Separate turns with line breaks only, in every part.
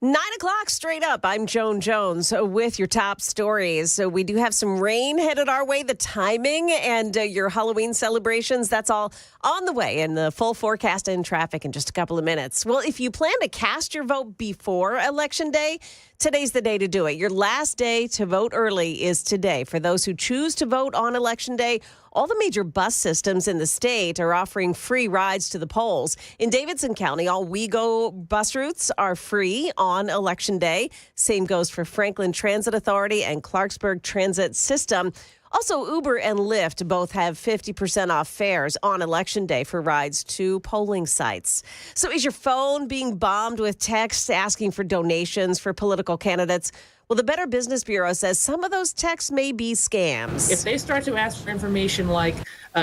9 o'clock straight up. I'm Joan Jones with your top stories. So we do have some rain headed our way. The timing and your Halloween celebrations, that's all on the way, and the full forecast and traffic in just a couple of minutes. Well, if you plan to cast your vote before Election Day, today's the day to do it. Your last day to vote early is today. For those who choose to vote on Election Day, all the major bus systems in the state are offering free rides to the polls. In Davidson County, all WeGo bus routes are free on Election Day. Same goes for Franklin Transit Authority and Clarksburg Transit System. Also, Uber and Lyft both have 50% off fares on Election Day for rides to polling sites. So is your phone being bombed with texts asking for donations for political candidates? Well, the Better Business Bureau says some of those texts may be scams.
If they start to ask for information like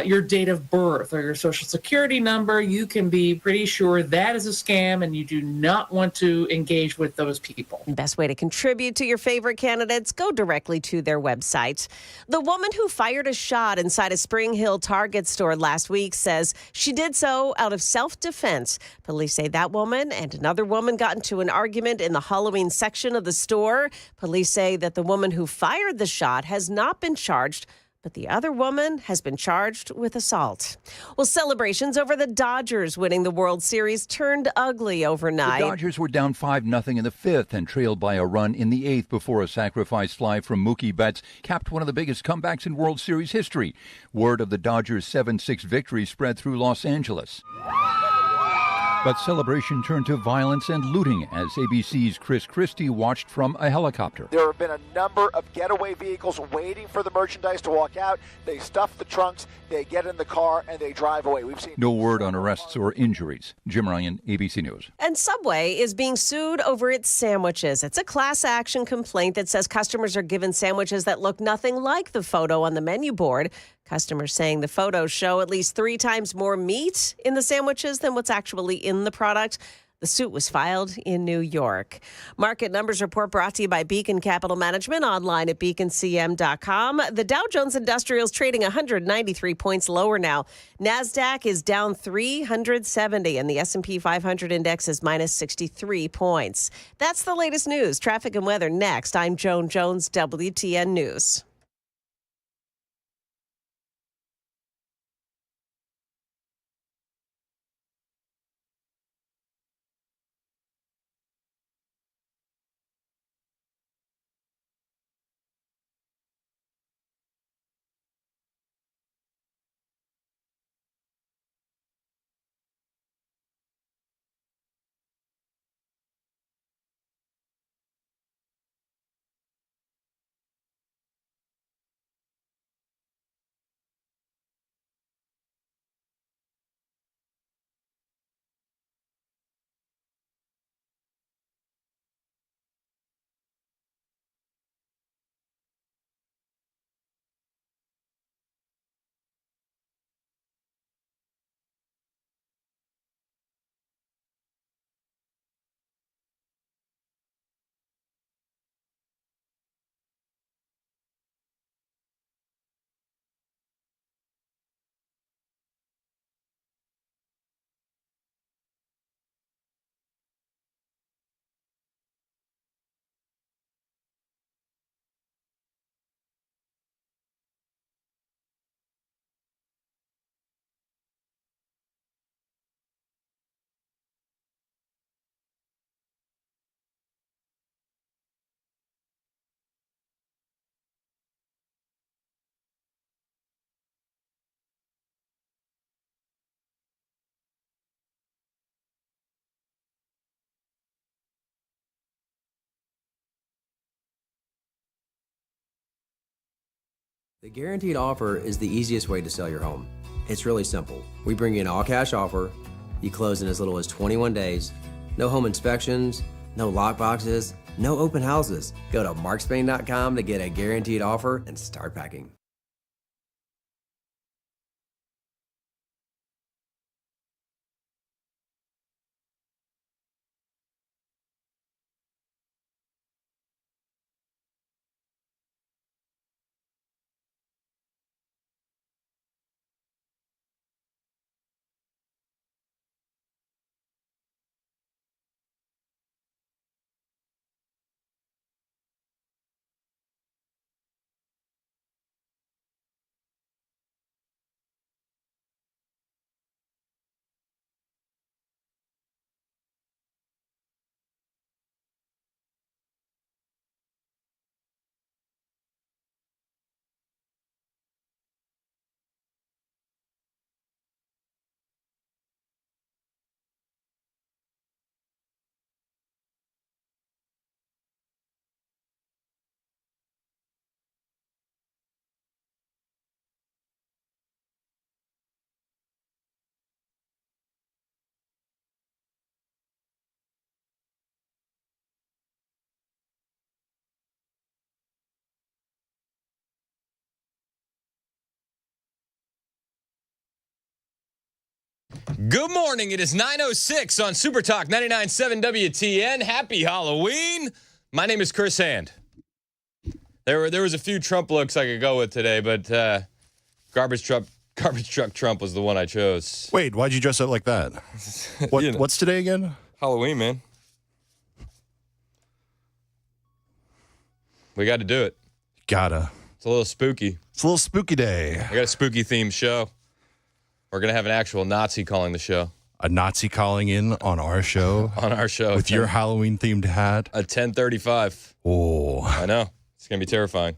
your date of birth or your social security number, you can be pretty sure that is a scam and you do not want to engage with those people.
Best way to contribute to your favorite candidates, go directly to their website. The woman who fired a shot inside a Spring Hill Target store last week says she did so out of self-defense. Police say that woman and another woman got into an argument in the Halloween section of the store. Police say that the woman who fired the shot has not been charged, but the other woman has been charged with assault. Well, celebrations over the Dodgers winning the World Series turned ugly overnight.
The Dodgers were down 5-0 in the fifth and trailed by a run in the eighth before a sacrifice fly from Mookie Betts capped one of the biggest comebacks in World Series history. Word of the Dodgers' 7-6 victory spread through Los Angeles. But celebration turned to violence and looting as ABC's Chris Christie watched from a helicopter.
There have been a number of getaway vehicles waiting for the merchandise to walk out. They stuff the trunks, they get in the car, and they drive away. We've seen
no word on arrests or injuries. Jim Ryan, ABC News.
And Subway is being sued over its sandwiches. It's a class action complaint that says customers are given sandwiches that look nothing like the photo on the menu board. Customers saying the photos show at least 3 times more meat in the sandwiches than what's actually in the product. The suit was filed in New York. Market Numbers Report brought to you by Beacon Capital Management, online at beaconcm.com. The Dow Jones Industrial is trading 193 points lower now. NASDAQ is down 370, and the S&P 500 index is minus 63 points. That's the latest news. Traffic and weather next. I'm Joan Jones, WTN News.
The guaranteed offer is the easiest way to sell your home. It's really simple. We bring you an all-cash offer. You close in as little as 21 days. No home inspections, no lockboxes, no open houses. Go to markspain.com to get a guaranteed offer and start packing.
Good morning. It is 9:06 on Super Talk 99.7 WTN. Happy Halloween. My name is Chris Hand. There was a few Trump looks I could go with today, but garbage truck Trump was the one I chose.
Wait, why'd you dress up like that? What's today again?
Halloween, man. We got to do it.
Gotta.
It's a little spooky.
It's a little spooky day.
I got a spooky themed show. We're going to have an actual Nazi calling the show.
A Nazi calling in on our show?
On our show.
With your Halloween-themed hat?
At 10:35.
Oh.
I know. It's going to be terrifying.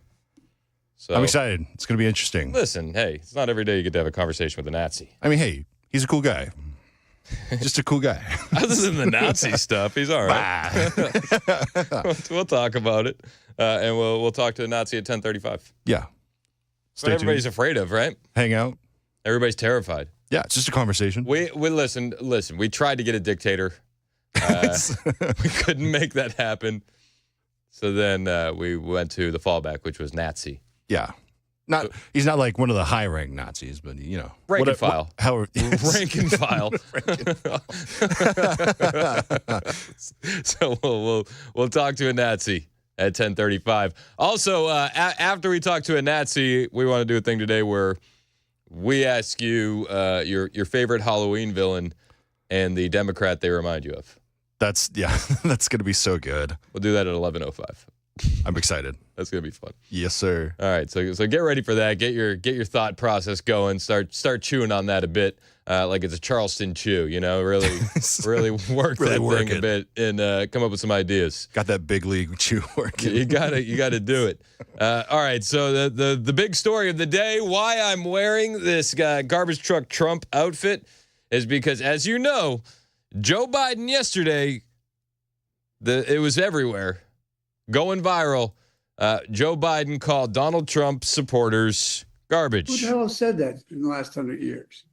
So
I'm excited. It's going to be interesting.
Listen, hey, it's not every day you get to have a conversation with a Nazi.
I mean, hey, he's a cool guy. Just a cool guy.
Other than the Nazi stuff, he's all right. We'll talk about it, and we'll talk to the Nazi at 10:35.
Yeah.
What everybody's afraid of, right?
Hang out.
Everybody's terrified.
Yeah, it's just a conversation.
We listen. We tried to get a dictator. We couldn't make that happen. So then we went to the fallback, which was Nazi.
Yeah. He's not like one of the high-rank Nazis, but, you know.
Rank and file.
Rank
and file. So we'll talk to a Nazi at 10:35. Also, after we talk to a Nazi, we want to do a thing today where we ask you your favorite Halloween villain and the Democrat they remind you of.
That's going to be so good.
We'll do that at 11:05.
I'm excited.
That's gonna be fun.
Yes, sir.
All right, so get ready for that. Get your thought process going. Start chewing on that a bit, like it's a Charleston chew. You know, really work thing a bit and come up with some ideas.
Got that big league chew working.
You gotta do it. All right, so the big story of the day, why I'm wearing this garbage truck Trump outfit, is because, as you know, Joe Biden yesterday, it was everywhere. Going viral, Joe Biden called Donald Trump supporters garbage.
Who the hell has said that in the last 100 years?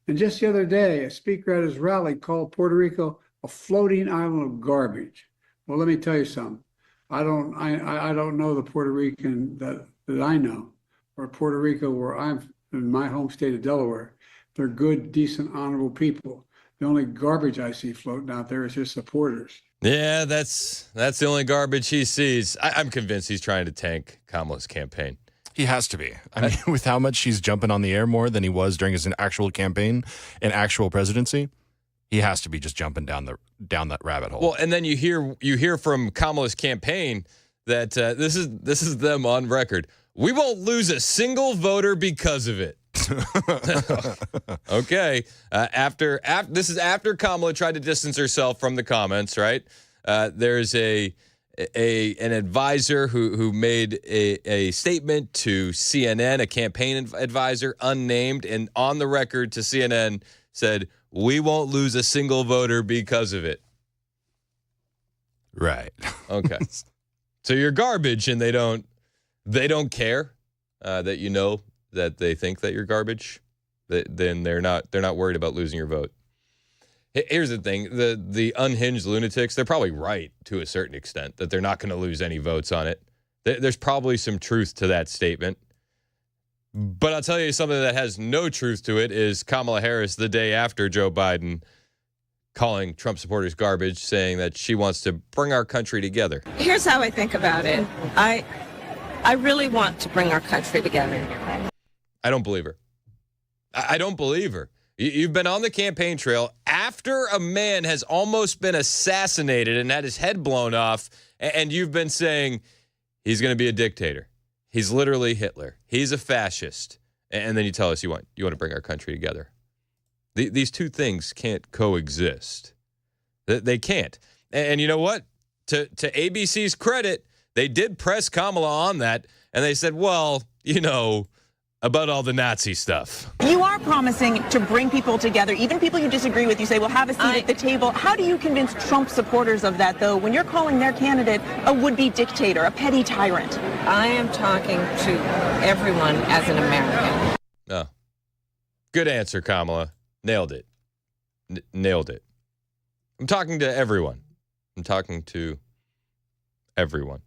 And just the other day, a speaker at his rally called Puerto Rico a floating island of garbage. Well, let me tell you something. I don't know the Puerto Rican that I know, or Puerto Rico where I'm in my home state of Delaware. They're good, decent, honorable people. The only garbage I see floating out there is his supporters.
Yeah, that's the only garbage he sees. I'm convinced he's trying to tank Kamala's campaign.
He has to be. I mean, with how much he's jumping on the air more than he was during his actual campaign and actual presidency, he has to be just jumping down that rabbit hole.
Well, and then you hear from Kamala's campaign that this is them on record. We won't lose a single voter because of it. Okay. After this is after Kamala tried to distance herself from the comments, right? There's an advisor who made a statement to CNN, a campaign advisor, unnamed, and on the record to CNN said, "We won't lose a single voter because of it."
Right.
Okay. So you're garbage, and they don't care that you know that they think that you're garbage. Then they're not worried about losing your vote. Here's the thing: the unhinged lunatics, they're probably right to a certain extent that they're not going to lose any votes on it. There's probably some truth to that statement. But I'll tell you something that has no truth to it is Kamala Harris, the day after Joe Biden, calling Trump supporters garbage, saying that she wants to bring our country together.
Here's how I think about it. I really want to bring our country together.
I don't believe her. I don't believe her. You've been on the campaign trail after a man has almost been assassinated and had his head blown off, and you've been saying he's going to be a dictator. He's literally Hitler. He's a fascist. And then you tell us you want to bring our country together. These two things can't coexist. They can't. And you know what? To ABC's credit, they did press Kamala on that, and they said, well, you know, about all the Nazi stuff.
You are promising to bring people together, even people you disagree with. You say, well, have a seat at the table. How do you convince Trump supporters of that, though, when you're calling their candidate a would-be dictator, a petty tyrant?
I am talking to everyone as an American.
Oh. Good answer, Kamala. Nailed it. Nailed it. I'm talking to everyone. I'm talking to everyone.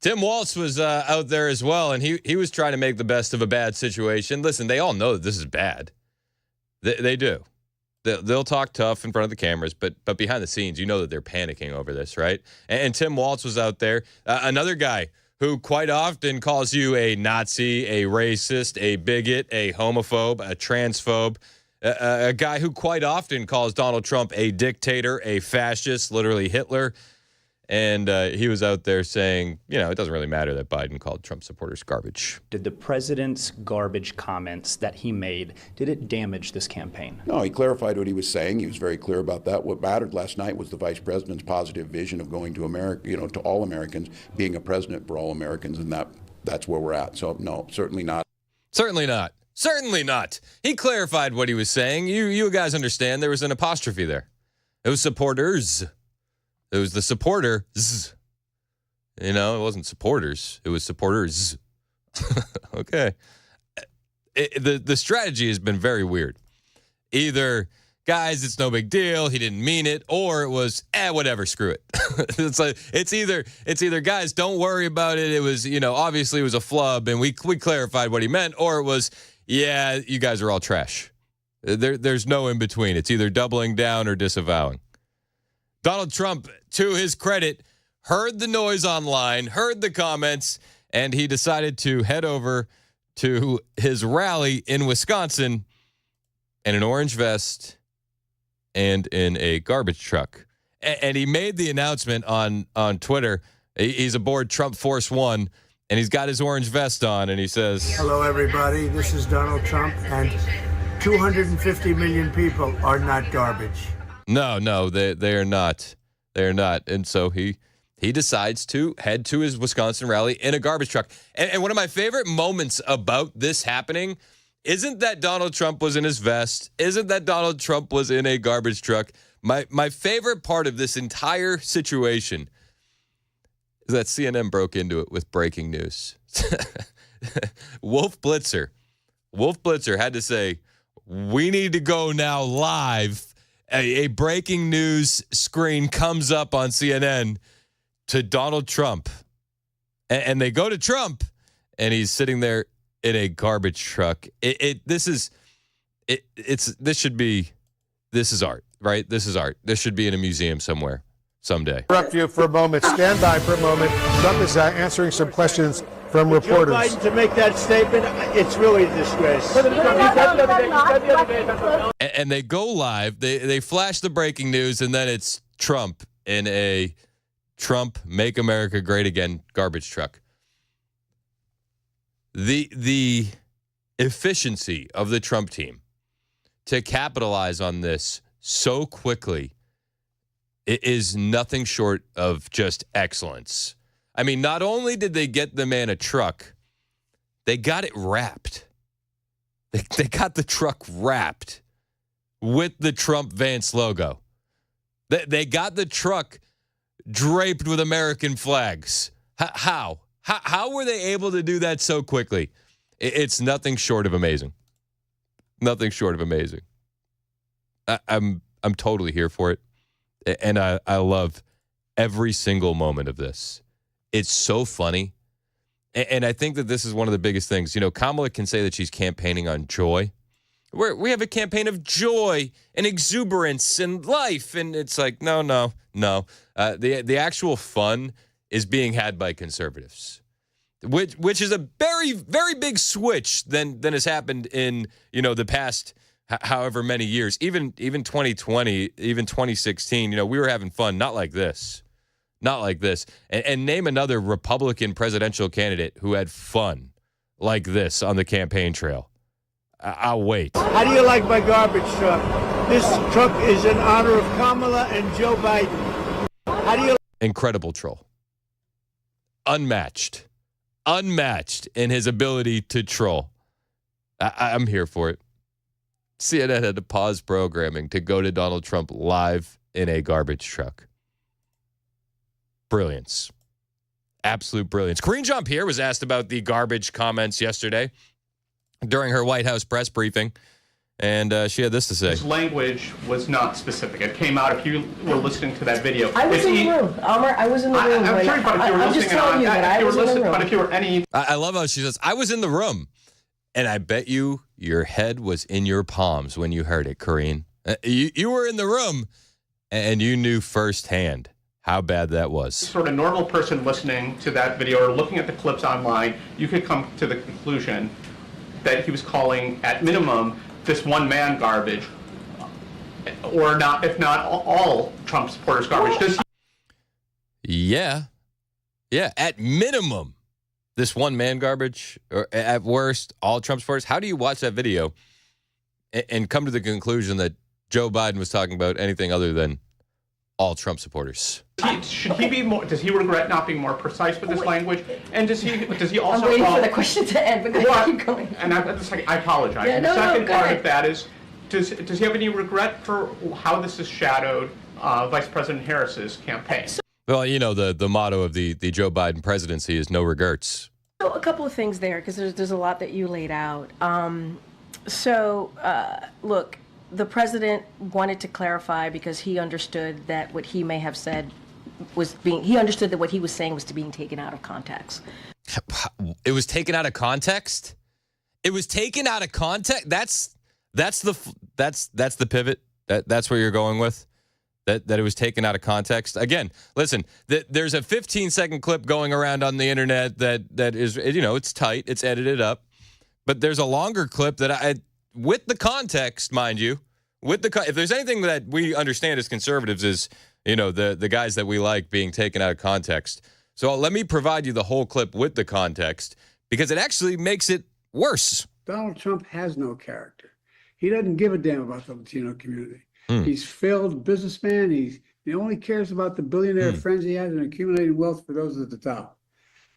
Tim Walz was out there as well, and he was trying to make the best of a bad situation. Listen, they all know that this is bad. They do. They'll talk tough in front of the cameras, but behind the scenes, you know that they're panicking over this, right? And Tim Walz was out there, another guy who quite often calls you a Nazi, a racist, a bigot, a homophobe, a transphobe, a guy who quite often calls Donald Trump a dictator, a fascist, literally Hitler. And he was out there saying, it doesn't really matter that Biden called Trump supporters garbage.
Did the president's garbage comments that he made, did it damage this campaign?
No, he clarified what he was saying. He was very clear about that. What mattered last night was the vice president's positive vision of going to America, to all Americans, being a president for all Americans, and that's where we're at. So, no, certainly not.
Certainly not. Certainly not. He clarified what he was saying. You guys understand there was an apostrophe there. It was supporters. It was the supporters. It wasn't supporters. It was supporters. Okay. The strategy has been very weird. Either, guys, it's no big deal, he didn't mean it, or it was, whatever, screw it. It's either, guys, don't worry about it. It was, obviously it was a flub, and we clarified what he meant, or it was, yeah, you guys are all trash. There's no in between. It's either doubling down or disavowing. Donald Trump, to his credit, heard the noise online, heard the comments, and he decided to head over to his rally in Wisconsin in an orange vest and in a garbage truck. And he made the announcement on Twitter. He's aboard Trump Force One, and he's got his orange vest on, and he says,
"Hello, everybody. This is Donald Trump, and 250 million people are not garbage."
No, they are not. They're not. And so he decides to head to his Wisconsin rally in a garbage truck. And one of my favorite moments about this happening isn't that Donald Trump was in his vest, isn't that Donald Trump was in a garbage truck. My favorite part of this entire situation is that CNN broke into it with breaking news. Wolf Blitzer had to say, "We need to go now live." A breaking news screen comes up on CNN to Donald Trump. And they go to Trump, and he's sitting there in a garbage truck. This is art, right? This is art. This should be in a museum somewhere someday.
Interrupt you for a moment. Stand by for a moment. Trump is answering some questions from reporters.
Joe Biden to make that statement, it's really a disgrace.
And they go live. They flash the breaking news, and then it's Trump in a Trump Make America Great Again garbage truck. The efficiency of the Trump team to capitalize on this so quickly is nothing short of just excellence. I mean, not only did they get the man a truck, they got it wrapped. They got the truck wrapped with the Trump Vance logo. They got the truck draped with American flags. How? How were they able to do that so quickly? It's nothing short of amazing. Nothing short of amazing. I'm totally here for it. And I love every single moment of this. It's so funny. And I think that this is one of the biggest things. Kamala can say that she's campaigning on joy. We have a campaign of joy and exuberance and life. And it's like, no. The actual fun is being had by conservatives, which is a very, very big switch than has happened in, the past however many years. Even 2020, even 2016, we were having fun. Not like this. Not like this. And name another Republican presidential candidate who had fun like this on the campaign trail. I'll wait.
How do you like my garbage truck? This truck is in honor of Kamala and Joe Biden. How do you?
Incredible troll. Unmatched in his ability to troll. I'm here for it. CNN had to pause programming to go to Donald Trump live in a garbage truck. Brilliance. Absolute brilliance. Karine Jean-Pierre was asked about the garbage comments yesterday during her White House press briefing, and she had this to say.
This language was not specific. It came out if you were listening to that video.
I was in the room. Elmer, I was in the room.
I'm sorry, but if you were
I'm just telling you that I was in the room.
But if you were any...
I love how she says, I was in the room, and I bet you your head was in your palms when you heard it, Karine. You were in the room, and you knew firsthand how bad that was.
Sort of normal person listening to that video or looking at the clips online, you could come to the conclusion that he was calling, at minimum, this one man garbage, or not, if not all Trump supporters garbage. Does he?
Yeah, at minimum, this one man garbage, or at worst, all Trump supporters. How do you watch that video and come to the conclusion that Joe Biden was talking about anything other than all Trump supporters?
Should he be more? Does he regret not being more precise with his language? And does he also?
I'm waiting for the question to end, but go keep going.
And I apologize.
Yeah,
the second part
ahead.
of that is, does he have any regret for how this has shadowed Vice President Harris's campaign?
Well, you know, the motto of the Joe Biden presidency is no regrets.
So a couple of things there, because there's a lot that you laid out. Look, the president wanted to clarify because he understood that what he may have said he understood that what he was saying was being taken out of context.
It was taken out of context? It was taken out of context? That's the pivot? That's where you're going with? That it was taken out of context? Again, listen, there's a 15-second clip going around on the internet that is, you know, it's tight, it's edited up, but there's a longer clip that with the context, mind you, if there's anything that we understand as conservatives is, you know, the guys that we like being taken out of context. So let me provide you the whole clip with the context because it actually makes it worse.
Donald Trump has no character. He doesn't give a damn about the Latino community. He's failed businessman. He only cares about the billionaire friends he has and accumulating wealth for those at the top.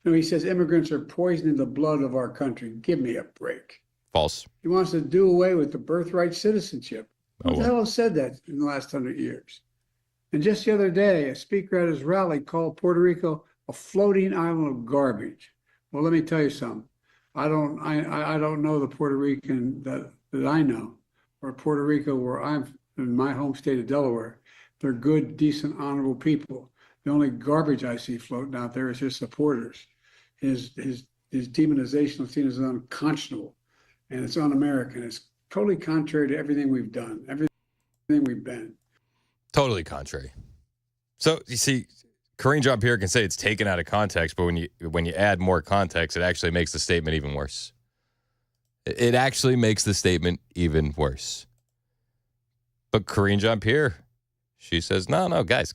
You know, he says immigrants are poisoning the blood of our country. Give me a break.
False.
He wants to do away with the birthright citizenship. Who the hell has said that in the last 100 years? And just the other day, a speaker at his rally called Puerto Rico a floating island of garbage. Well, let me tell you something. I don't know the Puerto Rican that I know, or Puerto Rico where I'm in my home state of Delaware. They're good, decent, honorable people. The only garbage I see floating out there is his supporters. His demonization of Latinos is unconscionable, and it's un-American. It's totally contrary to everything we've done, everything we've been.
Totally contrary. So you see, Karine Jean-Pierre can say it's taken out of context, but when you add more context, it actually makes the statement even worse. It actually makes the statement even worse. But Karine Jean-Pierre, she says, no, guys.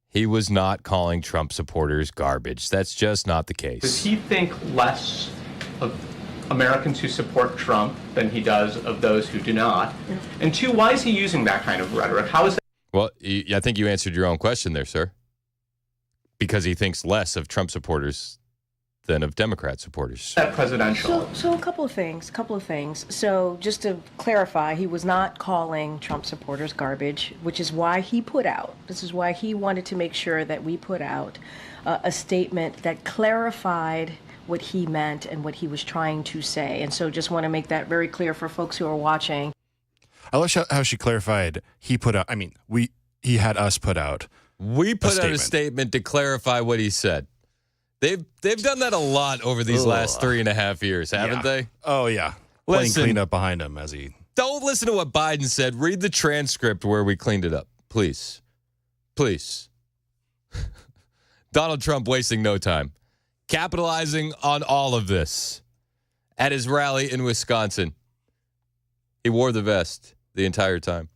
He was not calling Trump supporters garbage. That's just not the case.
Does he think less of Americans who support Trump than he does of those who do not? And two, why is he using that kind of rhetoric? How is that?
Well, I think you answered your own question there, sir. Because he thinks less of Trump supporters than of Democrat supporters.
That presidential.
So a couple of things. So just to clarify, he was not calling Trump supporters garbage, which is why this is why he wanted to make sure that we put out a statement that clarified what he meant and what he was trying to say. And so just want to make that very clear for folks who are watching.
I love how she clarified he had us put out.
We put out a statement to clarify what he said. They've done that a lot over these last 3.5 years, haven't they?
Oh, yeah. Playing cleanup behind him as he...
Don't listen to what Biden said. Read the transcript where we cleaned it up. Please. Donald Trump wasting no time. Capitalizing on all of this. At his rally in Wisconsin, he wore the vest the entire time.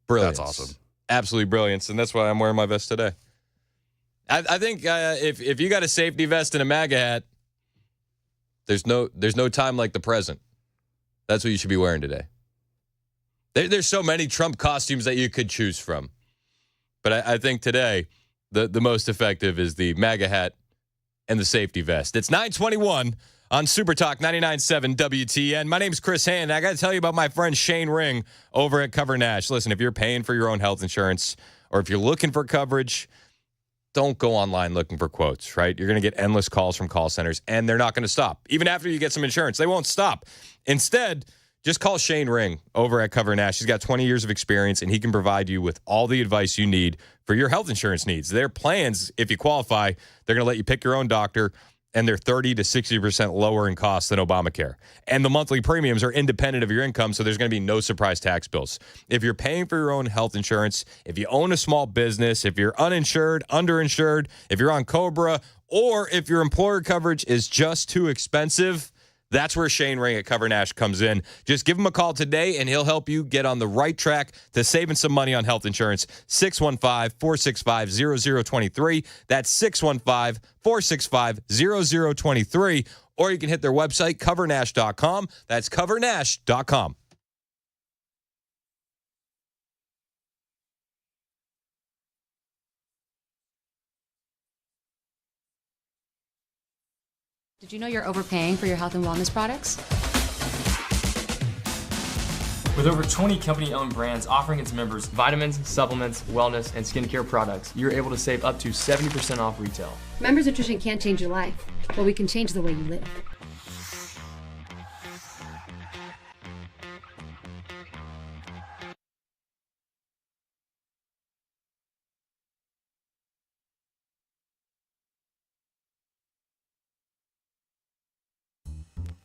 Brilliant.
That's awesome.
Absolutely brilliant. And that's why I'm wearing my vest today. I think if you got a safety vest and a MAGA hat, there's no time like the present. That's what you should be wearing today. There's so many Trump costumes that you could choose from. But I think today, the most effective is the MAGA hat and the safety vest. It's 9:21 on Super Talk 99.7 WTN. My name's Chris Hand. I got to tell you about my friend Shane Ring over at Cover Nash. Listen, if you're paying for your own health insurance or if you're looking for coverage, don't go online looking for quotes, right? You're going to get endless calls from call centers, and they're not going to stop. Even after you get some insurance, they won't stop. Instead, just call Shane Ring over at Cover Nash. He's got 20 years of experience, and he can provide you with all the advice you need for your health insurance needs. Their plans, if you qualify, they're going to let you pick your own doctor, and they're 30 to 60% lower in cost than Obamacare. And the monthly premiums are independent of your income, so there's going to be no surprise tax bills. If you're paying for your own health insurance, if you own a small business, if you're uninsured, underinsured, if you're on COBRA, or if your employer coverage is just too expensive, that's where Shane Ring at Cover Nash comes in. Just give him a call today, and he'll help you get on the right track to saving some money on health insurance. 615-465-0023. That's 615-465-0023. Or you can hit their website, covernash.com. That's covernash.com.
Did you know you're overpaying for your health and wellness products?
With over 20 company-owned brands offering its members vitamins, supplements, wellness, and skincare products, you're able to save up to 70% off retail.
Members Nutrition can't change your life, but we can change the way you live.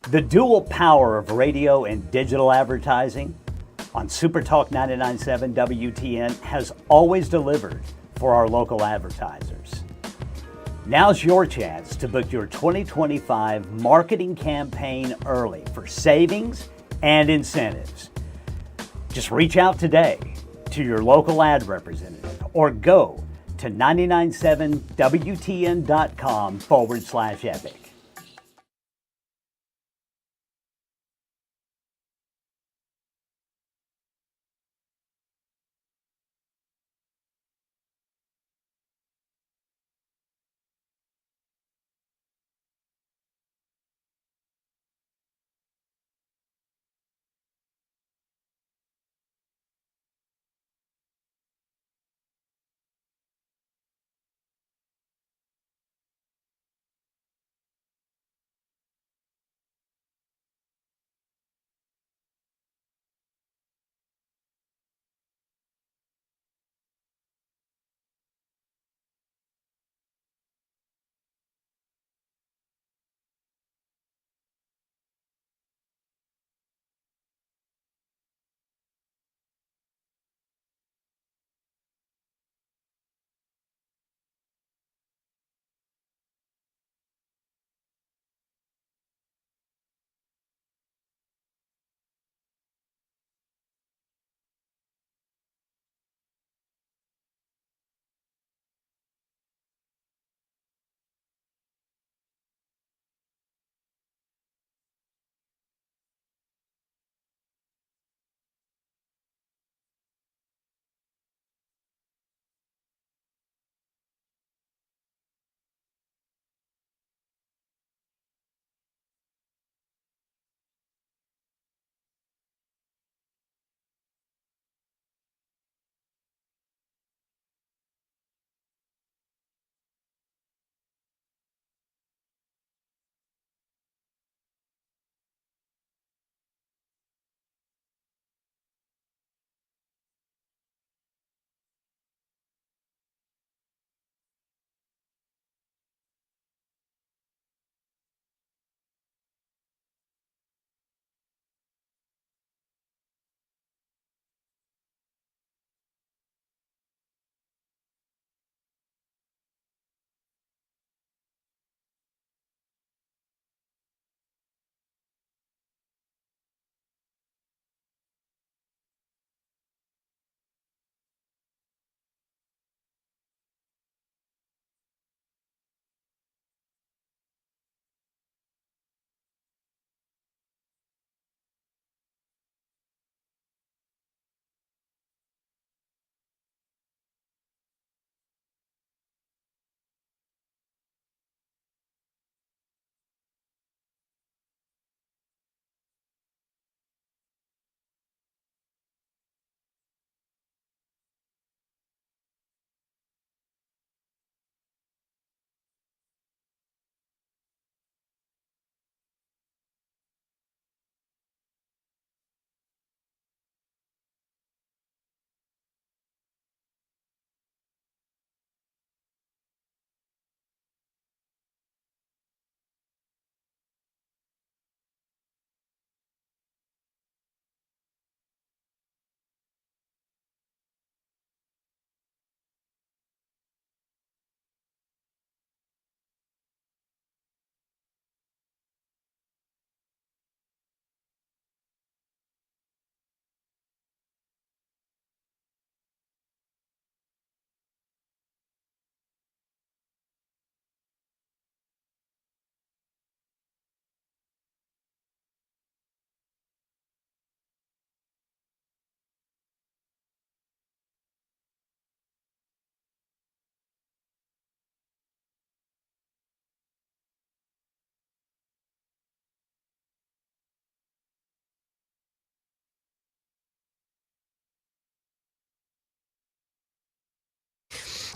The dual power of radio and digital advertising on Super Talk 99.7 WTN has always delivered for our local advertisers. Now's your chance to book your 2025 marketing campaign early for savings and incentives. Just reach out today to your local ad representative or go to 997wtn.com/epic.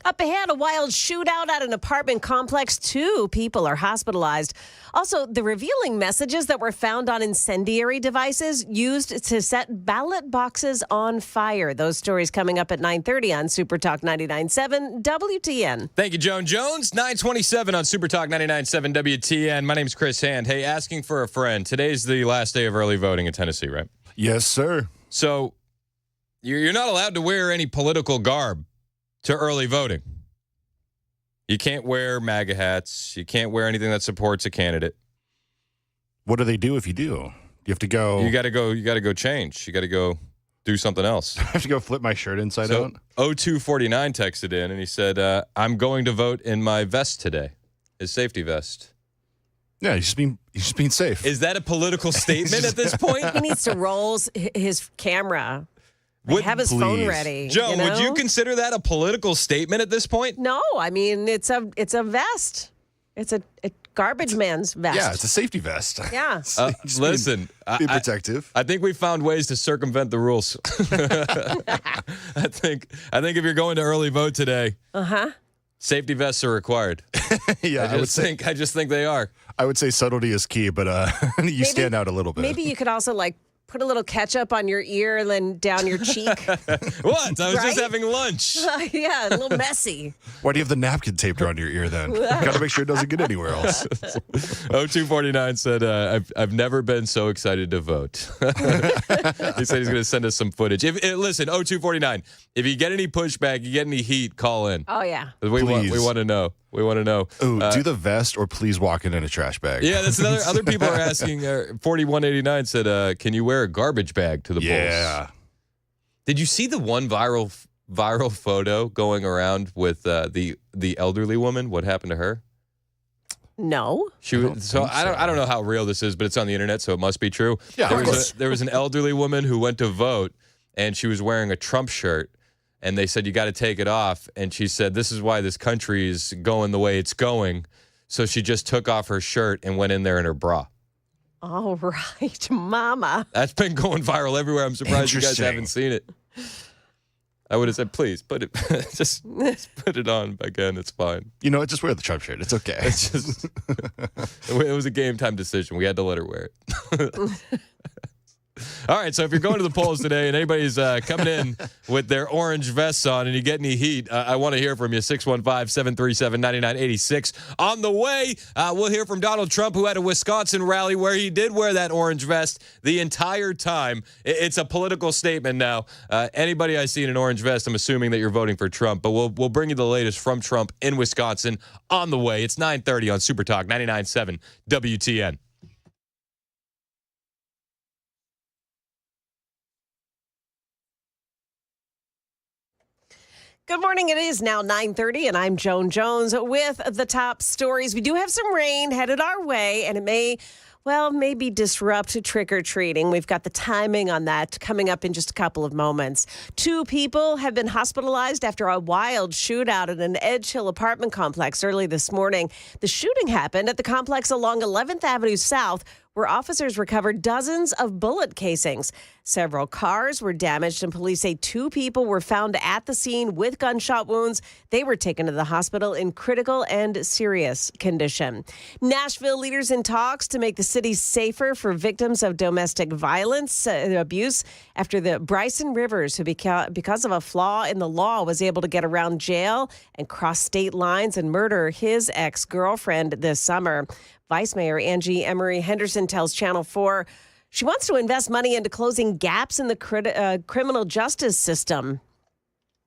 Up ahead, a wild shootout at an apartment complex. 2 people are hospitalized. Also, the revealing messages that were found on incendiary devices used to set ballot boxes on fire. Those stories coming up at 9:30 on Super Talk 99.7 WTN.
Thank you, Joan Jones. 9:27 on Super Talk 99.7 WTN. My name's Chris Hand. Hey, asking for a friend. Today's the last day of early voting in Tennessee, right?
Yes, sir.
So you're not allowed to wear any political garb to early voting. You can't wear MAGA hats. You can't wear anything that supports a candidate.
What do they do if you do? You have to go.
You got to go change. You got to go do something else.
I have to go flip my shirt inside out.
0249 texted in and he said, I'm going to vote in my vest today. His safety vest.
Yeah, he's just being safe.
Is that a political statement at this point?
He needs to roll his camera. Have his phone ready.
Joe, would you consider that a political statement at this point?
No, I mean, it's a vest. It's a garbage man's vest.
Yeah, it's a safety vest.
Yeah.
Listen,
be protective.
I think we found ways to circumvent the rules. I think if you're going to early vote today, safety vests are required.
Yeah,
I just think they are.
I would say subtlety is key, but you stand out a little bit.
Maybe you could also put a little ketchup on your ear and then down your cheek.
What? I was just having lunch.
Yeah, a little messy.
Why do you have the napkin taped around your ear then? Got to make sure it doesn't get anywhere else.
0249 said, I've never been so excited to vote. He said he's going to send us some footage. Listen, 0249, if you get any pushback, you get any heat, call in.
Oh, yeah.
We want to know. We want to know.
Ooh, do the vest or please walk in a trash bag.
Yeah, that's another. Other people are asking. 4189 said, "Can you wear a garbage bag to the polls?"
Yeah.
Did you see the one viral photo going around with the elderly woman? What happened to her?
No.
I don't know how real this is, but it's on the internet, so it must be true.
Yeah.
There was an elderly woman who went to vote, and she was wearing a Trump shirt. And they said, you got to take it off. And she said, this is why this country is going the way it's going. So she just took off her shirt and went in there in her bra.
All right, mama.
That's been going viral everywhere. I'm surprised you guys haven't seen it. I would have said, please, put it, just put it on again. It's fine.
You know what? Just wear the Trump shirt. It's okay.
It's just, it was a game time decision. We had to let her wear it. All right, so if you're going to the polls today and anybody's coming in with their orange vests on and you get any heat, I want to hear from you. 615-737-9986. On the way, we'll hear from Donald Trump, who had a Wisconsin rally where he did wear that orange vest the entire time. It's a political statement now. Anybody I see in an orange vest, I'm assuming that you're voting for Trump. But we'll bring you the latest from Trump in Wisconsin on the way. It's 9:30 on Super Talk 99.7 WTN.
Good morning. It is now 9:30, and I'm Joan Jones with the top stories. We do have some rain headed our way, and it may maybe disrupt trick-or-treating. We've got the timing on that coming up in just a couple of moments. 2 people have been hospitalized after a wild shootout at an Edge Hill apartment complex early this morning. The shooting happened at the complex along 11th Avenue South, where officers recovered dozens of bullet casings. Several cars were damaged, and police say 2 people were found at the scene with gunshot wounds. They were taken to the hospital in critical and serious condition. Nashville leaders in talks to make the city safer for victims of domestic violence abuse after the Bryson Rivers, who because of a flaw in the law was able to get around jail and cross state lines and murder his ex-girlfriend this summer. Vice Mayor Angie Emery Henderson tells Channel 4 she wants to invest money into closing gaps in the criminal justice system.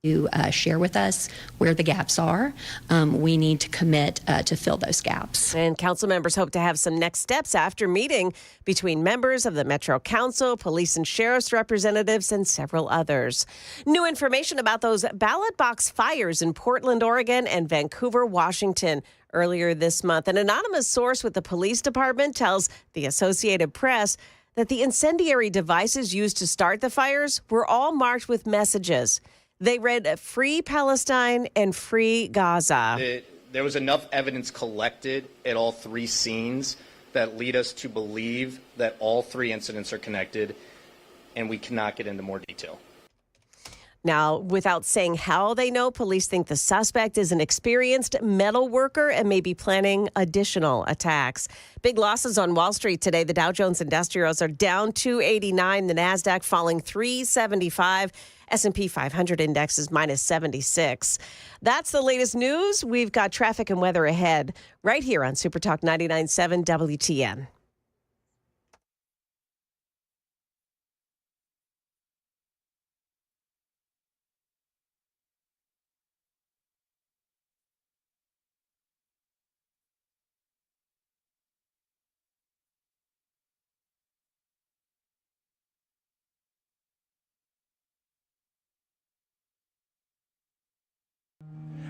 To share with us where the gaps are. We need to commit to fill those gaps.
And council members hope to have some next steps after meeting between members of the Metro Council, police and sheriff's representatives, and several others. New information about those ballot box fires in Portland, Oregon, and Vancouver, Washington earlier this month. An anonymous source with the police department tells the Associated Press that the incendiary devices used to start the fires were all marked with messages. They read "Free Palestine" and "Free Gaza."
There was enough evidence collected at all 3 scenes that lead us to believe that all 3 incidents are connected, and we cannot get into more detail.
Now, without saying how they know, police think the suspect is an experienced metal worker and may be planning additional attacks. Big losses on Wall Street today. The Dow Jones Industrials are down 289, the NASDAQ falling 375. S&P 500 index is minus 76. That's the latest news. We've got traffic and weather ahead right here on Super Talk 99.7 WTN.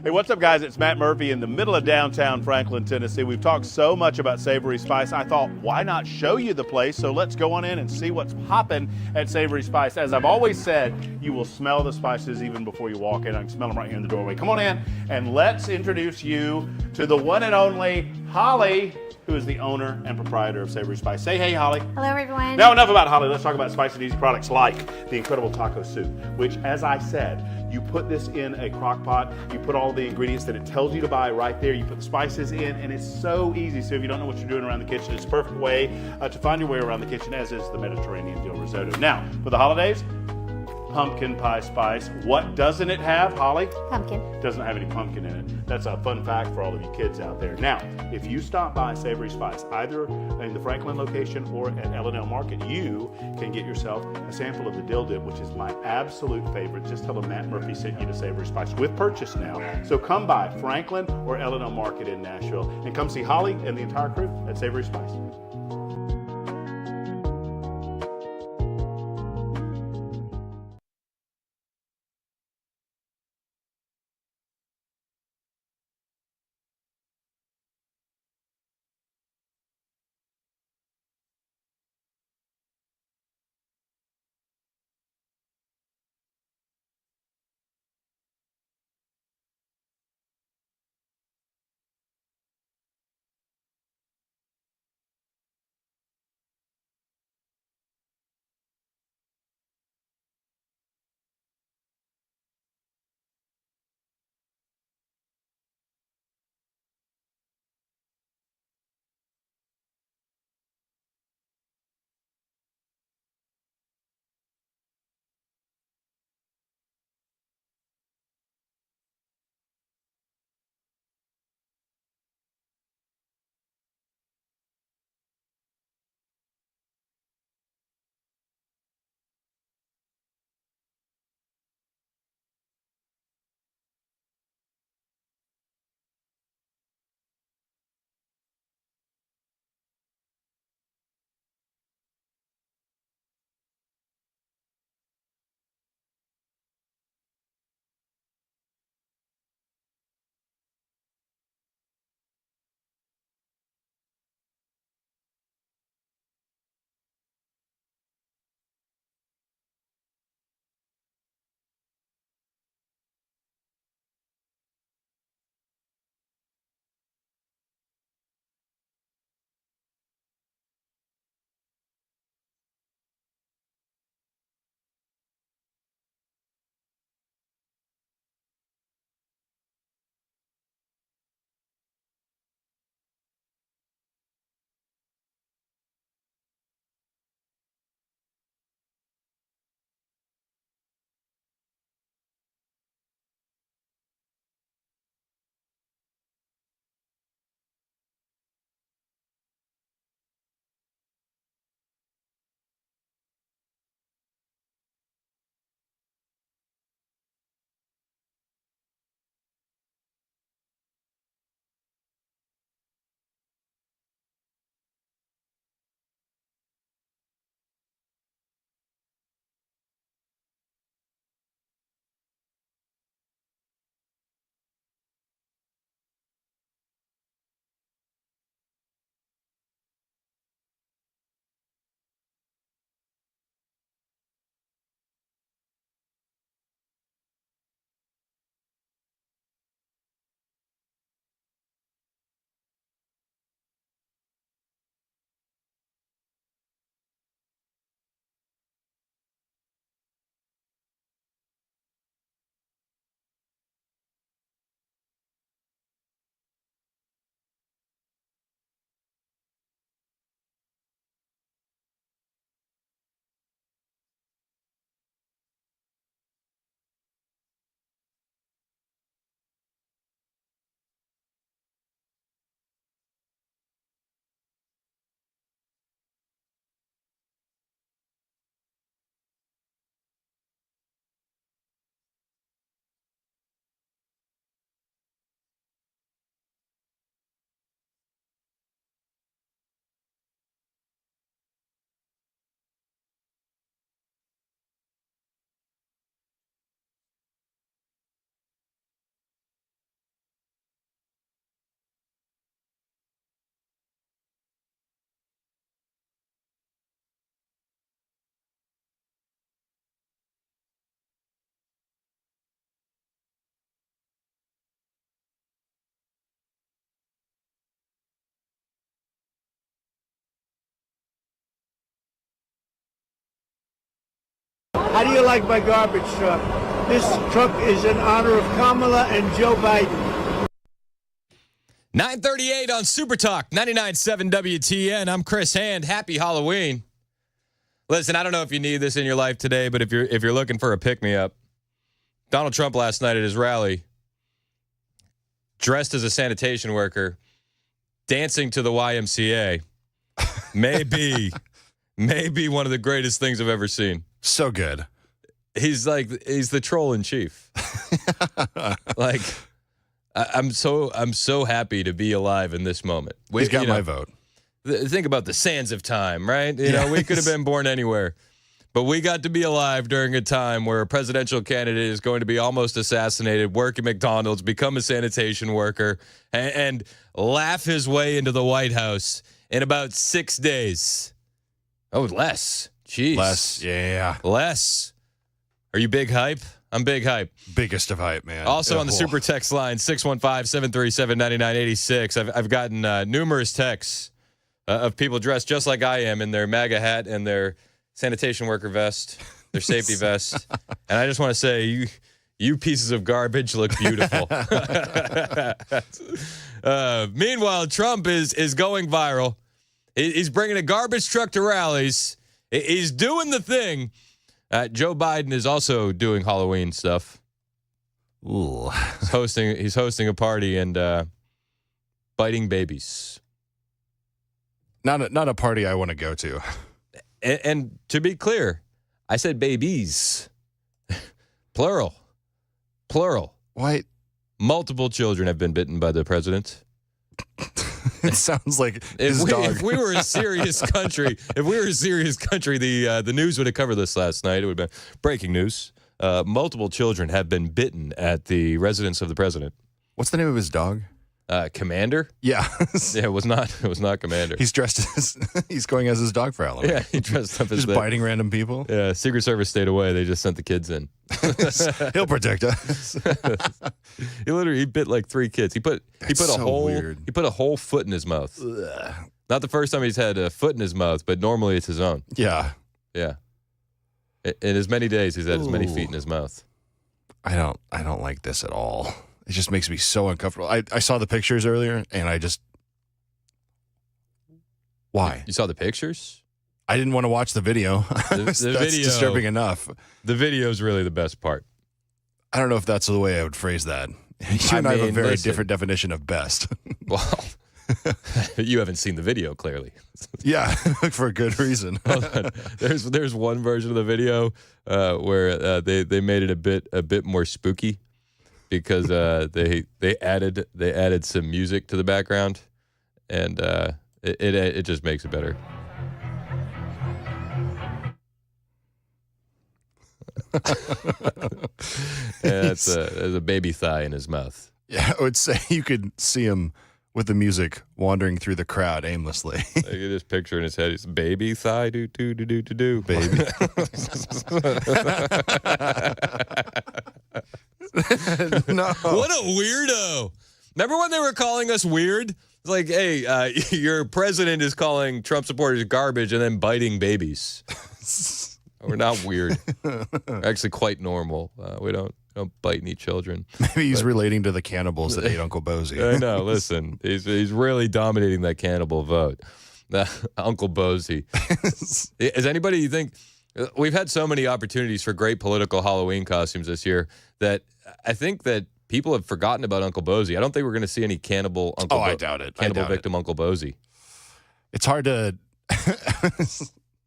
Hey, what's up, guys? It's Matt Murphy in the middle of downtown Franklin, Tennessee. We've talked so much about Savory Spice. I thought, why not show you the place? So let's go on in and see what's popping at Savory Spice. As I've always said, you will smell the spices even before you walk in. I can smell them right here in the doorway. Come on in and let's introduce you to the one and only Holly, who is the owner and proprietor of Savory Spice. Say hey, Holly.
Hello, everyone.
Now, enough about Holly. Let's talk about spicy and easy products like the incredible taco soup, which, as I said, you put this in a crock pot, you put all the ingredients that it tells you to buy right there, you put the spices in, and it's so easy. So if you don't know what you're doing around the kitchen, it's a perfect way to find your way around the kitchen, as is the Mediterranean dill risotto. Now, for the holidays, pumpkin pie spice. What doesn't it have, Holly?
Pumpkin.
It doesn't have any pumpkin in it. That's a fun fact for all of you kids out there. Now, if you stop by Savory Spice, either in the Franklin location or at L&L Market, you can get yourself a sample of the dill dip, which is my absolute favorite. Just tell them Matt Murphy sent you to Savory Spice with purchase now. So come by Franklin or L&L Market in Nashville and come see Holly and the entire crew at Savory Spice.
How do you like my garbage truck? This truck is in honor of Kamala and Joe Biden.
9:38 on Super Talk 99.7 WTN. I'm Chris Hand. Happy Halloween. Listen, I don't know if you need this in your life today, but if you're looking for a pick-me-up, Donald Trump last night at his rally, dressed as a sanitation worker, dancing to the YMCA, may be one of the greatest things I've ever seen.
So good.
He's the troll in chief. Like, I'm so happy to be alive in this moment.
He's got my vote.
Think about the sands of time, right? You know, we could have been born anywhere, but we got to be alive during a time where a presidential candidate is going to be almost assassinated, work at McDonald's, become a sanitation worker, and laugh his way into the White House in about 6 days. Oh, less. Jeez.
Less. Yeah.
Less. Are you big hype? I'm big hype.
Biggest of hype, man.
Also on the super text line, 615-737-9986. I've gotten numerous texts of people dressed just like I am in their MAGA hat and their sanitation worker vest, their safety vest. And I just want to say, you pieces of garbage look beautiful. Meanwhile, Trump is going viral. He's bringing a garbage truck to rallies. He's doing the thing. Joe Biden is also doing Halloween stuff.
Ooh.
He's hosting a party and biting babies.
Not a party I want to go to.
And to be clear, I said babies. Plural.
What?
Multiple children have been bitten by the president.
It sounds like his dog.
If we were a serious country, the news would have covered this last night. It would have been breaking news. Multiple children have been bitten at the residence of the president.
What's the name of his dog?
Commander?
Yeah.
Yeah, it was not Commander.
He's dressed he's going as his dog for Halloween.
Yeah, he dressed up as
just biting random people.
Yeah, Secret Service stayed away. They just sent the kids in.
He'll protect us.
He bit like 3 kids. He put a whole foot in his mouth.
Ugh.
Not the first time he's had a foot in his mouth, but normally it's his own.
Yeah.
Yeah. In as many days, he's had as many feet in his mouth.
I don't like this at all. It just makes me so uncomfortable. I saw the pictures earlier, and I just... Why?
You saw the pictures?
I didn't want to watch the video. That's disturbing enough.
The video is really the best part.
I don't know if that's the way I would phrase that. You and I have a very different definition of best.
Well, you haven't seen the video, clearly.
Yeah, for a good reason.
There's one version of the video where they made it a bit more spooky because they added some music to the background, and it just makes it better. There's a baby thigh in his mouth.
Yeah, I would say you could see him with the music wandering through the crowd aimlessly.
You just picture in his head, it's baby thigh, do baby.
No.
What a weirdo. Remember when they were calling us weird? It's like, hey, your president is calling Trump supporters garbage and then biting babies. We're not weird. We're actually quite normal. We don't bite any children.
Maybe he's relating to the cannibals that ate Uncle Bozy.
I know. Listen, he's really dominating that cannibal vote. Uncle Bozy. Is anybody, you think, we've had so many opportunities for great political Halloween costumes this year that I think that people have forgotten about Uncle Bozy. I don't think we're going to see any cannibal Uncle
I doubt it.
Cannibal victim Uncle Bozy.
It's hard to...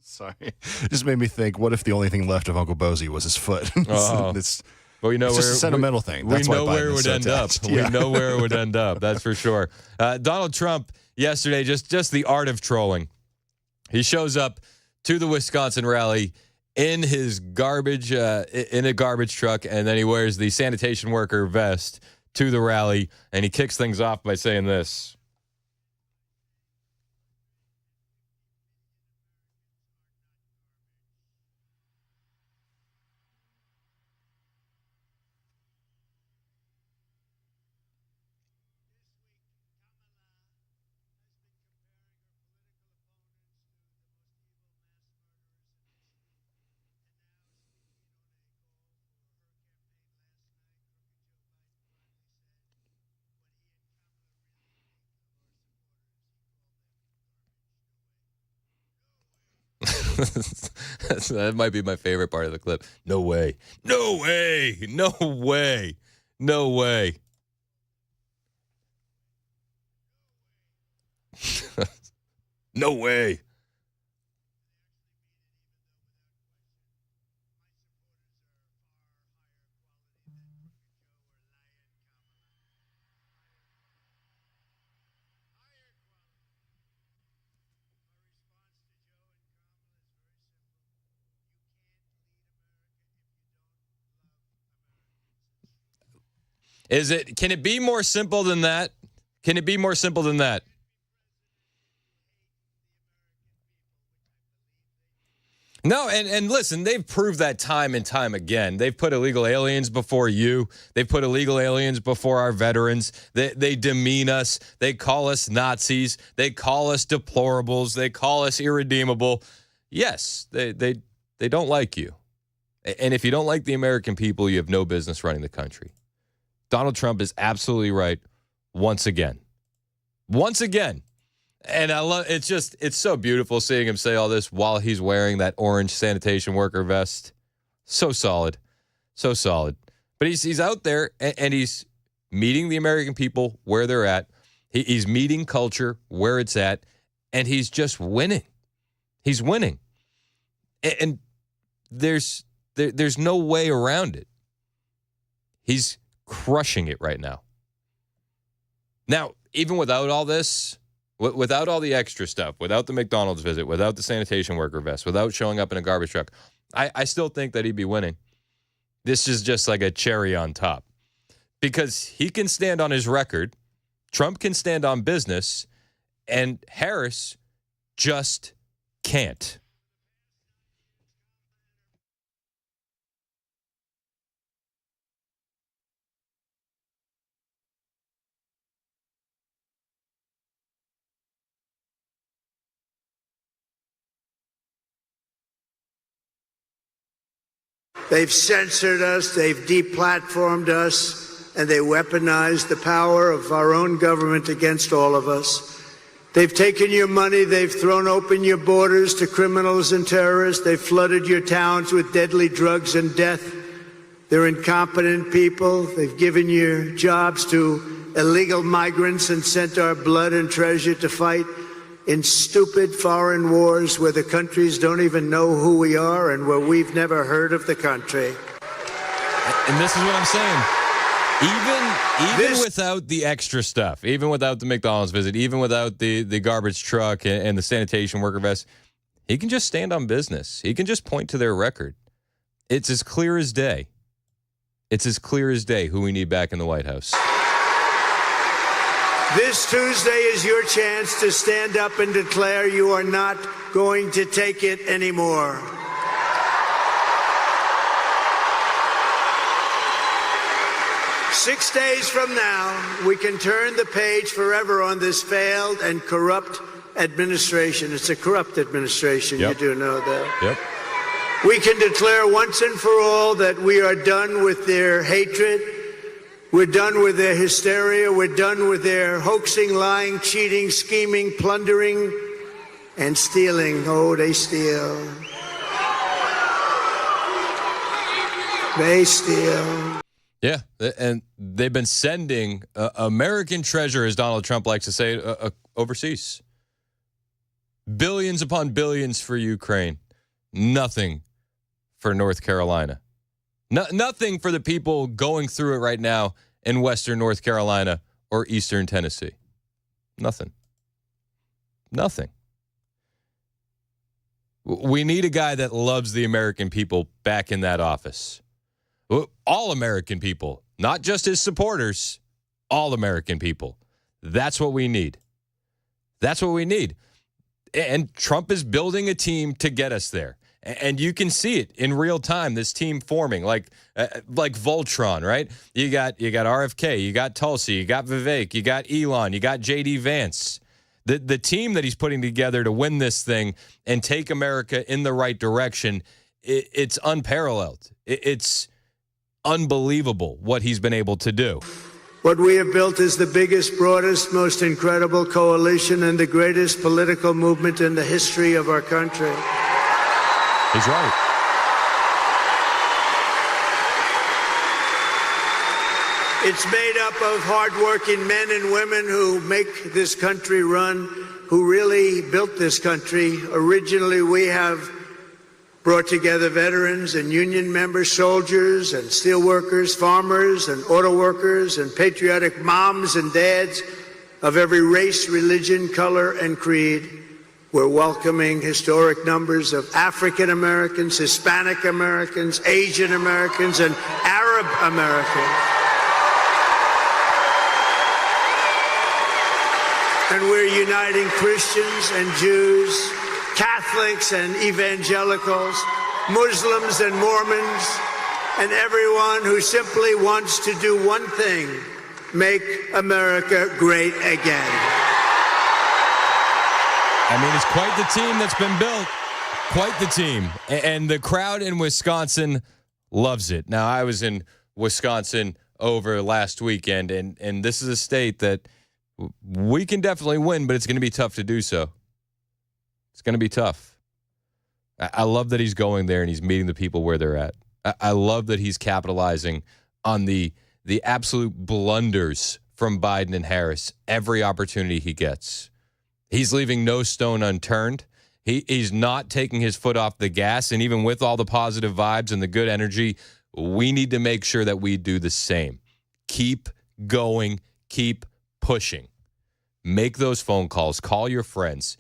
Sorry. It just made me think, what if the only thing left of Uncle Bozy was his foot? It's
well,
just a sentimental thing.
That's we know where it would end up. Yeah. We know where it would end up. That's for sure. Donald Trump yesterday, just the art of trolling. He shows up to the Wisconsin rally in his garbage, in a garbage truck, and then he wears the sanitation worker vest to the rally, and he kicks things off by saying this. That might be my favorite part of the clip. No way. No way. No way. No way. No way. Can it be more simple than that? Can it be more simple than that? No, and listen, they've proved that time and time again. They've put illegal aliens before you. They've put illegal aliens before our veterans. They demean us. They call us Nazis. They call us deplorables. They call us irredeemable. Yes, they don't like you. And if you don't like the American people, you have no business running the country. Donald Trump is absolutely right once again. Once again. And I love it's so beautiful seeing him say all this while he's wearing that orange sanitation worker vest. So solid. So solid. But he's out there and he's meeting the American people where they're at. He's meeting culture where it's at, and he's just winning. He's winning. And there's no way around it. He's crushing it right now. Now, even without all this, without all the extra stuff, without the McDonald's visit, without the sanitation worker vest, without showing up in a garbage truck, I still think that he'd be winning. This is just like a cherry on top. Because he can stand on his record, Trump can stand on business, and Harris just can't.
They've censored us, they've deplatformed us, and they weaponized the power of our own government against all of us. They've taken your money, they've thrown open your borders to criminals and terrorists, they've flooded your towns with deadly drugs and death. They're incompetent people, they've given your jobs to illegal migrants and sent our blood and treasure to fight in stupid foreign wars where the countries don't even know who we are and where we've never heard of the country.
And this is what I'm saying. Even without the extra stuff, even without the McDonald's visit, even without the garbage truck and the sanitation worker vest, he can just stand on business. He can just point to their record. It's as clear as day. It's as clear as day who we need back in the White House.
This Tuesday is your chance to stand up and declare you are not going to take it anymore. Six days from now, we can turn the page forever on this failed and corrupt administration. It's a corrupt administration,
Yep.
You do know that.
Yep.
We can declare once and for all that we are done with their hatred. We're done with their hysteria. We're done with their hoaxing, lying, cheating, scheming, plundering, and stealing. Oh, they steal. They steal.
Yeah, and they've been sending American treasure, as Donald Trump likes to say, overseas. Billions upon billions for Ukraine. Nothing for North Carolina. Nothing for the people going through it right now in Western North Carolina or Eastern Tennessee. Nothing. Nothing. We need a guy that loves the American people back in that office. All American people, not just his supporters, all American people. That's what we need. That's what we need. And Trump is building a team to get us there. And you can see it in real time, this team forming like Voltron, right? You got RFK, you got Tulsi, you got Vivek, you got Elon, you got JD Vance. The team that he's putting together to win this thing and take America in the right direction, it's unparalleled. It's unbelievable what he's been able to do.
What we have built is the biggest, broadest, most incredible coalition and the greatest political movement in the history of our country.
He's right.
It's made up of hardworking men and women who make this country run, who really built this country. Originally, we have brought together veterans and union members, soldiers and steel workers, farmers and auto workers, and patriotic moms and dads of every race, religion, color, and creed. We're welcoming historic numbers of African Americans, Hispanic Americans, Asian Americans, and Arab Americans. And we're uniting Christians and Jews, Catholics and evangelicals, Muslims and Mormons, and everyone who simply wants to do one thing: make America great again.
I mean, it's quite the team that's been built. Quite the team. And the crowd in Wisconsin loves it. Now, I was in Wisconsin over last weekend, and this is a state that we can definitely win, but it's going to be tough to do so. It's going to be tough. I love that he's going there and he's meeting the people where they're at. I love that he's capitalizing on the absolute blunders from Biden and Harris every opportunity he gets. He's leaving no stone unturned. He's not taking his foot off the gas, and even with all the positive vibes and the good energy, we need to make sure that we do the same. Keep going. Keep pushing. Make those phone calls. Call your friends.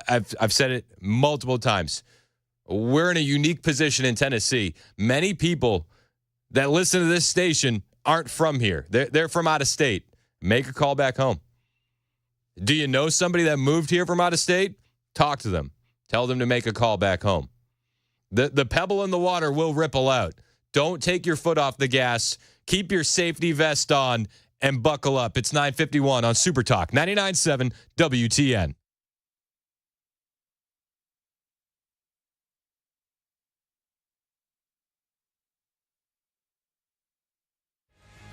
I've said it multiple times. We're in a unique position in Tennessee. Many people that listen to this station aren't from here. They're from out of state. Make a call back home. Do you know somebody that moved here from out of state? Talk to them. Tell them to make a call back home. The pebble in the water will ripple out. Don't take your foot off the gas. Keep your safety vest on and buckle up. It's 9:51 on Super Talk 99.7 WTN.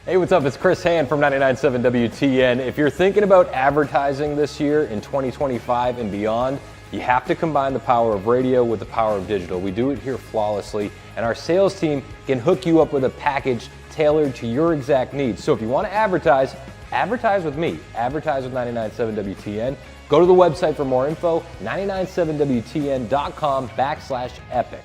Hey, what's up? It's Chris Hand from 99.7 WTN. If you're thinking about advertising this year in 2025 and beyond, you have to combine the power of radio with the power of digital. We do it here flawlessly, and our sales team can hook you up with a package tailored to your exact needs. So if you want to advertise with me. Advertise with 99.7 WTN. Go to the website for more info, 997wtn.com/epic.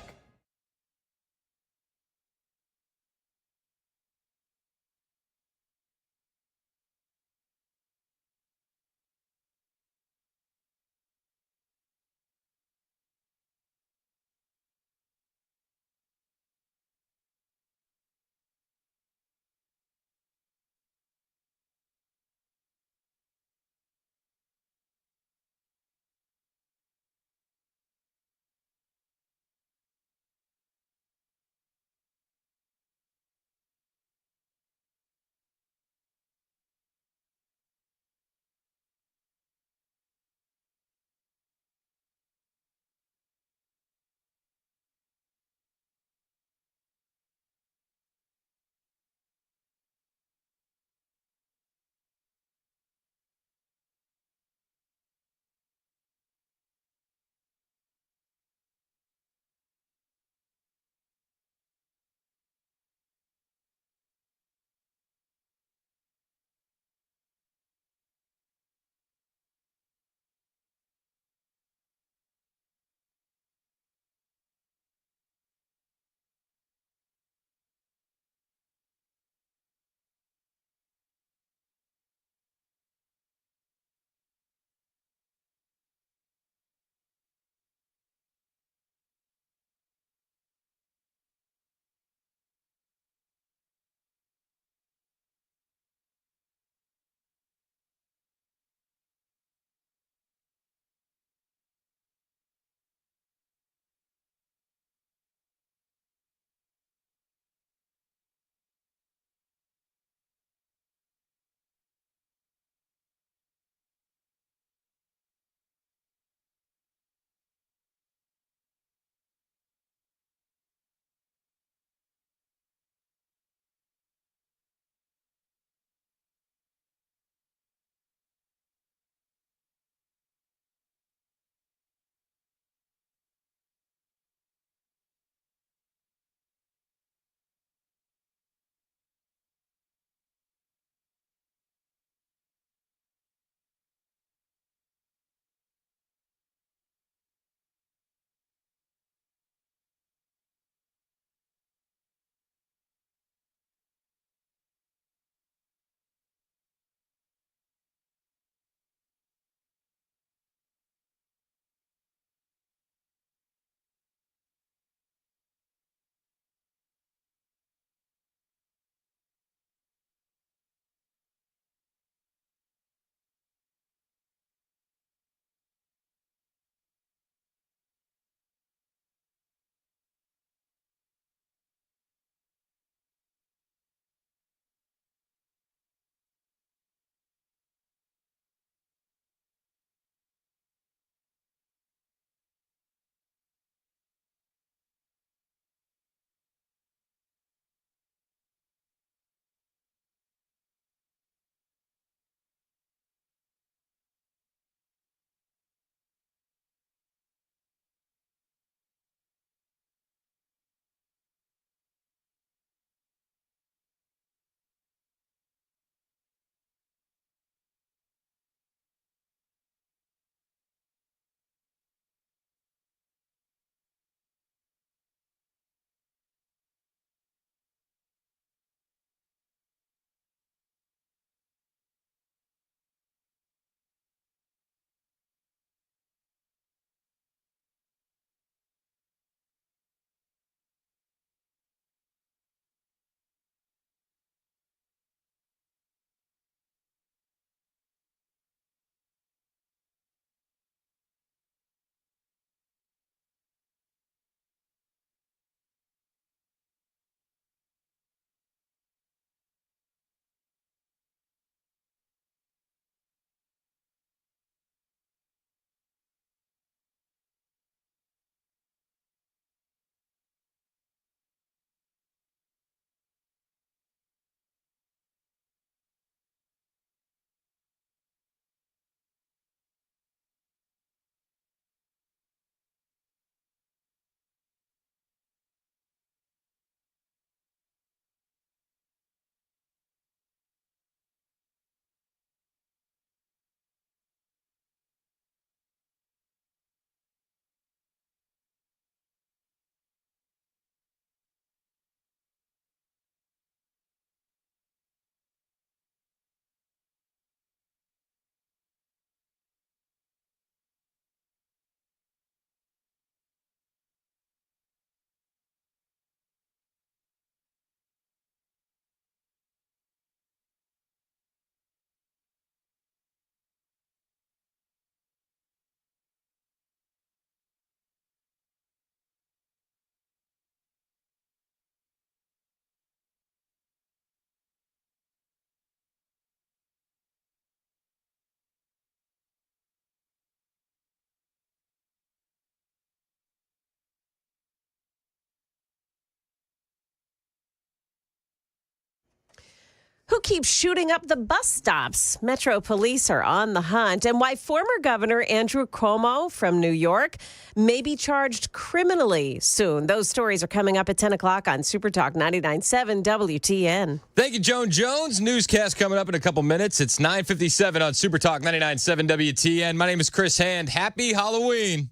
Who keeps shooting up the bus stops? Metro police are on the hunt, and why former Governor Andrew Cuomo from New York may be charged criminally soon. Those stories are coming up at 10 o'clock on Super Talk 99.7 WTN.
Thank you, Joan Jones. Newscast coming up in a couple minutes. It's 9:57 on Super Talk 99.7 WTN. My name is Chris Hand. Happy Halloween.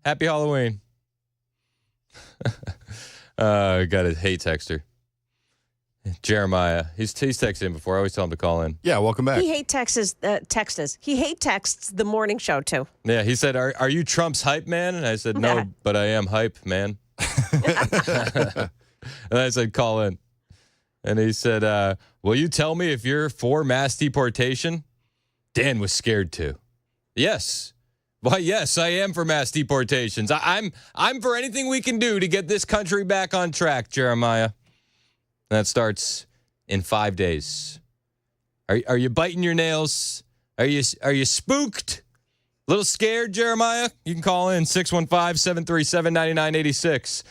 Happy Halloween. I got a hate texter. Jeremiah. He's texted in before. I always tell him to call in.
Yeah, welcome back.
He hate texts the morning show too.
Yeah, he said, are you Trump's hype man? And I said, no, but I am hype, man. And I said, call in. And he said, will you tell me if you're for mass deportation? Dan was scared too. Yes. Why, yes, I am for mass deportations. I'm for anything we can do to get this country back on track, Jeremiah. That starts in 5 days. Are you biting your nails? Are you spooked? A little scared, Jeremiah? You can call in 615-737-9986.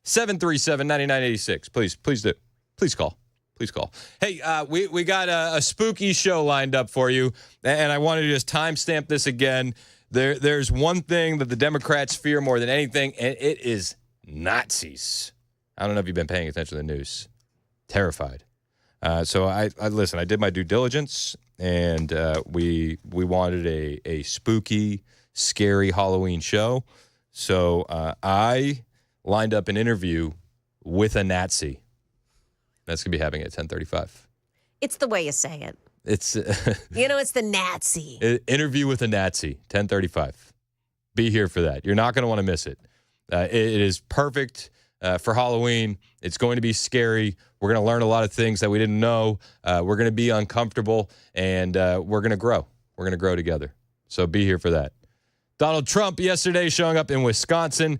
615-737-9986. Please do. Please call. Please call. Hey, we got a spooky show lined up for you, and I wanted to just timestamp this again. There's one thing that the Democrats fear more than anything, and it is Nazis. I don't know if you've been paying attention to the news. Terrified. So I listen. I did my due diligence, and we wanted a spooky, scary Halloween show. So I lined up an interview with a Nazi. That's gonna be happening at 10:35.
It's the way you say it.
It's
it's the Nazi.
Interview with a Nazi. 10:35. Be here for that. You're not gonna want to miss it. It is perfect. For Halloween. It's going to be scary. We're going to learn a lot of things that we didn't know. We're going to be uncomfortable, and we're going to grow. We're going to grow together. So be here for that. Donald Trump yesterday showing up in Wisconsin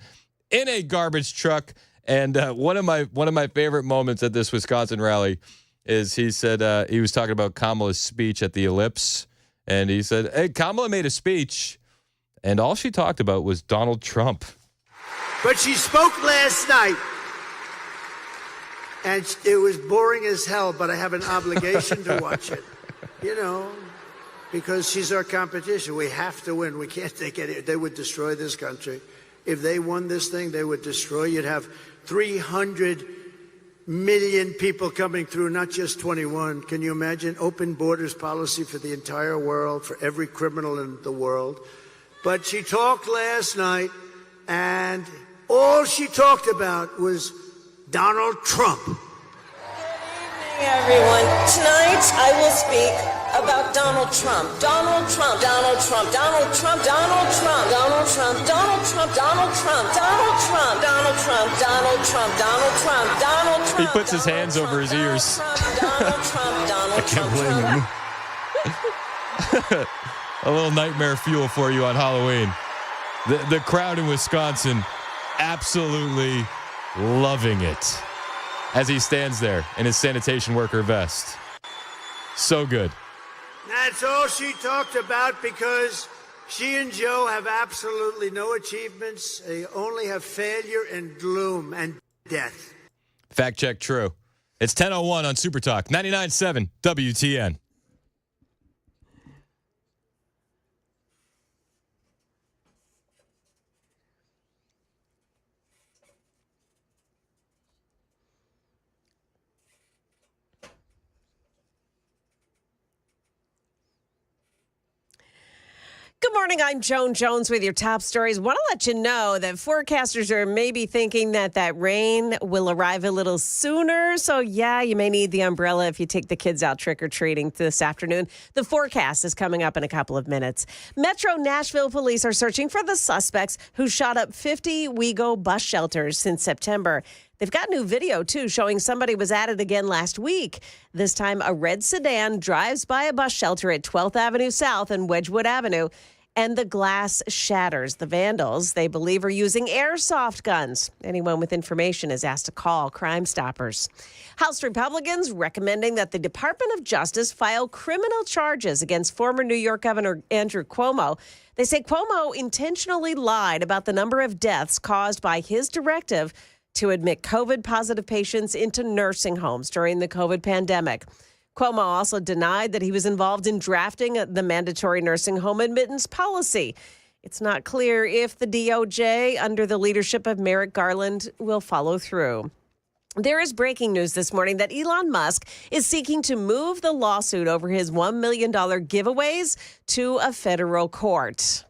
in a garbage truck, and one of my favorite moments at this Wisconsin rally is he said he was talking about Kamala's speech at the Ellipse, and he said, "Hey, Kamala made a speech, and all she talked about was Donald Trump."
But she spoke last night, and it was boring as hell, but I have an obligation to watch it, because she's our competition. We have to win. We can't take it. They would destroy this country. If they won this thing, they would destroy. You'd have 300 million people coming through, not just 21. Can you imagine? Open borders policy for the entire world, for every criminal in the world. But she talked last night, and all she talked about was Donald Trump.
Good evening, everyone. Tonight I will speak about Donald Trump. Donald Trump. Donald Trump. Donald Trump. Donald Trump. Donald Trump. Donald Trump. Donald Trump. Donald Trump. Donald Trump. Donald Trump. Donald Trump. Donald Trump.
He puts his hands over his ears.
Donald Trump. Donald Trump.
I can't blame him. A little nightmare fuel for you on Halloween. The crowd in Wisconsin absolutely loving it as he stands there in his sanitation worker vest. So good.
That's all she talked about, because she and Joe have absolutely no achievements. They only have failure and gloom and death.
Fact check true. It's 10:01 on Super Talk 99.7 WTN.
Good morning. I'm Joan Jones with your top stories. Want to let you know that forecasters are maybe thinking that rain will arrive a little sooner. So, yeah, you may need the umbrella if you take the kids out trick-or-treating this afternoon. The forecast is coming up in a couple of minutes. Metro Nashville police are searching for the suspects who shot up 50 WeGo bus shelters since September. They've got new video, too, showing somebody was at it again last week. This time, a red sedan drives by a bus shelter at 12th Avenue South and Wedgwood Avenue, and the glass shatters. The vandals, they believe, are using airsoft guns. Anyone with information is asked to call Crime Stoppers. House Republicans recommending that the Department of Justice file criminal charges against former New York Governor Andrew Cuomo. They say Cuomo intentionally lied about the number of deaths caused by his directive to admit COVID-positive patients into nursing homes during the COVID pandemic. Cuomo also denied that he was involved in drafting the mandatory nursing home admittance policy. It's not clear if the DOJ, under the leadership of Merrick Garland, will follow through. There is breaking news this morning that Elon Musk is seeking to move the lawsuit over his $1 million giveaways to a federal court.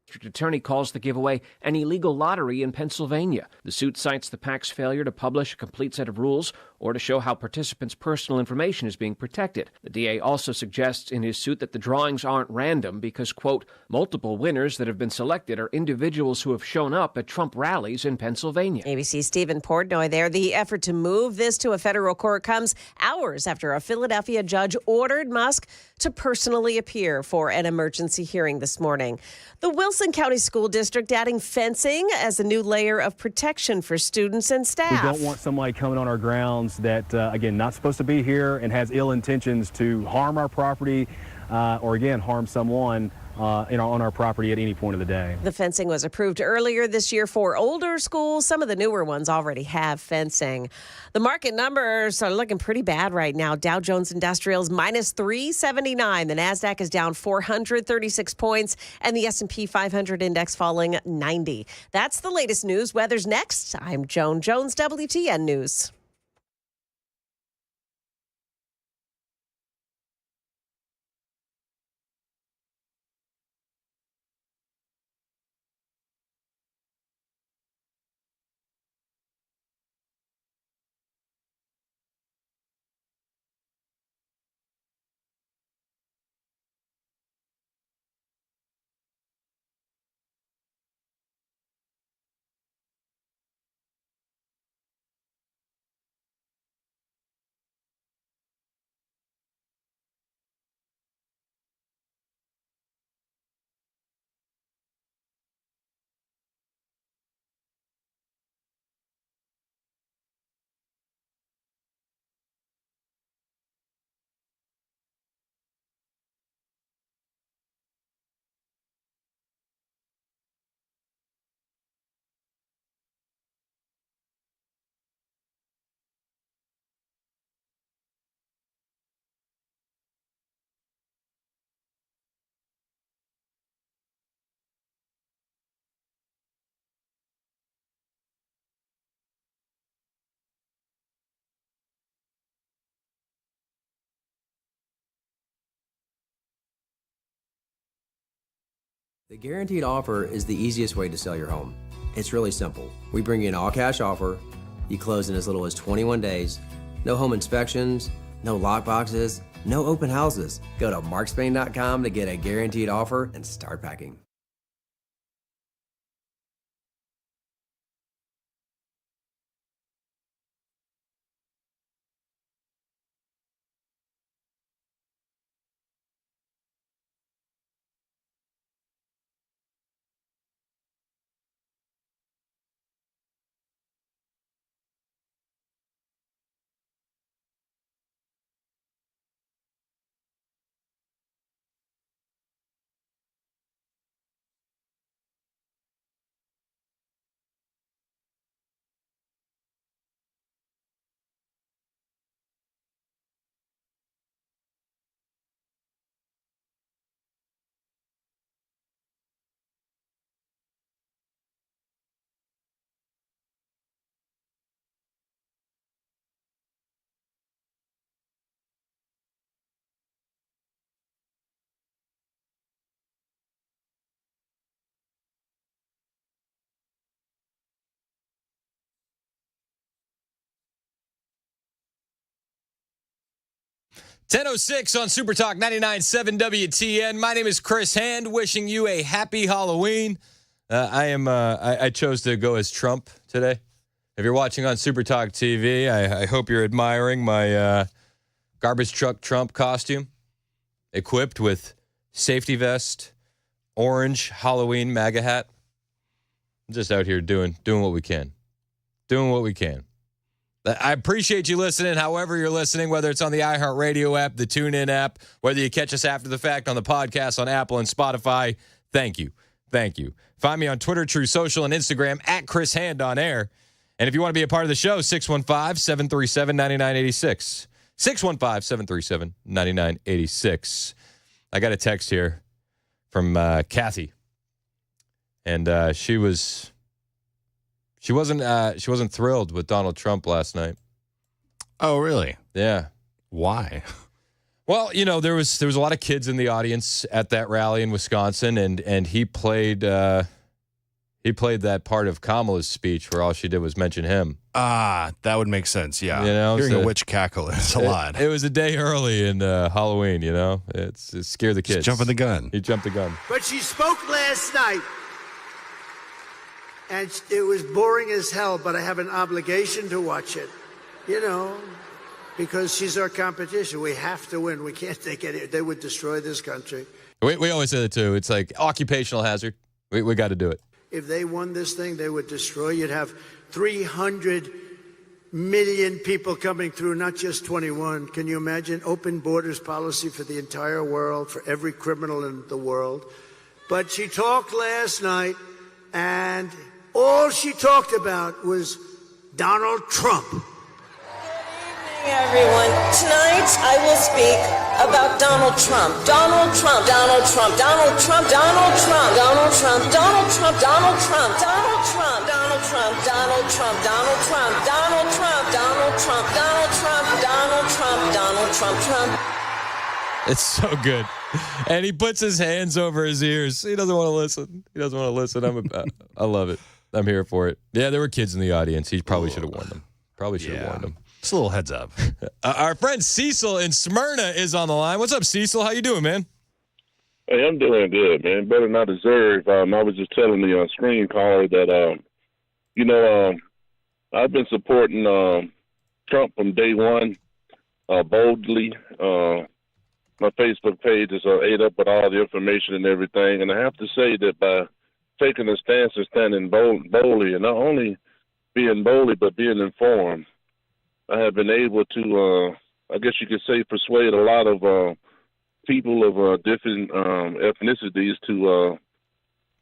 District Attorney calls the giveaway an illegal lottery in Pennsylvania. The suit cites the PAC's failure to publish a complete set of rules or to show how participants' personal information is being protected. The DA also suggests in his suit that the drawings aren't random because, quote, multiple winners that have been selected are individuals who have shown up at Trump rallies in Pennsylvania.
ABC's Stephen Portnoy there. The effort to move this to a federal court comes hours after a Philadelphia judge ordered Musk to personally appear for an emergency hearing this morning. The Wilson County School District adding fencing as a new layer of protection for students and staff.
We don't want somebody coming on our grounds that, again, not supposed to be here and has ill intentions to harm our property or, again, harm someone on our property at any point of the day.
The fencing was approved earlier this year for older schools. Some of the newer ones already have fencing. The market numbers are looking pretty bad right now. Dow Jones Industrials minus 379. The NASDAQ is down 436 points, and the S&P 500 index falling 90. That's the latest news. Weather's next. I'm Joan Jones, WTN News.
The guaranteed offer is the easiest way to sell your home. It's really simple. We bring you an all-cash offer. You close in as little as 21 days. No home inspections, no lock boxes, no open houses. Go to markspain.com to get a guaranteed offer and start packing.
.10:06 on Super Talk 99.7 WTN. My name is Chris Hand, wishing you a happy Halloween. I chose to go as Trump today. If you're watching on Super Talk TV, I hope you're admiring my garbage truck Trump costume, equipped with safety vest, orange Halloween MAGA hat. I'm just out here doing what we can. Doing what we can. I appreciate you listening, however you're listening, whether it's on the iHeartRadio app, the TuneIn app, whether you catch us after the fact on the podcast on Apple and Spotify. Thank you. Thank you. Find me on Twitter, True Social, and Instagram at Chris Hand on Air. And if you want to be a part of the show, 615-737-9986. 615-737-9986. I got a text here from Kathy. And she wasn't thrilled with Donald Trump last night.
Oh, really?
Yeah.
Why?
Well, there was a lot of kids in the audience at that rally in Wisconsin, and he played that part of Kamala's speech where all she did was mention him.
Ah, that would make sense. Yeah, hearing a witch cackle is a lot.
It was a day early in Halloween. It scared the kids.
He's jumping the gun.
He jumped the gun.
But she spoke last night, and it was boring as hell, but I have an obligation to watch it, because she's our competition. We have to win. We can't take any. They would destroy this country.
We always say that, too. It's like occupational hazard. We got to do it.
If they won this thing, they would destroy. You'd have 300 million people coming through, not just 21. Can you imagine? Open borders policy for the entire world, for every criminal in the world. But she talked last night, and all she talked about was Donald Trump.
Hey everyone, tonight I will speak about Donald Trump. Donald Trump, Donald Trump, Donald Trump, Donald Trump, Donald Trump, Donald Trump, Donald Trump, Donald Trump, Donald Trump, Donald Trump, Donald Trump, Donald Trump, Donald Trump, Donald Trump, Donald Trump, Donald Trump, Trump.
It's so good. And he puts his hands over his ears. He doesn't want to listen. I love it. I'm here for it. Yeah, there were kids in the audience. He probably should have warned them. Warned them.
Just a little heads up.
Our friend Cecil in Smyrna is on the line. What's up, Cecil? How you doing, man?
Hey, I'm doing good, man. Better than I deserve. I was just telling the screen caller that, I've been supporting Trump from day one, boldly. My Facebook page is ate up with all the information and everything. And I have to say that by taking a stance and standing boldly, and not only being boldly, but being informed, I have been able to, I guess you could say, persuade a lot of people of different ethnicities to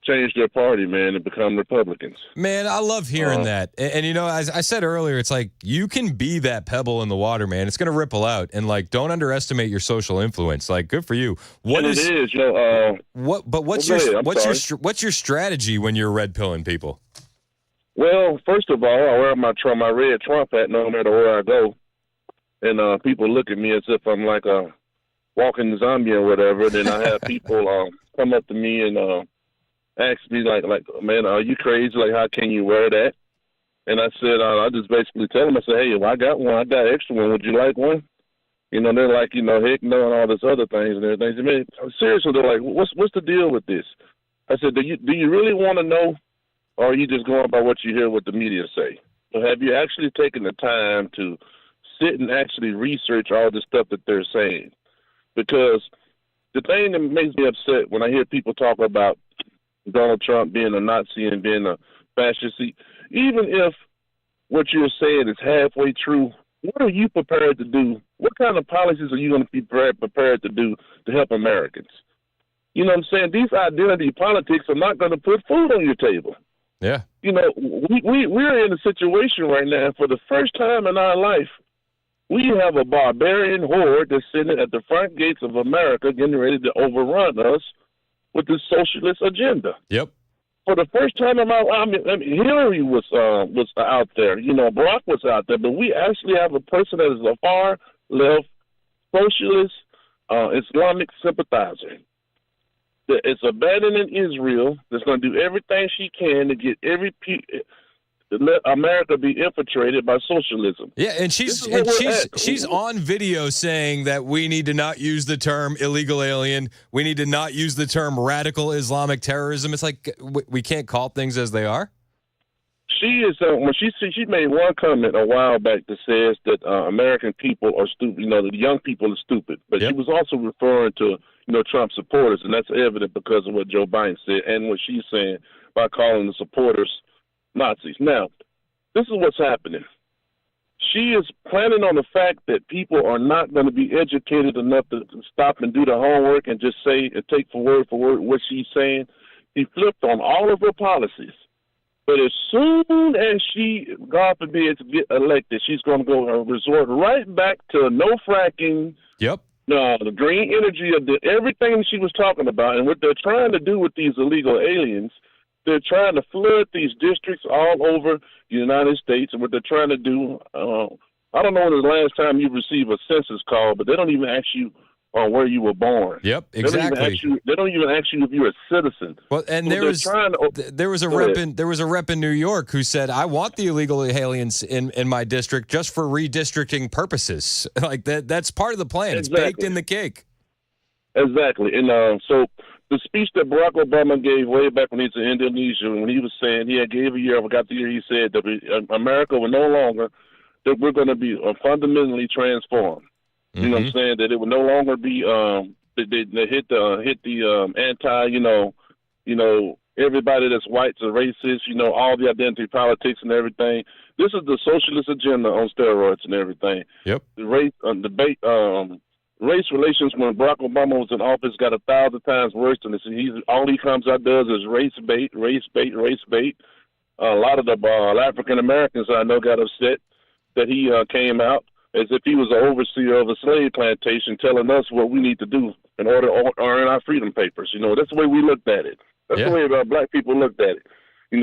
change their party, man, and become Republicans.
Man, I love hearing that. And as I said earlier, it's like you can be that pebble in the water, man. It's going to ripple out. And, don't underestimate your social influence. Good for you.
What's
your strategy when you're red pilling people?
Well, first of all, I wear my red Trump hat no matter where I go, and people look at me as if I'm like a walking zombie or whatever. Then I have people come up to me and ask me like, man, are you crazy? Like, how can you wear that? And I said, I just basically tell them, I said, hey, if I got one, I got an extra one. Would you like one? They're like, heck no, and all this other things and everything. I said, man, seriously, they're like, what's the deal with this? I said, do you really want to know? Or are you just going by what you hear what the media say? So have you actually taken the time to sit and actually research all the stuff that they're saying? Because the thing that makes me upset when I hear people talk about Donald Trump being a Nazi and being a fascist, even if what you're saying is halfway true, what are you prepared to do? What kind of policies are you going to be prepared to do to help Americans? You know what I'm saying? These identity politics are not going to put food on your table.
Yeah.
We're in a situation right now, for the first time in our life, we have a barbarian horde that's sitting at the front gates of America getting ready to overrun us with this socialist agenda.
Yep.
For the first time in my life, I mean Hillary was out there. Barack was out there, but we actually have a person that is a far left socialist Islamic sympathizer. It's abandoning Israel. That's going to do everything she can to get let America be infiltrated by socialism.
Yeah, and she's on video saying that we need to not use the term illegal alien. We need to not use the term radical Islamic terrorism. It's like we can't call things as they are.
She is when she made one comment a while back that says that American people are stupid. The young people are stupid, but She was also referring to Trump supporters, and that's evident because of what Joe Biden said and what she's saying by calling the supporters Nazis. Now, this is what's happening. She is planning on the fact that people are not going to be educated enough to stop and do the homework and just say and take for word what she's saying. He flipped on all of her policies. But as soon as she, God forbid, get elected, she's going to go resort right back to no fracking.
Yep.
The green energy of everything she was talking about. And what they're trying to do with these illegal aliens, they're trying to flood these districts all over the United States. And what they're trying to do, I don't know when the last time you received a census call, but they don't even ask you where you were born.
Yep, exactly.
They don't even ask you if you're a citizen.
Well, and
So
there was a rep in New York who said, "I want the illegal aliens in my district just for redistricting purposes." Like that's part of the plan. It's baked in the cake.
Exactly, and so the speech that Barack Obama gave way back when he was in Indonesia, when he was saying he gave a year, I forgot the year, he said that America will no longer, that we're going to be fundamentally transformed. You know what I'm saying? That it would no longer be they hit the anti, everybody that's whites or racist, all the identity politics and everything. This is the socialist agenda on steroids and everything.
Yep.
The race debate, race relations when Barack Obama was in office got 1,000 times worse than this. All he comes out does is race bait. A lot of the African Americans I know got upset that he came out as if he was an overseer of a slave plantation telling us what we need to do in order to earn our freedom papers. That's the way we looked at it. That's the way black people looked at it. You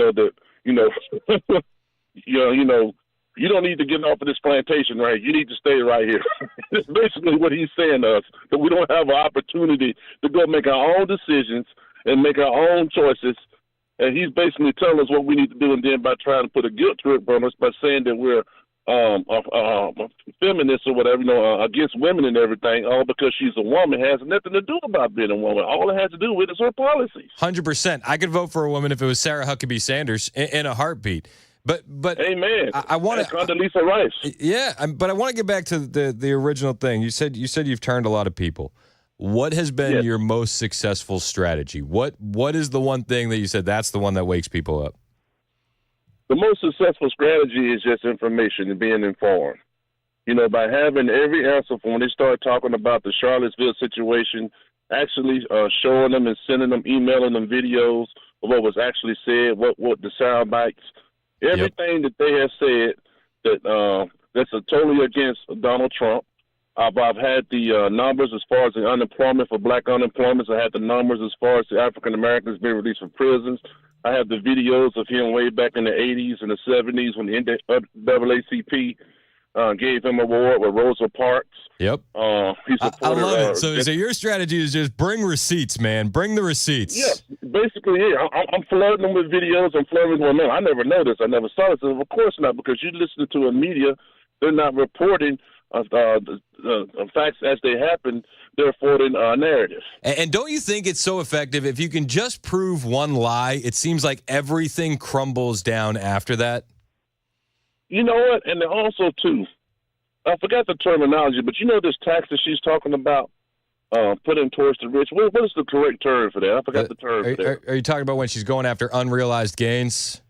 don't need to get off of this plantation, right? You need to stay right here. That's basically what he's saying to us, that we don't have an opportunity to go make our own decisions and make our own choices. And he's basically telling us what we need to do, and then by trying to put a guilt trip on us by saying that we're feminists or whatever, against women and everything, all because she's a woman, has nothing to do about being a woman. All it has to do with is her policies.
100%. I could vote for a woman if it was Sarah Huckabee Sanders in a heartbeat. But
amen.
I want to
Condoleezza Rice.
Yeah, but I want to get back to the original thing. You said you've turned a lot of people. What has been your most successful strategy? What is the one thing that you said that's the one that wakes people up?
The most successful strategy is just information and being informed. By having every answer from when they start talking about the Charlottesville situation, actually showing them and sending them, emailing them videos of what was actually said, what the sound bites, everything that they have said that's totally against Donald Trump. I've had the numbers as far as the unemployment for black unemployment. I had the numbers as far as the African Americans being released from prisons. I have the videos of him way back in the 80s and the 70s when the NAACP gave him an award with Rosa Parks.
Yep.
He supported,
I love it. So your strategy is just bring receipts, man. Bring the receipts.
Yeah, basically, I'm flooding them with videos. I'm flooding them with, I never know this. I never saw this. Of course not, because you listen to a media, they're not reporting the facts as they happen. Therefore, in narrative.
And don't you think it's so effective if you can just prove one lie? It seems like everything crumbles down after that.
You know what? And also, too, I forgot the terminology, but this tax that she's talking about putting towards the rich, what is the correct term for that? I forgot the term for that.
Are you talking about when she's going after unrealized gains?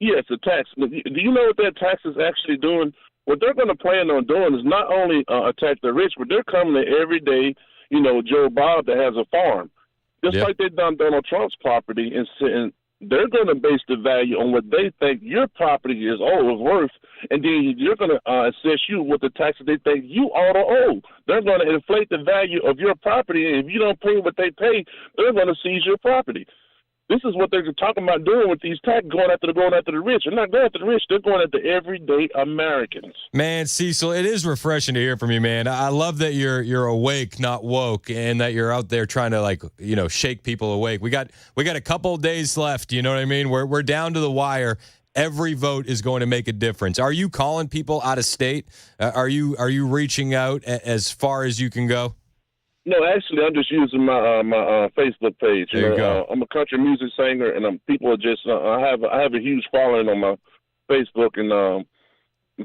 Yes, the tax. Do you know what that tax is actually doing? What they're going to plan on doing is not only attack the rich, but they're coming to everyday, Joe Bob that has a farm. Just like they've done Donald Trump's property, and they're going to base the value on what they think your property is worth, and then you're going to assess you with the taxes they think you ought to owe. They're going to inflate the value of your property, and if you don't pay what they pay, they're going to seize your property. This is what they're talking about doing with these taxes, going after the rich. They're not going after the rich. They're going after everyday Americans.
Man, Cecil, it is refreshing to hear from you, man. I love that you're awake, not woke, and that you're out there trying to shake people awake. We got a couple of days left. You know what I mean? We're down to the wire. Every vote is going to make a difference. Are you calling people out of state? Are you reaching out as far as you can go?
No, actually, I'm just using my Facebook page.
There you go.
I'm a country music singer, and people are just. I have a huge following on my Facebook, and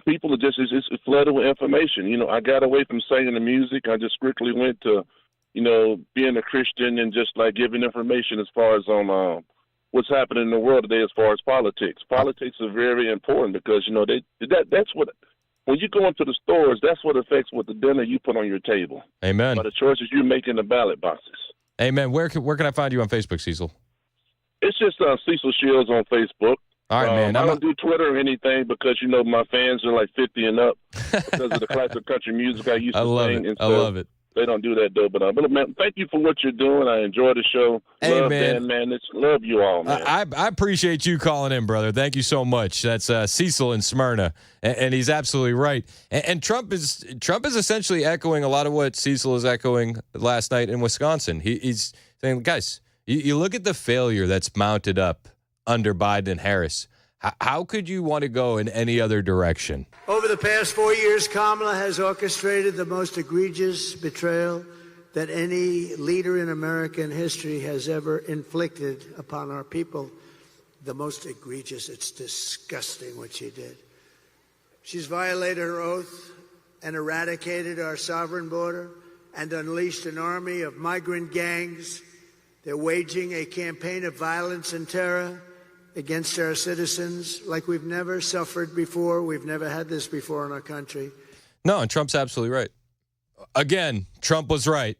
people are just flooded with information. I got away from singing the music. I just strictly went to, being a Christian and just like giving information as far as on what's happening in the world today as far as politics. Politics are very important because that's what. When you go into the stores, that's what affects what the dinner you put on your table.
Amen.
By the choices you make in the ballot boxes.
Amen. Where can I find you on Facebook, Cecil?
It's just Cecil Shields on Facebook.
All right, man.
I don't do Twitter or anything because, my fans are like 50 and up because of the classic country music I used to sing. And
I love it.
They don't do that, though. But man, thank you for what you're doing. I enjoy the show.
Hey,
love
man.
Dan, man. Love you all, man.
I appreciate you calling in, brother. Thank you so much. That's Cecil in Smyrna, and he's absolutely right. And Trump is essentially echoing a lot of what Cecil is echoing last night in Wisconsin. He's saying, guys, you look at the failure that's mounted up under Biden and Harris. How could you want to go in any other direction?
Over the past 4 years, Kamala has orchestrated the most egregious betrayal that any leader in American history has ever inflicted upon our people. The most egregious. It's disgusting what she did. She's violated her oath and eradicated our sovereign border and unleashed an army of migrant gangs. They're waging a campaign of violence and terror against our citizens like we've never suffered before. We've never had this before in our country.
No, and Trump's absolutely right. Again, Trump was right.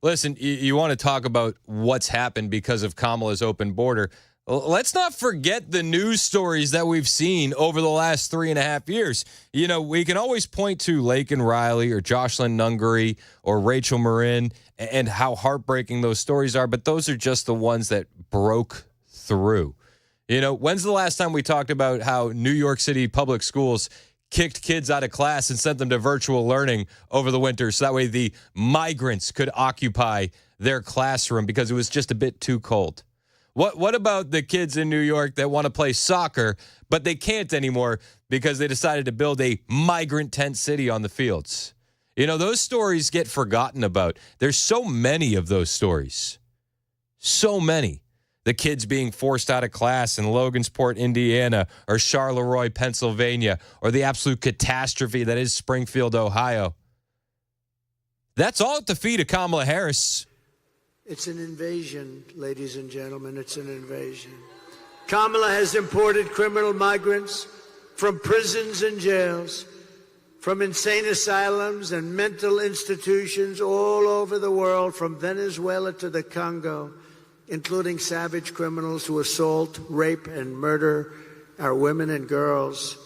Listen, you want to talk about what's happened because of Kamala's open border. Let's not forget the news stories that we've seen over the last 3.5 years. We can always point to Laken Riley or Jocelyn Nungary or Rachel Marin and how heartbreaking those stories are, but those are just the ones that broke through. When's the last time we talked about how New York City public schools kicked kids out of class and sent them to virtual learning over the winter so that way the migrants could occupy their classroom because it was just a bit too cold? What about the kids in New York that want to play soccer, but they can't anymore because they decided to build a migrant tent city on the fields? Those stories get forgotten about. There's so many of those stories. So many. The kids being forced out of class in Logansport, Indiana, or Charleroi, Pennsylvania, or the absolute catastrophe that is Springfield, Ohio. That's all at the feet of Kamala Harris.
It's an invasion, ladies and gentlemen. It's an invasion. Kamala has imported criminal migrants from prisons and jails, from insane asylums and mental institutions all over the world, from Venezuela to the Congo, including savage criminals who assault, rape, and murder our women and girls.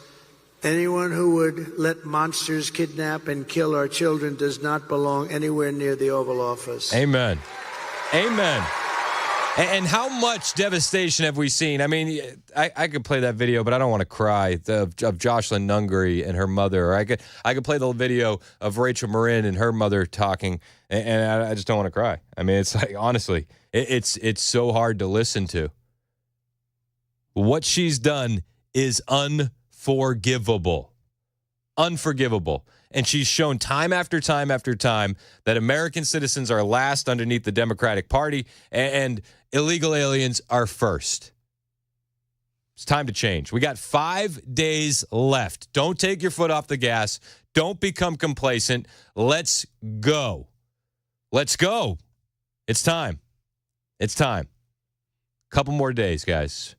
Anyone who would let monsters kidnap and kill our children does not belong anywhere near the Oval Office.
Amen. Amen. And how much devastation have we seen? I mean, I could play that video, but I don't want to cry, of Jocelyn Nungary and her mother. Or I could play the video of Rachel Marin and her mother talking, and I just don't want to cry. I mean, it's like, honestly, it's so hard to listen to. What she's done is unforgivable. Unforgivable. And she's shown time after time after time that American citizens are last underneath the Democratic Party and illegal aliens are first. It's time to change. We got 5 days left. Don't take your foot off the gas. Don't become complacent. Let's go. Let's go. It's time. It's time. Couple more days, guys.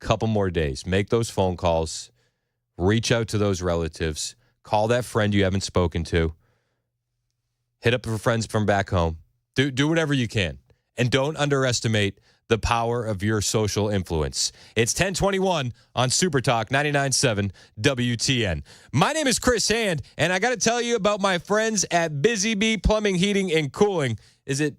Couple more days. Make those phone calls. Reach out to those relatives. Call that friend you haven't spoken to. Hit up your friends from back home. Do whatever you can. And don't underestimate the power of your social influence. It's 1021 on Super Talk 99.7 WTN. My name is Chris Hand, and I got to tell you about my friends at Busy Bee Plumbing, Heating, and Cooling. Is it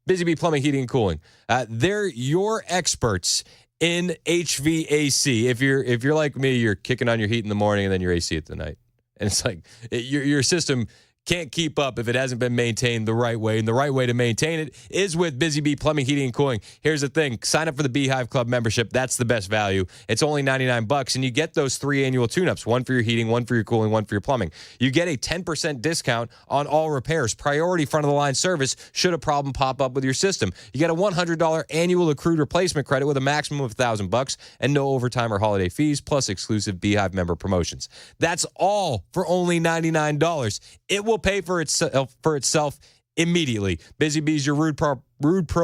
Busy Bee Plumbing, Heating, and Cooling? They're your experts in HVAC. If you're like me, you're kicking on your heat in the morning and then your AC at the night. And it's like your system can't keep up if it hasn't been maintained the right way. And the right way to maintain it is with Busy Bee Plumbing, Heating, and Cooling. Here's the thing. Sign up for the Beehive Club membership. That's the best value. It's only $99, and you get those 3 annual tune-ups, one for your heating, one for your cooling, one for your plumbing. You get a 10% discount on all repairs, priority front-of-the-line service should a problem pop up with your system. You get a $100 annual accrued replacement credit with a maximum of $1,000 and no overtime or holiday fees, plus exclusive Beehive member promotions. That's all for only $99. It will pay for itself immediately. Busy Bee's your Rude Pro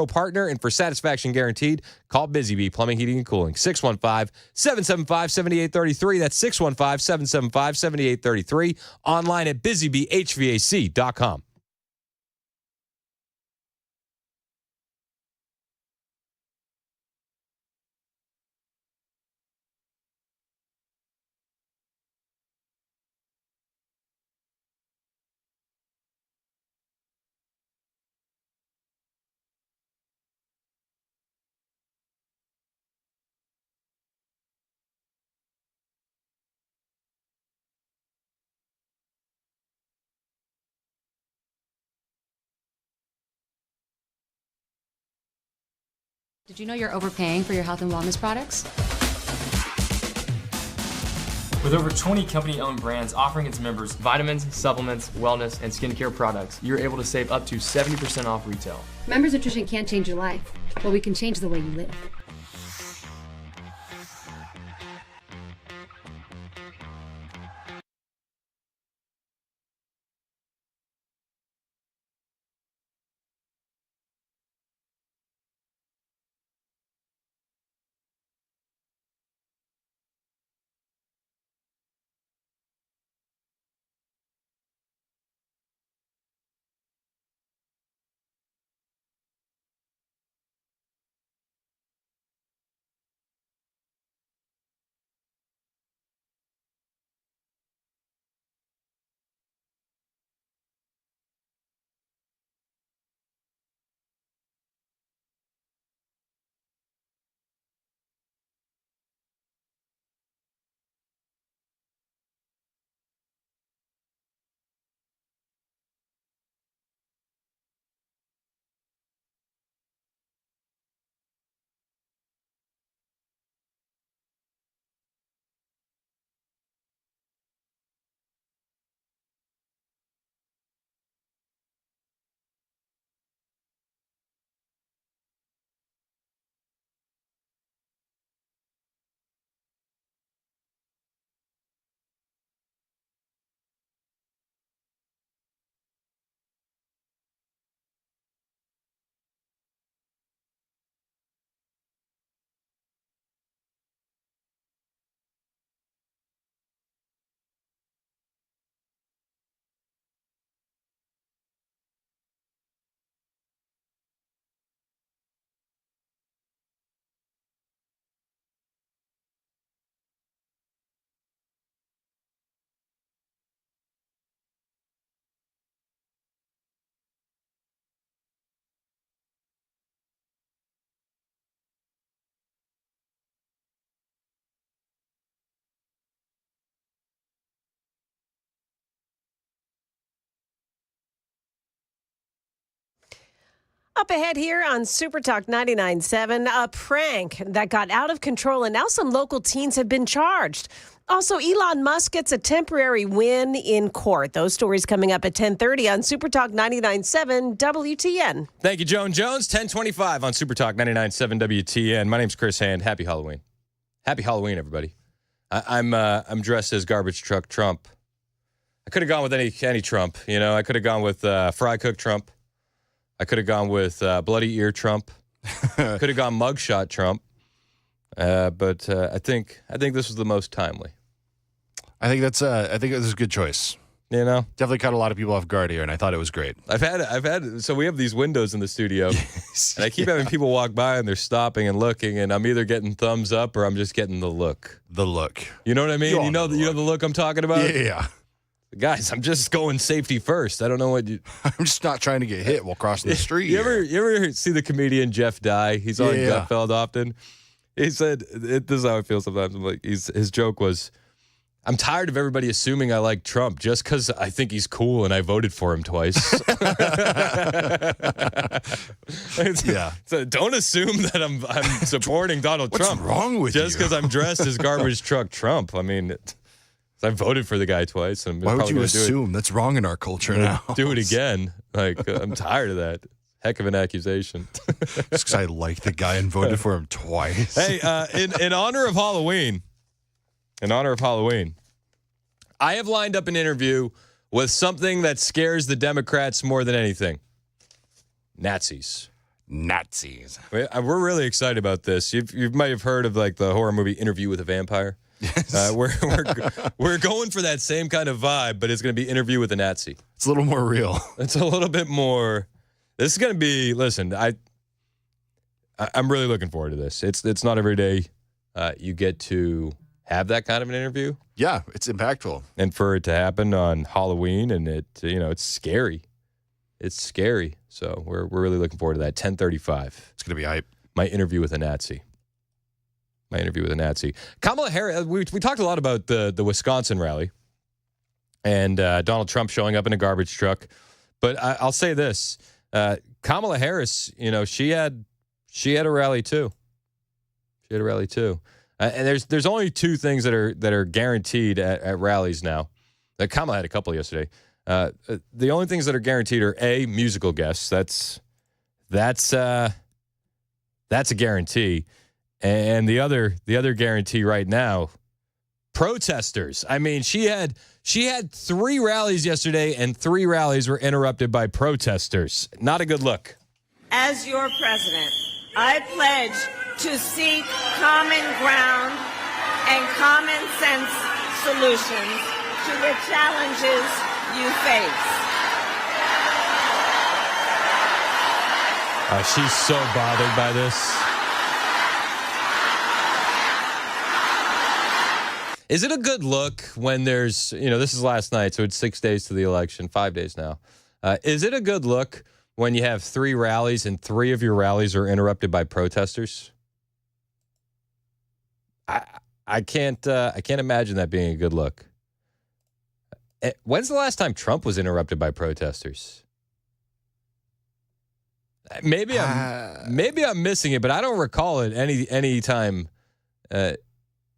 partner, and for satisfaction guaranteed, call Busy Bee Plumbing, Heating, and Cooling. 615-775-7833. That's 615-775-7833. Online at busybeehvac.com.
Did you know you're overpaying for your health and wellness products?
With over 20 company-owned brands offering its members vitamins, supplements, wellness, and skincare products, you're able to save up to 70% off retail.
Members Nutrition can't change your life, but we can change the way you live.
Up ahead here on Super Talk 99.7, a prank that got out of control, and now some local teens have been charged. Also, Elon Musk gets a temporary win in court. Those stories coming up at 10:30 on Super Talk 99.7 WTN.
Thank you, Joan Jones. 10:25 on Super Talk 99.7 WTN. My name's Chris Hand. Happy Halloween. Happy Halloween, everybody. I'm dressed as Garbage Truck Trump. I could have gone with any Trump. You know, I could have gone with Fry Cook Trump. I could have gone with Bloody Ear Trump. Could have gone Mugshot Trump. But I think this was the most timely.
I think it was a good choice.
You know,
definitely caught a lot of people off guard here, and I thought it was great.
So we have these windows in the studio, and I keep having people walk by and they're stopping and looking, and I'm either getting thumbs up or I'm just getting the look.
The look.
You know what I mean? You know the look I'm talking about?
Yeah.
Guys, I'm just going safety first. I don't know what you...
I'm just not trying to get hit while crossing the street.
You ever see the comedian Jeff Dye? He's on Gutfeld often. He said, this is how I feel sometimes. I'm like, his joke was, I'm tired of everybody assuming I like Trump just because I think he's cool and I voted for him twice.
Yeah.
So don't assume that I'm supporting Donald Trump.
What's wrong with
just because I'm dressed as Garbage Truck Trump. I mean... I voted for the guy twice. And
why would you assume? That's wrong in our culture now.
Do it again. Like, I'm tired of that. Heck of an accusation.
Just because I like the guy and voted for him twice.
Hey, in honor of Halloween, I have lined up an interview with something that scares the Democrats more than anything. Nazis. We're really excited about this. You might have heard of like the horror movie Interview with a Vampire. Yes. We're going for that same kind of vibe, but it's going to be Interview with a Nazi.
It's a little more real.
It's a little bit more. This is going to be. Listen, I'm really looking forward to this. It's not every day you get to have that kind of an interview.
Yeah, it's impactful,
and for it to happen on Halloween, and it's scary. It's scary. So we're really looking forward to that. 10:35.
It's going to be hype.
My interview with a Nazi. Kamala Harris, we talked a lot about the Wisconsin rally and Donald Trump showing up in a garbage truck. But I'll say this. Kamala Harris, she had She had a rally too. And there's only two things that are guaranteed at rallies now. Kamala had a couple yesterday. The only things that are guaranteed are A, musical guests. That's a guarantee. And the other guarantee right now, protesters. I mean, she had 3 rallies yesterday, and 3 rallies were interrupted by protesters. Not a good look.
As your president, I pledge to seek common ground and common sense solutions to the challenges you face.
She's so bothered by this. Is it a good look when there's, this is last night, so it's 6 days to the election, 5 days now. Is it a good look when you have 3 rallies and 3 of your rallies are interrupted by protesters? I can't imagine that being a good look. When's the last time Trump was interrupted by protesters? Maybe I'm missing it, but I don't recall it any time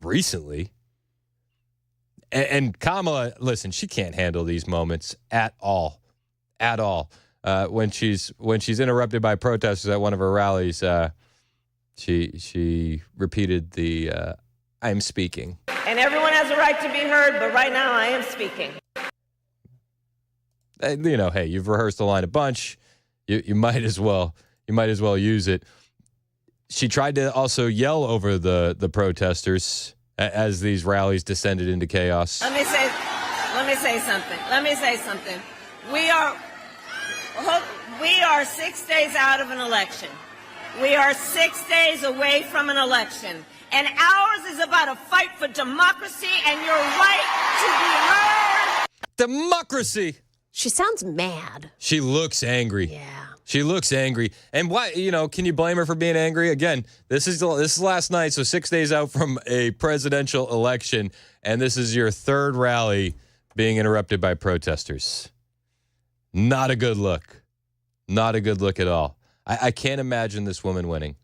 recently. And Kamala, listen, she can't handle these moments at all. When she's interrupted by protesters at one of her rallies, she repeated the "I'm speaking."
And everyone has a right to be heard, but right now I am speaking.
Hey, you've rehearsed the line a bunch. You might as well use it. She tried to also yell over the protesters as these rallies descended into chaos.
Let me say something. We are 6 days out of an election. We are 6 days away from an election. And ours is about a fight for democracy and your right to be heard.
Democracy.
She sounds mad.
She looks angry.
Yeah.
She looks angry. And why, can you blame her for being angry? Again, this is last night, so 6 days out from a presidential election, and this is your 3rd rally being interrupted by protesters. Not a good look. Not a good look at all. I can't imagine this woman winning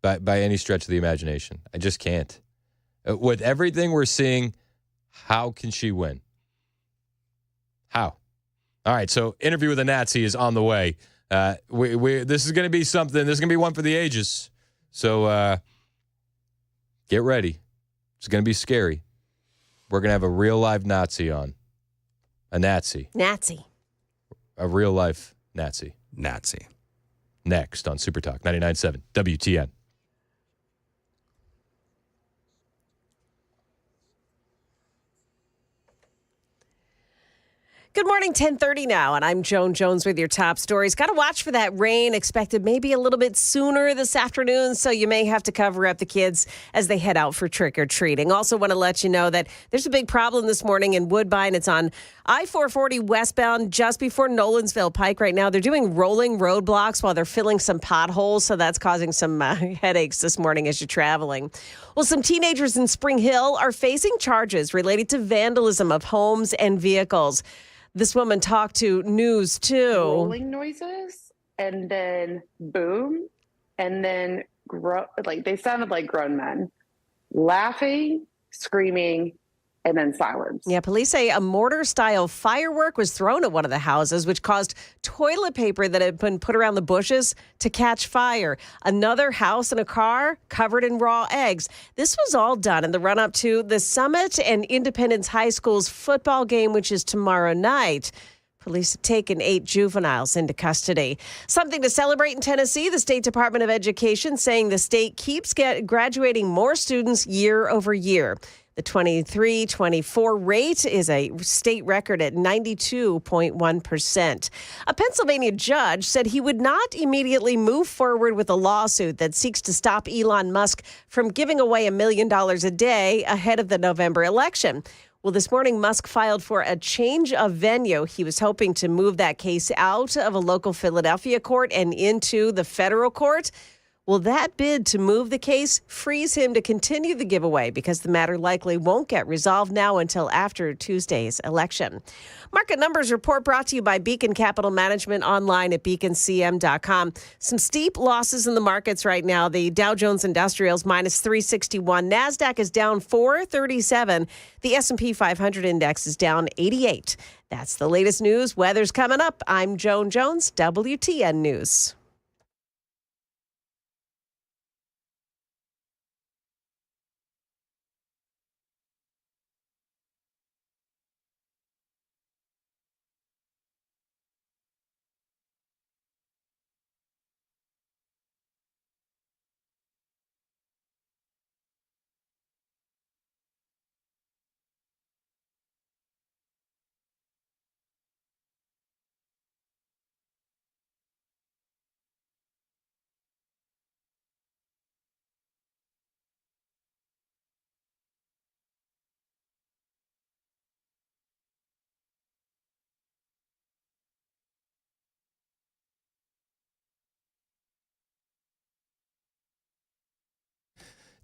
by any stretch of the imagination. I just can't. With everything we're seeing, how can she win? How? All right, so Interview with a Nazi is on the way. This is going to be something. This is going to be one for the ages. So get ready. It's going to be scary. We're going to have a real live Nazi on. A Nazi.
Nazi.
A real life Nazi.
Nazi.
Next on Super Talk 99.7 WTN.
Good morning, 10:30 now, and I'm Joan Jones with your top stories. Got to watch for that rain, expected maybe a little bit sooner this afternoon, so you may have to cover up the kids as they head out for trick-or-treating. Also want to let you know that there's a big problem this morning in Woodbine. It's on I-440 westbound just before Nolensville Pike right now. They're doing rolling roadblocks while they're filling some potholes, so that's causing some headaches this morning as you're traveling. Well, some teenagers in Spring Hill are facing charges related to vandalism of homes and vehicles. This woman talked to News 2.
Rolling noises, and then boom, and then they sounded like grown men laughing, screaming, and then silence.
Yeah, police say a mortar-style firework was thrown at one of the houses, which caused toilet paper that had been put around the bushes to catch fire. Another house and a car covered in raw eggs. This was all done in the run-up to the Summit and Independence High School's football game, which is tomorrow night. Police have taken 8 juveniles into custody. Something to celebrate in Tennessee. The State Department of Education saying the state keeps graduating more students year over year. The 23-24 rate is a state record at 92.1%. A Pennsylvania judge said he would not immediately move forward with a lawsuit that seeks to stop Elon Musk from giving away $1 million a day ahead of the November election. Well, this morning, Musk filed for a change of venue. He was hoping to move that case out of a local Philadelphia court and into the federal court. Will that bid to move the case freeze him to continue the giveaway because the matter likely won't get resolved now until after Tuesday's election? Market Numbers Report brought to you by Beacon Capital Management online at beaconcm.com. Some steep losses in the markets right now. The Dow Jones Industrials minus 361. NASDAQ is down 437. The S&P 500 index is down 88. That's the latest news. Weather's coming up. I'm Joan Jones, WTN News.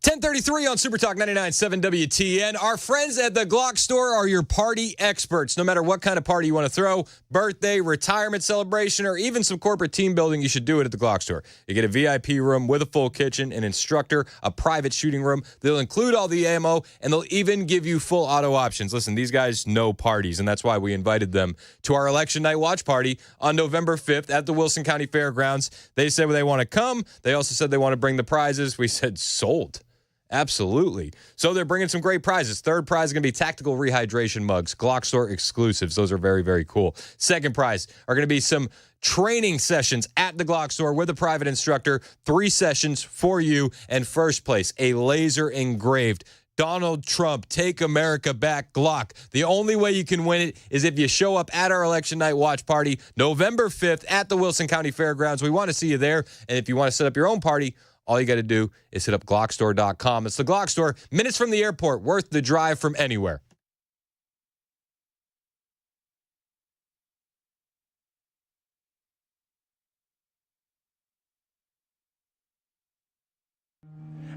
.33 on Super Talk 99.7 WTN. Our friends at the Glock store are your party experts. No matter what kind of party you want to throw, birthday, retirement celebration, or even some corporate team building, you should do it at the Glock store. You get a VIP room with a full kitchen, an instructor, a private shooting room. They'll include all the ammo, and they'll even give you full auto options. Listen, these guys know parties, and that's why we invited them to our election night watch party on November 5th at the Wilson County Fairgrounds. They said they want to come. They also said they want to bring the prizes. We said sold. Absolutely. So they're bringing some great prizes. Third prize is going to be tactical rehydration mugs, Glock store exclusives. Those are very, very cool. Second prize are going to be some training sessions at the Glock store with a private instructor. 3 sessions for you. And first place, a laser engraved Donald Trump, Take America Back Glock. The only way you can win it is if you show up at our election night watch party November 5th at the Wilson County Fairgrounds. We want to see you there. And if you want to set up your own party, all you got to do is hit up Glockstore.com. It's the Glock store, minutes from the airport, worth the drive from anywhere.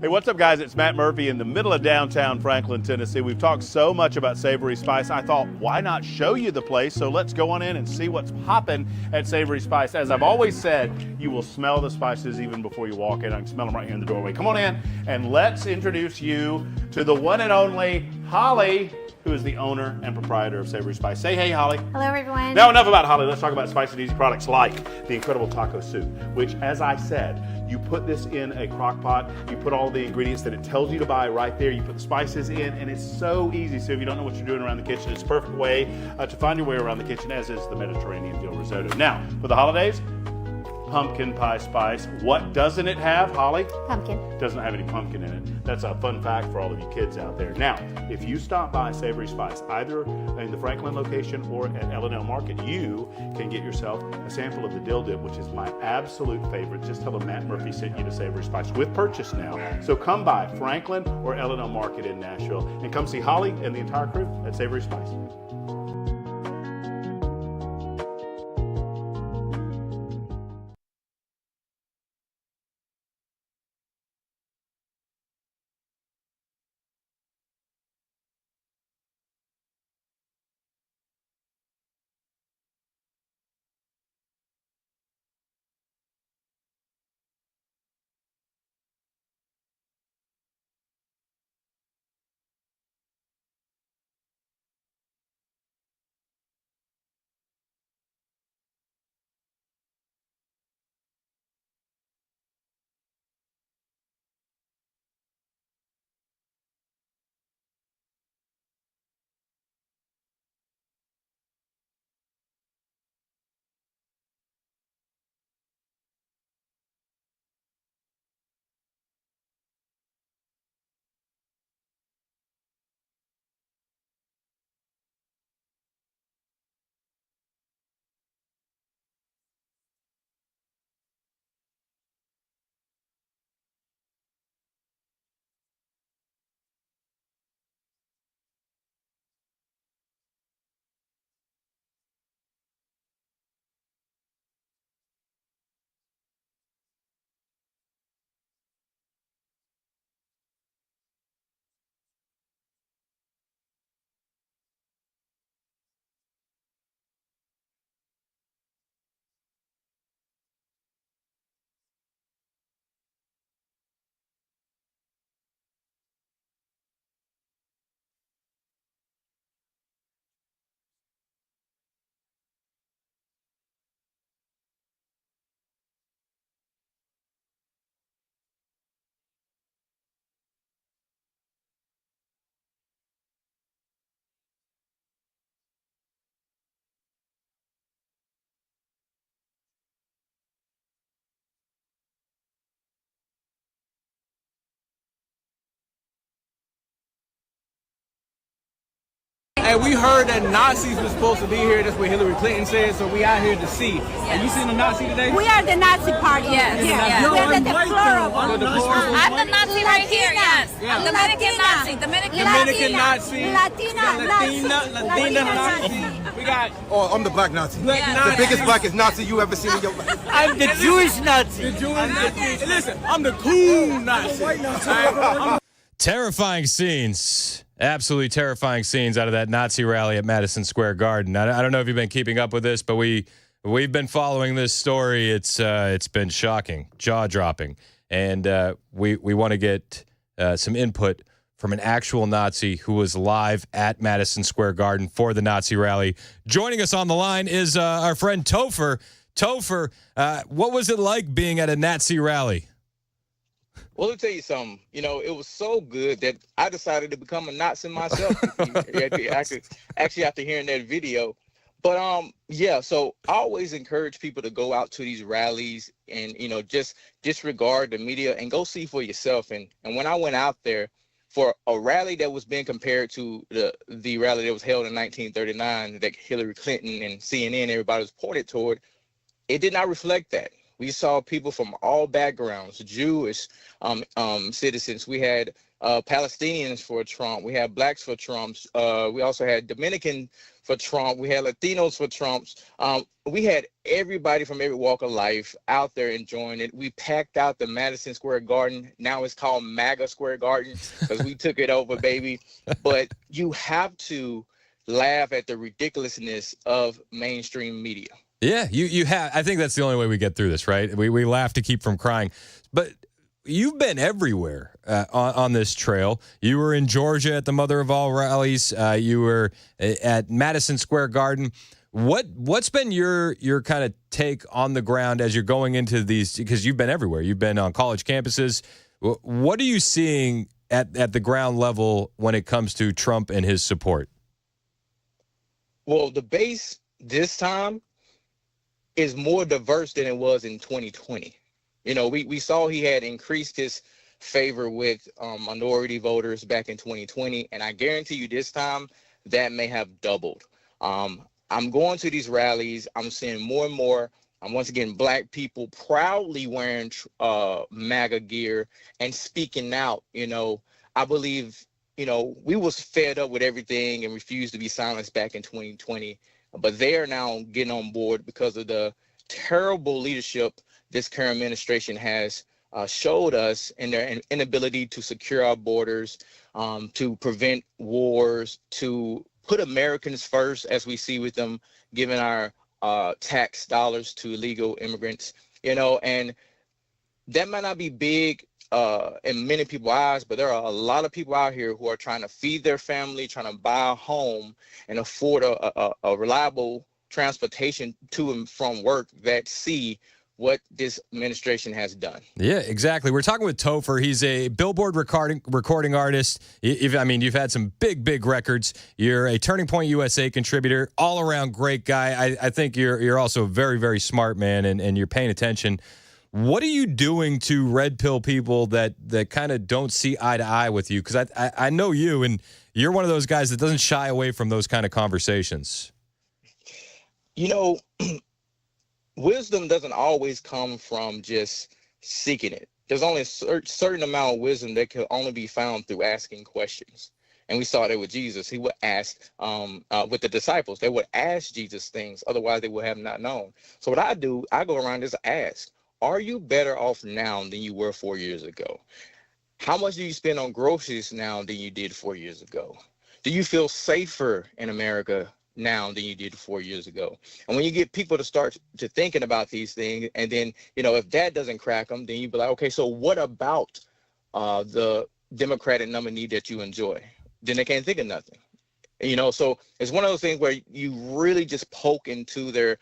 Hey, what's up, guys? It's Matt Murphy in the middle of downtown Franklin, Tennessee. We've talked so much about Savory Spice. I thought, why not show you the place? So let's go on in and see what's popping at Savory Spice. As I've always said, you will smell the spices even before you walk in. I can smell them right here in the doorway. Come on in and let's introduce you to the one and only Holly, who is the owner and proprietor of Savory Spice. Say hey, Holly.
Hello, everyone.
Now, enough about Holly. Let's talk about spicy and easy products like the incredible taco soup, which, as I said, you put this in a crock pot, you put all the ingredients that it tells you to buy right there, you put the spices in, and it's so easy. So if you don't know what you're doing around the kitchen, it's a perfect way to find your way around the kitchen, as is the Mediterranean dill risotto. Now, for the holidays, pumpkin pie spice. What doesn't it have, Holly?
Pumpkin.
Doesn't have any pumpkin in it. That's a fun fact for all of you kids out there. Now, if you stop by Savory Spice, either in the Franklin location or at L&L Market, you can get yourself a sample of the dill dip, which is my absolute favorite. Just tell them Matt Murphy sent you to Savory Spice with purchase now. So come by Franklin or L&L Market in Nashville and come see Holly and the entire crew at Savory Spice.
Hey, we heard that Nazis were supposed to be here. That's what Hillary Clinton said. So we out here to see. Have you seen a Nazi today?
We are the Nazi party.
Yes.
Yeah. We're the deplorable. I'm the Nazi right here. Yes. I'm Dominican Nazi.
Dominican Nazi. Latina Nazi. We got.
Oh, I'm the black Nazi.
Black Nazi.
The biggest blackest Nazi you ever seen in your life.
I'm the Jewish Nazi. The Jewish Nazi. Listen, I'm the cool Nazi.
Terrifying scenes. Absolutely terrifying scenes out of that Nazi rally at Madison Square Garden. I don't know if you've been keeping up with this, but we've been following this story. It's been shocking, jaw-dropping, and we want to get some input from an actual Nazi who was live at Madison Square Garden for the Nazi rally. Joining us on the line is our friend Topher. Topher, what was it like being at a Nazi rally?
Well, let me tell you something. You know, it was so good that I decided to become a Nazi myself. Actually, after hearing that video. But yeah. So I always encourage people to go out to these rallies and just disregard the media and go see for yourself. And when I went out there for a rally that was being compared to the rally that was held in 1939 that Hillary Clinton and CNN everybody was pointed toward, it did not reflect that. We saw people from all backgrounds, Jewish citizens. We had Palestinians for Trump. We had blacks for Trumps. We also had Dominican for Trump. We had Latinos for Trumps. We had everybody from every walk of life out there enjoying it. We packed out the Madison Square Garden. Now it's called MAGA Square Garden because we took it over, baby. But you have to laugh at the ridiculousness of mainstream media.
Yeah, you have. I think that's the only way we get through this, right? We laugh to keep from crying. But you've been everywhere on this trail. You were in Georgia at the Mother of All rallies. You were at Madison Square Garden. What's been your kind of take on the ground as you're going into these? Because you've been everywhere. You've been on college campuses. What are you seeing at the ground level when it comes to Trump and his support?
Well, the base this time is more diverse than it was in 2020. We saw he had increased his favor with minority voters back in 2020, and I guarantee you this time that may have doubled. I'm going to these rallies. I'm seeing more and more, once again, black people proudly wearing MAGA gear and speaking out. I believe, we was fed up with everything and refused to be silenced back in 2020. But they are now getting on board because of the terrible leadership this current administration has showed us in their inability to secure our borders, to prevent wars, to put Americans first, as we see with them giving our tax dollars to illegal immigrants, and that might not be big in many people's eyes, but there are a lot of people out here who are trying to feed their family, trying to buy a home and afford a reliable transportation to and from work that see what this administration has done.
Yeah, exactly. We're talking with Topher. He's a Billboard recording artist. You've had some big records. You're a Turning Point USA contributor, all around great guy. I think you're also very, very smart, man, and you're paying attention. What are you doing to red pill people that kind of don't see eye to eye with you? Because I know you, and you're one of those guys that doesn't shy away from those kind of conversations.
Wisdom doesn't always come from just seeking it. There's only a certain amount of wisdom that can only be found through asking questions. And we saw that with Jesus. He would ask, with the disciples, they would ask Jesus things. Otherwise, they would have not known. So what I do, I go around and ask, are you better off now than you were 4 years ago? How much do you spend on groceries now than you did 4 years ago? Do you feel safer in America now than you did 4 years ago? And when you get people to start to thinking about these things, and then, if that doesn't crack them, then you be like, okay, so what about the Democratic nominee that you enjoy? Then they can't think of nothing. So it's one of those things where you really just poke into their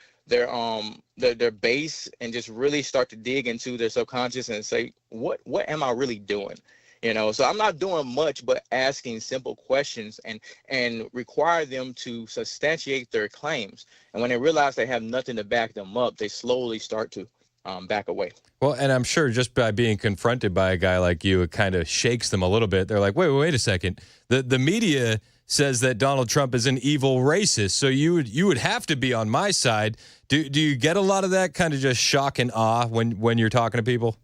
base and just really start to dig into their subconscious and say, what am I really doing? So I'm not doing much but asking simple questions and require them to substantiate their claims. And when they realize they have nothing to back them up, they slowly start to back away.
Well, and I'm sure just by being confronted by a guy like you, it kind of shakes them a little bit. They're like, wait a second. The media says that Donald Trump is an evil racist. So you would have to be on my side. Do you get a lot of that kind of just shock and awe when you're talking to people?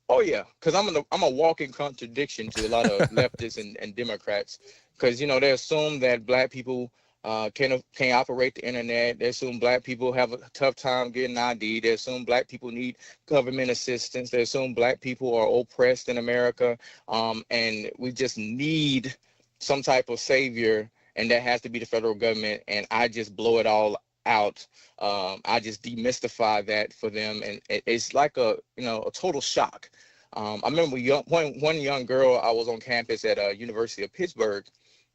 Oh yeah, because I'm a walking contradiction to a lot of leftists and Democrats. Because they assume that black people can't operate the internet. They assume black people have a tough time getting ID. They assume black people need government assistance. They assume black people are oppressed in America, and we just need some type of savior, and that has to be the federal government. And I just blow it all out. I just demystify that for them, and it's like a total shock. I remember one young girl, I was on campus at University of Pittsburgh,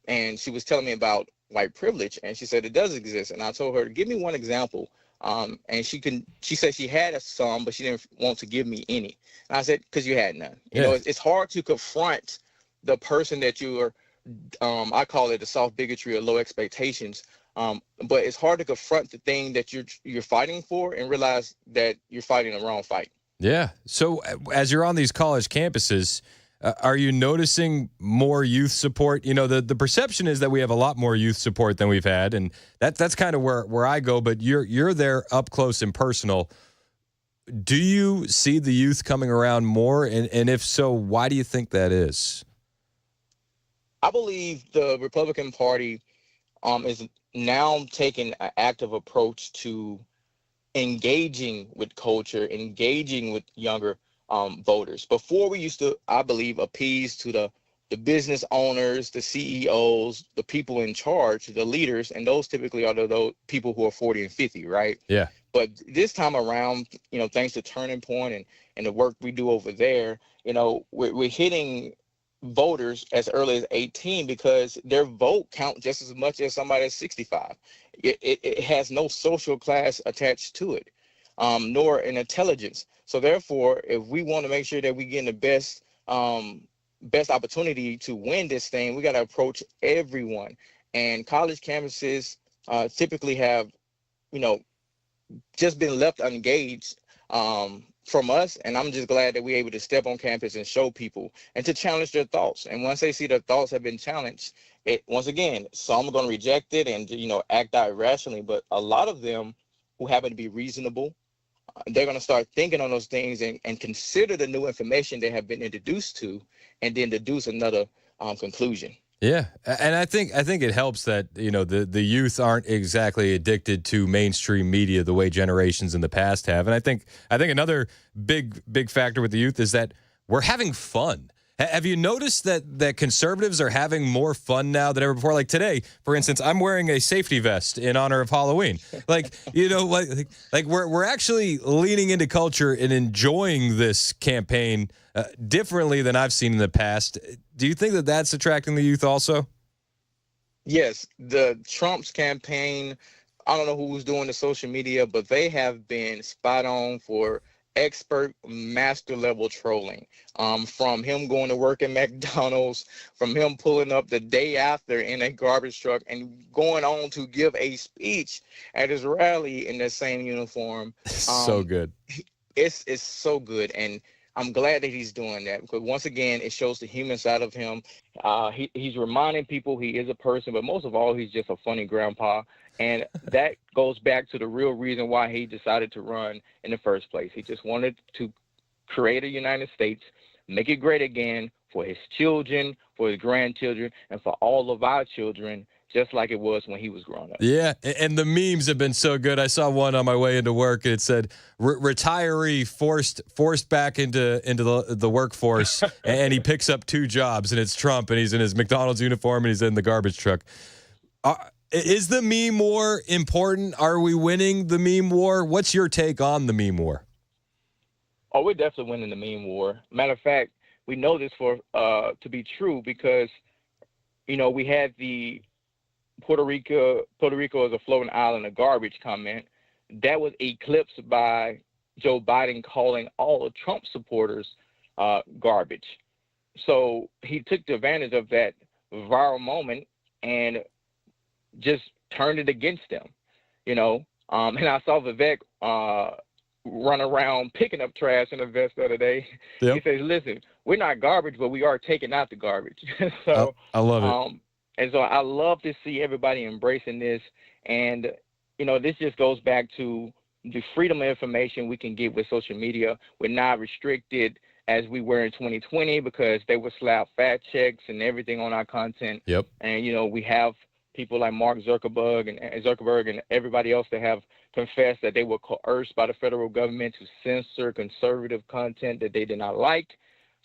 and she was telling me about white privilege, and she said it does exist. And I told her, give me one example. And she said she had some, but she didn't want to give me any. And I said, because you had none. It's hard to confront the person that you are. I call it the soft bigotry or low expectations. But it's hard to confront the thing that you're fighting for and realize that you're fighting the wrong fight.
Yeah. So as you're on these college campuses, are you noticing more youth support? The perception is that we have a lot more youth support than we've had, and that's kind of where I go. But you're there up close and personal. Do you see the youth coming around more? And if so, why do you think that is?
I believe the Republican Party is now taking an active approach to engaging with culture, engaging with younger voters. Before, we used to, I believe, appease to the business owners, the CEOs, the people in charge, the leaders, and those typically are those people who are 40 and 50, right?
Yeah.
But this time around, thanks to Turning Point and the work we do over there, we're hitting voters as early as 18 because their vote counts just as much as somebody that's 65. It has no social class attached to it, nor an intelligence. So therefore, if we want to make sure that we get the best opportunity to win this thing, we got to approach everyone. And college campuses typically have, just been left unengaged from us. And I'm just glad that we're able to step on campus and show people and to challenge their thoughts. And once they see their thoughts have been challenged, once again, some are going to reject it and, act out irrationally. But a lot of them who happen to be reasonable, they're going to start thinking on those things and consider the new information they have been introduced to and then deduce another conclusion.
Yeah, and I think it helps that the youth aren't exactly addicted to mainstream media the way generations in the past have. And I think another big factor with the youth is that we're having fun. Have you noticed that conservatives are having more fun now than ever before? Like today, for instance, I'm wearing a safety vest in honor of Halloween. Like we're actually leaning into culture and enjoying this campaign differently than I've seen in the past. Do you think that that's attracting the youth also?
Yes, the Trump's campaign, I don't know who's doing the social media, but they have been spot on for expert master level trolling. From him going to work at McDonald's, from him pulling up the day after in a garbage truck and going on to give a speech at his rally in the same uniform.
So good.
It's so good. And I'm glad that he's doing that because once again, it shows the human side of him. He's reminding people he is a person, but most of all, he's just a funny grandpa. And that goes back to the real reason why he decided to run in the first place. He just wanted to create a United States, make it great again for his children, for his grandchildren, and for all of our children, just like it was when he was growing up.
Yeah, and the memes have been so good. I saw one on my way into work, and it said, retiree forced back into the workforce, and he picks up 2 jobs, and it's Trump, and he's in his McDonald's uniform, and he's in the garbage truck. Is the meme war important? Are we winning the meme war? What's your take on the meme war?
Oh, we're definitely winning the meme war. Matter of fact, we know this to be true because, we had the Puerto Rico is a floating island of garbage comment. That was eclipsed by Joe Biden calling all the Trump supporters garbage. So he took advantage of that viral moment and just turned it against them, and I saw Vivek run around picking up trash in a vest the other day. Yep. He says, listen, we're not garbage, but we are taking out the garbage. So
I love it.
And so I love to see everybody embracing this. And, this just goes back to the freedom of information we can get with social media. We're not restricted as we were in 2020 because they would slap fact checks and everything on our content.
Yep.
And, we have people like Mark Zuckerberg and everybody else that have confessed that they were coerced by the federal government to censor conservative content that they did not like.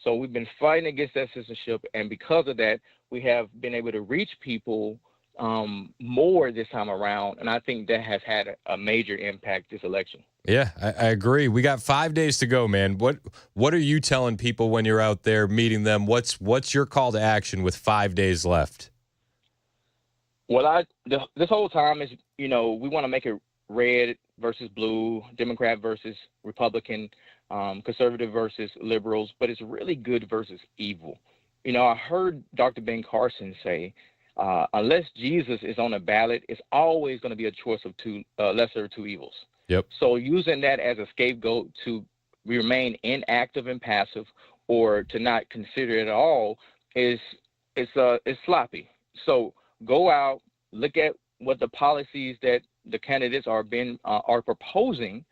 So we've been fighting against that censorship, and because of that, we have been able to reach people more this time around, and I think that has had a major impact this election.
Yeah, I agree. We got 5 days to go, man. What are you telling people when you're out there meeting them? What's your call to action with 5 days left?
Well, this whole time is, we want to make it red versus blue, Democrat versus Republican, conservative versus liberals, but it's really good versus evil. I heard Dr. Ben Carson say, unless Jesus is on the ballot, it's always going to be a choice of lesser of two evils.
Yep.
So using that as a scapegoat to remain inactive and passive, or to not consider it at all, is sloppy. So go out, look at what the policies that the candidates are proposing,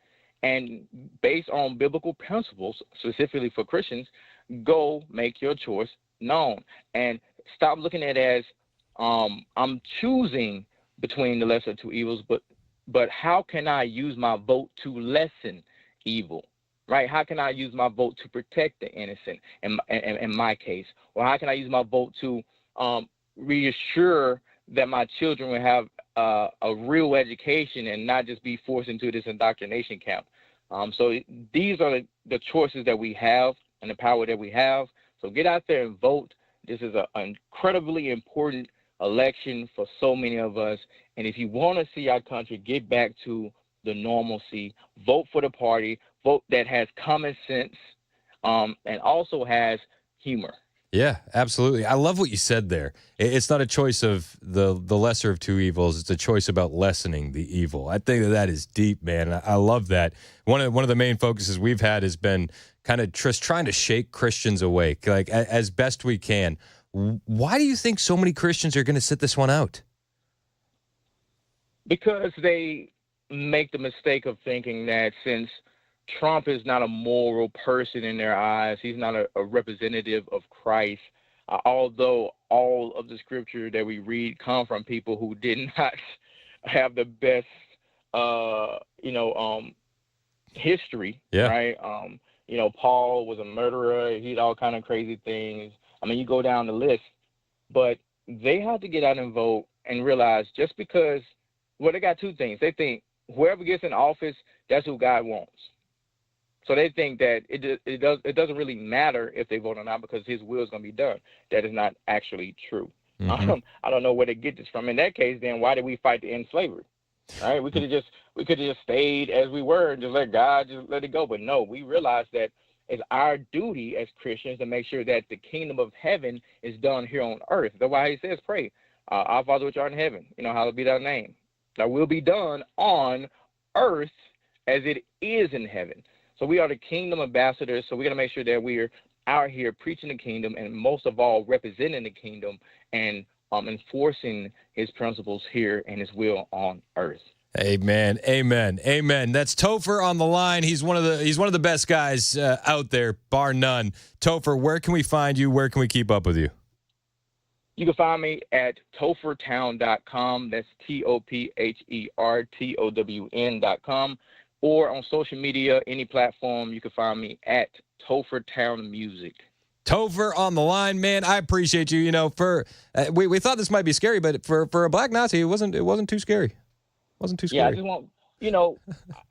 and based on biblical principles, specifically for Christians, go make your choice known. And stop looking at it as I'm choosing between the lesser of two evils, but how can I use my vote to lessen evil? Right? How can I use my vote to protect the innocent in my case? Or how can I use my vote to reassure that my children will have a real education and not just be forced into this indoctrination camp? So these are the choices that we have and the power that we have. So get out there and vote. This is an incredibly important election for so many of us. And if you want to see our country get back to the normalcy, vote for the party, vote that has common sense, and also has humor.
Yeah, absolutely. I love what you said there. It's not a choice of the lesser of two evils. It's a choice about lessening the evil. I think that is deep, man. I love that. One of the main focuses we've had has been kind of just trying to shake Christians awake, like as best we can. Why do you think so many Christians are going to sit this one out?
Because they make the mistake of thinking that since Trump is not a moral person in their eyes, he's not a representative of Christ, although all of the scripture that we read come from people who did not have the best, history,
yeah.
Right? Paul was a murderer. He did all kind of crazy things. I mean, you go down the list, but they have to get out and vote and realize just because, they got two things. They think whoever gets in office, that's who God wants. So they think that it doesn't really matter if they vote or not because his will is going to be done. That is not actually true. Mm-hmm. I don't know where they get this from. In that case, then why did we fight to end slavery? Right? We could have just stayed as we were and just let God just let it go. But no, we realized that it's our duty as Christians to make sure that the kingdom of heaven is done here on earth. That's why he says, pray, our Father which art in heaven, hallowed be thy name. Thy will be done on earth as it is in heaven. So we are the kingdom ambassadors. So we got to make sure that we're out here preaching the kingdom and most of all representing the kingdom and enforcing his principles here and his will on earth.
Amen. Amen. Amen. That's Topher on the line. He's one of the best guys out there, bar none. Topher, where can we find you? Where can we keep up with you?
You can find me at tophertown.com. That's TOPHERTOWN.com. Or on social media, any platform, you can find me at Topher Town Music.
Topher on the line, man. I appreciate you. We thought this might be scary, but for a black Nazi, it wasn't too scary. Wasn't too scary.
Yeah,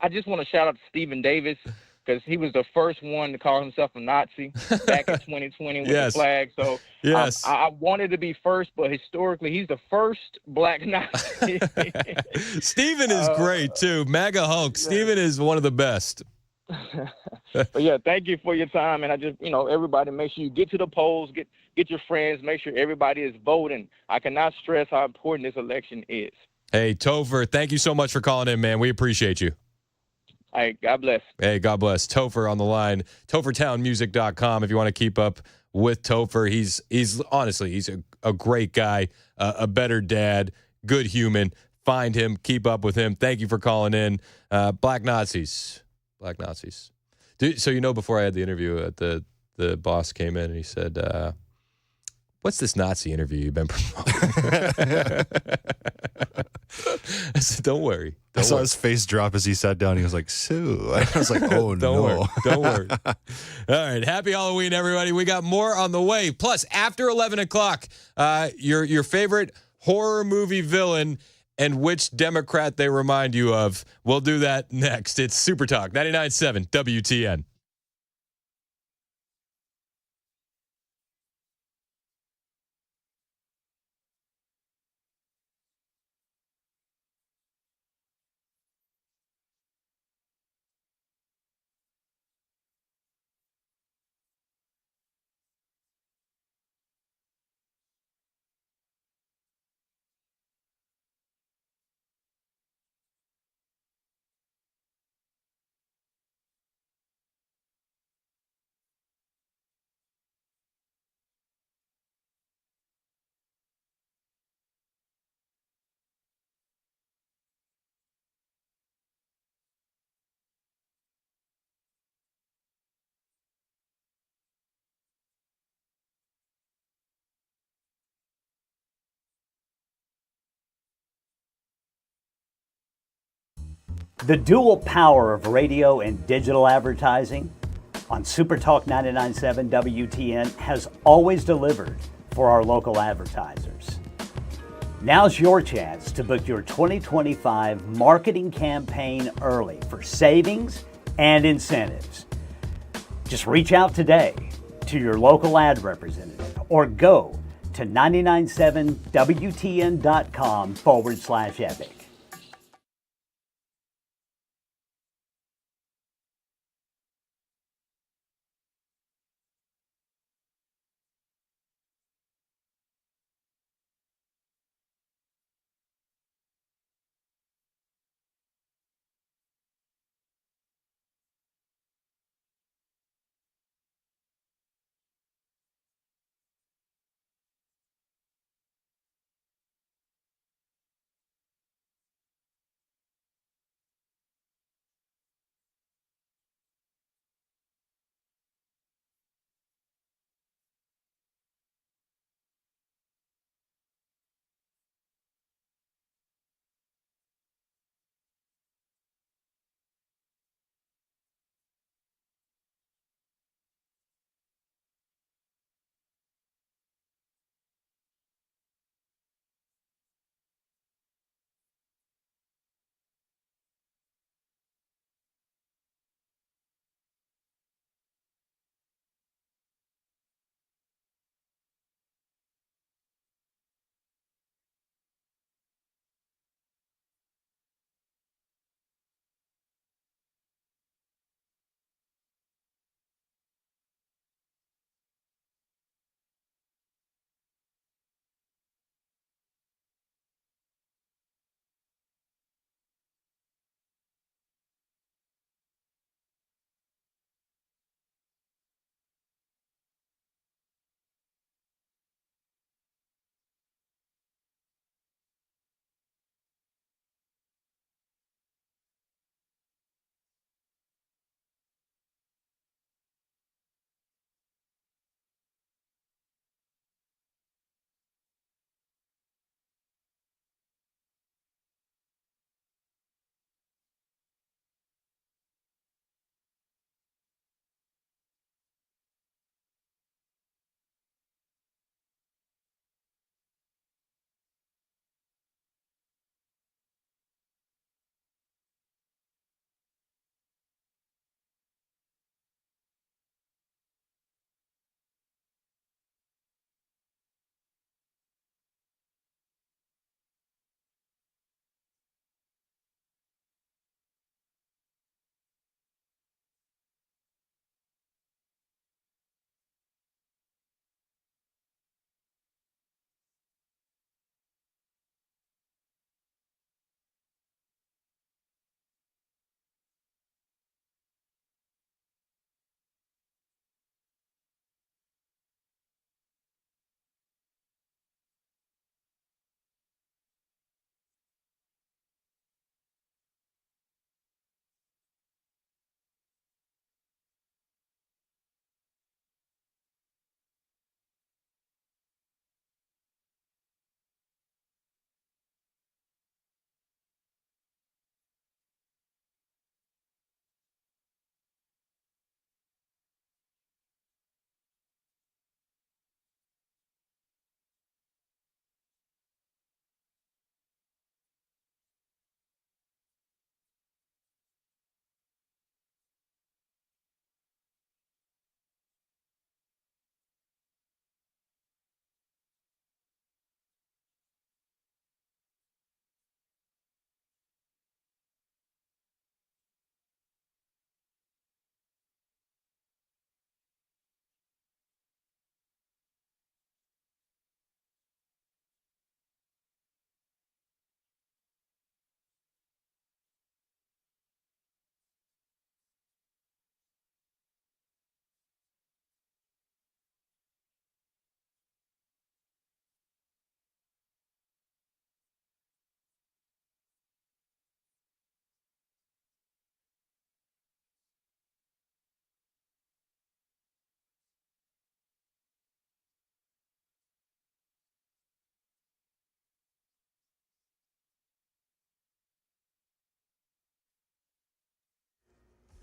I just want to shout out to Stephen Davis because he was the first one to call himself a Nazi back in 2020 with the flag. So
yes.
I wanted to be first, but historically, he's the first black Nazi.
Stephen is great too. MAGA Hulk. Yeah. Stephen is one of the best.
But yeah, thank you for your time. And I just, everybody, make sure you get to the polls, get your friends, make sure everybody is voting. I cannot stress how important this election is.
Hey, Topher, thank you so much for calling in, man. We appreciate you.
All right, God bless.
Hey, God bless. Topher on the line. TopherTownMusic.com if you want to keep up with Topher. He's honestly, he's a great guy, a better dad, good human. Find him, keep up with him. Thank you for calling in. Black Nazis. Black Nazis. So before I had the interview, the boss came in and he said, what's this Nazi interview you've been promoting? I said, don't worry.
I saw his face drop as he sat down. He was like, Sue. I was like, oh,
don't
no.
Don't worry. All right. Happy Halloween, everybody. We got more on the way. Plus, after 11 o'clock, your favorite horror movie villain and which Democrat they remind you of. We'll do that next. It's Super Talk 99.7 WTN.
The dual power of radio and digital advertising on Super Talk 99.7 WTN has always delivered for our local advertisers. Now's your chance to book your 2025 marketing campaign early for savings and incentives. Just reach out today to your local ad representative or go to 997wtn.com/epic.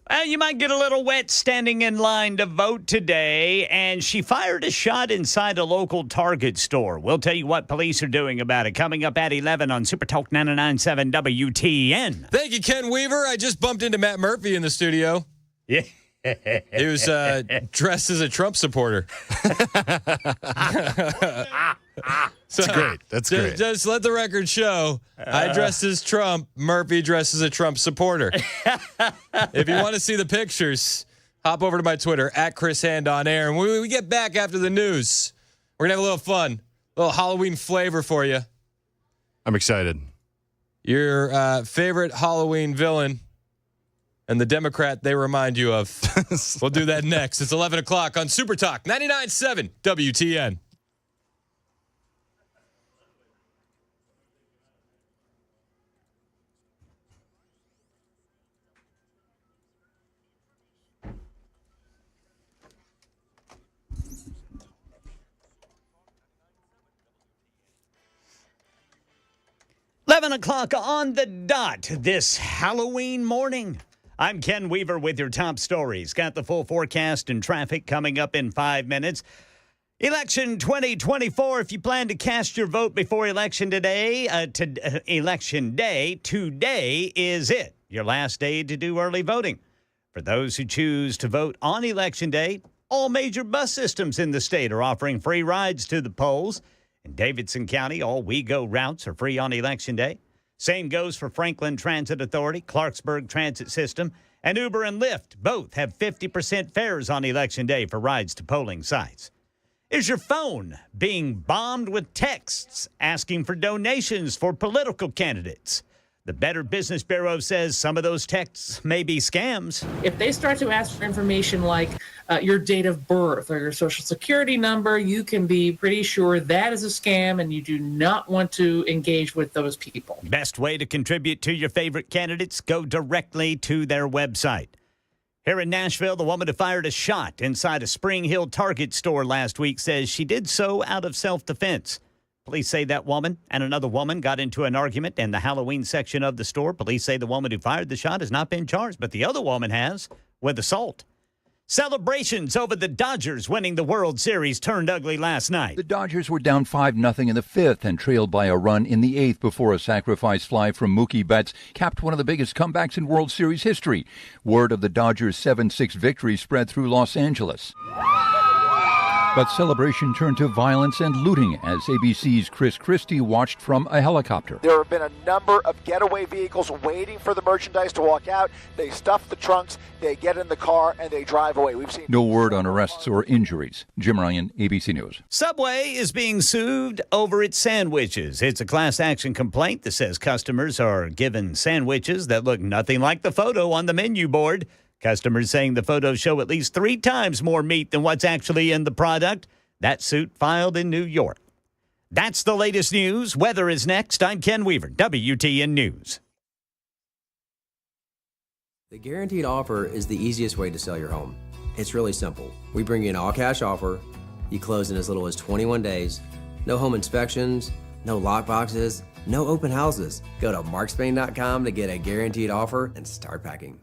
Well, you might get a little wet standing in line to vote today, and she fired a shot inside a local Target store. We'll tell you what police are doing about it coming up at 11 on Super Talk 99.7 WTN.
Thank you, Ken Weaver. I just bumped into Matt Murphy in the studio.
Yeah.
He was dressed as a Trump supporter.
That's great. That's great.
Just let the record show. I dressed as Trump. Murphy dressed as a Trump supporter. If you want to see the pictures, hop over to my Twitter, at Chris Hand on Air. And when we get back after the news, we're going to have a little fun, a little Halloween flavor for you.
I'm excited.
Your favorite Halloween villain and the Democrat they remind you of. We'll do that next. It's 11 o'clock on Super Talk 99.7 WTN.
O'clock on the dot this Halloween morning. I'm Ken Weaver with your top stories. Got the full forecast and traffic coming up in 5 minutes. Election 2024, if you plan to cast your vote before election today, election day, today is it. Your last day to do early voting. For those who choose to vote on election day, all major bus systems in the state are offering free rides to the polls. In Davidson County, all WeGo routes are free on election day. Same goes for Franklin Transit Authority, Clarksburg Transit System, and Uber and Lyft. Both have 50% fares on election day for rides to polling sites. Is your phone being bombed with texts asking for donations for political candidates? The Better Business Bureau says some of those texts may be scams.
If they start to ask for information like your date of birth or your social security number, you can be pretty sure that is a scam and you do not want to engage with those people.
Best way to contribute to your favorite candidates, go directly to their website. Here in Nashville, the woman who fired a shot inside a Spring Hill Target store last week says she did so out of self-defense. Police say that woman and another woman got into an argument in the Halloween section of the store. Police say the woman who fired the shot has not been charged, but the other woman has with assault. Celebrations over the Dodgers winning the World Series turned ugly last night.
The Dodgers were down 5-0 in the fifth and trailed by a run in the eighth before a sacrifice fly from Mookie Betts capped one of the biggest comebacks in World Series history. Word of the Dodgers' 7-6 victory spread through Los Angeles. But celebration turned to violence and looting as ABC's Chris Christie watched from a helicopter.
There have been a number of getaway vehicles waiting for the merchandise to walk out. They stuff the trunks, they get in the car, and they drive away. We've seen
no word on arrests or injuries. Jim Ryan, ABC News.
Subway is being sued over its sandwiches. It's a class action complaint that says customers are given sandwiches that look nothing like the photo on the menu board. Customers saying the photos show at least 3 times more meat than what's actually in the product. That suit filed in New York. That's the latest news. Weather is next. I'm Ken Weaver, WTN News.
The guaranteed offer is the easiest way to sell your home. It's really simple. We bring you an all-cash offer. You close in as little as 21 days. No home inspections, no lock boxes, no open houses. Go to markspain.com to get a guaranteed offer and start packing.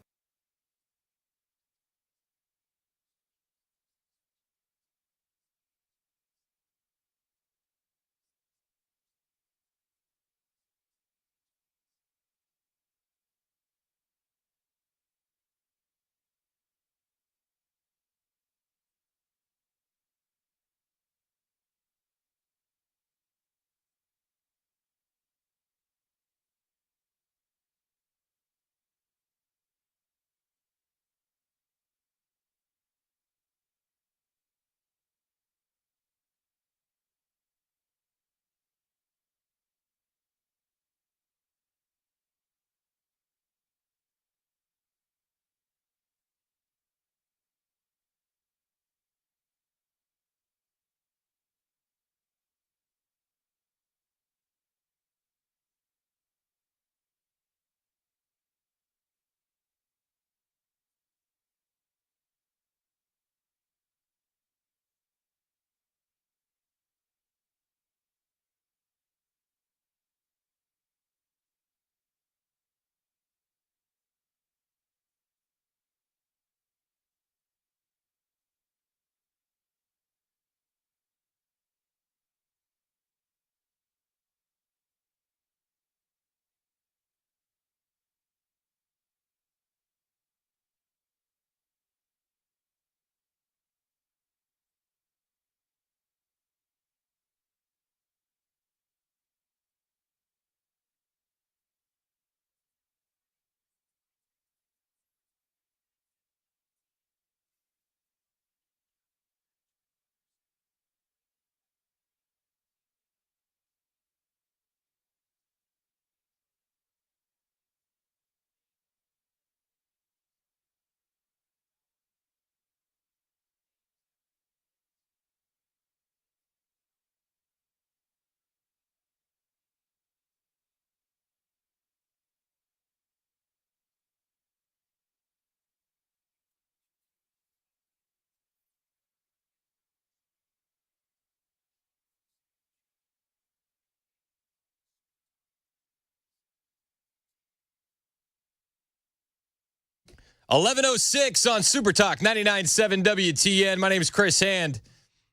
11:06 on Super Talk 99.7 WTN. My name is Chris Hand.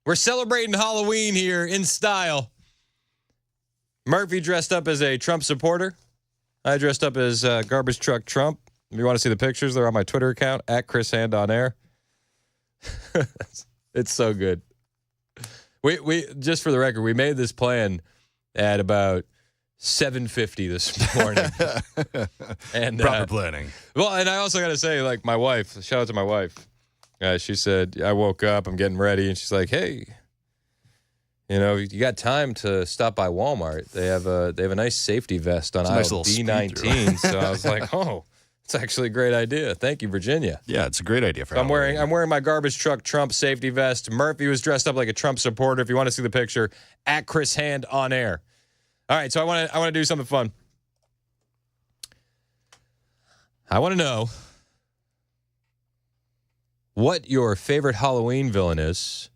We're celebrating Halloween here in style. Murphy dressed up as a Trump supporter. I dressed up as Garbage Truck Trump. If you want to see the pictures, they're on my Twitter account, @ChrisHandOnAir. It's so good. We just for the record, we made this plan at about 7:50 this morning. And
proper planning.
Well, and I also got to say, like, my wife, shout out to my wife. She said, I woke up, I'm getting ready, and she's like, hey, you know, you got time to stop by Walmart. They have a nice safety vest on aisle
nice little
B19. So I was like, oh, it's actually a great idea. Thank you, Virginia.
Yeah, it's a great idea for
I'm wearing my Garbage Truck Trump safety vest. Murphy was dressed up like a Trump supporter. If you want to see the picture, @ChrisHandOnAir. All right, so I want to do something fun. I want to know what your favorite Halloween villain is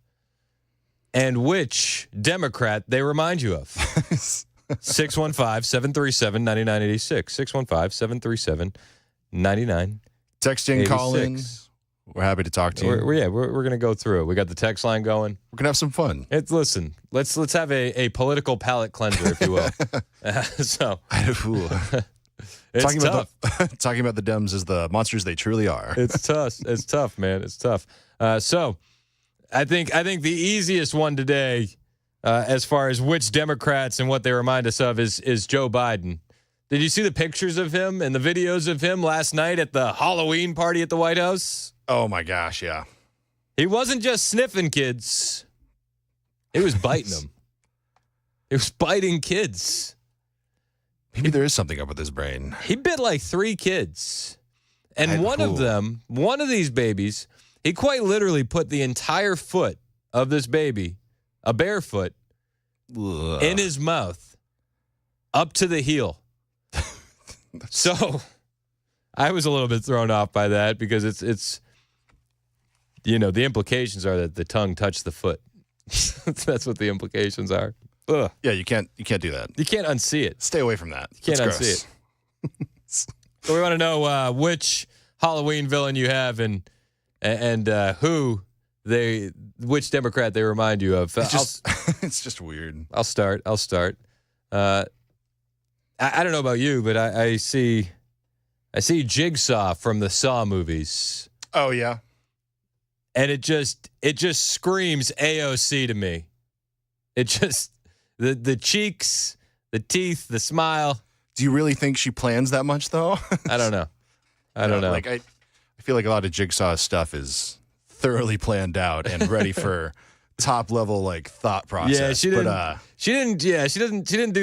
and which Democrat they remind you of. 615-737-9986. 615-737-9986.
Texting, calling. We're happy to talk to you.
We're going to go through it. We got the text line going.
We're going to have some fun.
Listen, let's have a political palate cleanser, if you will. It's tough.
Talking about the Dems as the monsters they truly are.
It's tough. It's tough, man. It's tough. So I think the easiest one today, as far as which Democrats and what they remind us of, is Joe Biden. Did you see the pictures of him and the videos of him last night at the Halloween party at the White House?
Oh my gosh, yeah.
He wasn't just sniffing kids. He was biting them. He was biting kids.
Maybe there is something up with his brain.
He bit like 3 kids. And one of these babies, he quite literally put the entire foot of this baby, a bare foot, in his mouth, up to the heel. So I was a little bit thrown off by that because it's the implications are that the tongue touched the foot. That's what the implications are. Ugh.
Yeah, you can't do that.
You can't unsee it.
Stay away from that.
You can't unsee it. So we want to know which Halloween villain you have and which Democrat they remind you of.
It's just weird.
I'll start. I don't know about you, but I see Jigsaw from the Saw movies.
Oh yeah.
And it just screams AOC to me. It just the cheeks, the teeth, the smile.
Do you really think she plans that much though?
I don't know. I don't know.
Like I feel like a lot of Jigsaw stuff is thoroughly planned out and ready for top level like thought process.
Yeah, she didn't do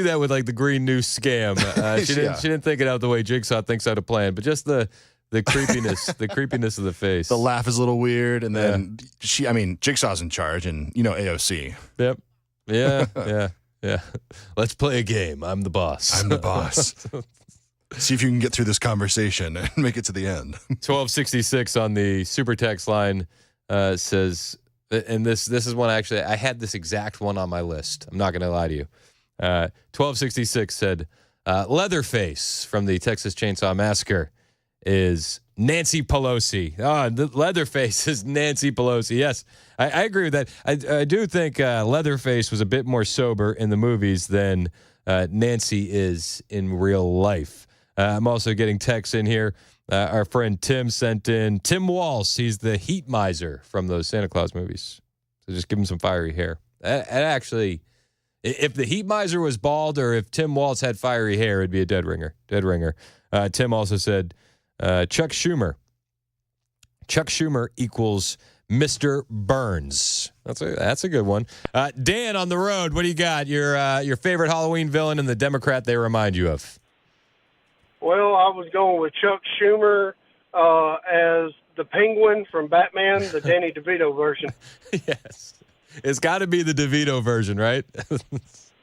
that with like the green noose scam. She didn't think it out the way Jigsaw thinks how to plan, but just the creepiness, the creepiness of the face.
The laugh is a little weird, and then Jigsaw's in charge, and AOC.
Yep. Yeah. Let's play a game. I'm the boss.
I'm the boss. See if you can get through this conversation and make it to the end.
1266 on the super text line says, and this is one actually, I had this exact one on my list. I'm not going to lie to you. 1266 said, Leatherface from the Texas Chainsaw Massacre is Nancy Pelosi. The Leatherface is Nancy Pelosi. Yes, I agree with that. I do think Leatherface was a bit more sober in the movies than Nancy is in real life. I'm also getting texts in here. Our friend Tim sent in Tim Walsh. He's the heat miser from those Santa Claus movies. So just give him some fiery hair. And actually, if the heat miser was bald or if Tim Walsh had fiery hair, it'd be a dead ringer. Dead ringer. Tim also said Chuck Schumer. Chuck Schumer equals Mr. Burns. That's a good one. Dan on the road, what do you got? Your favorite Halloween villain and the Democrat they remind you of?
Well, I was going with Chuck Schumer as the Penguin from Batman, the Danny DeVito version.
Yes. It's got to be the DeVito version, right?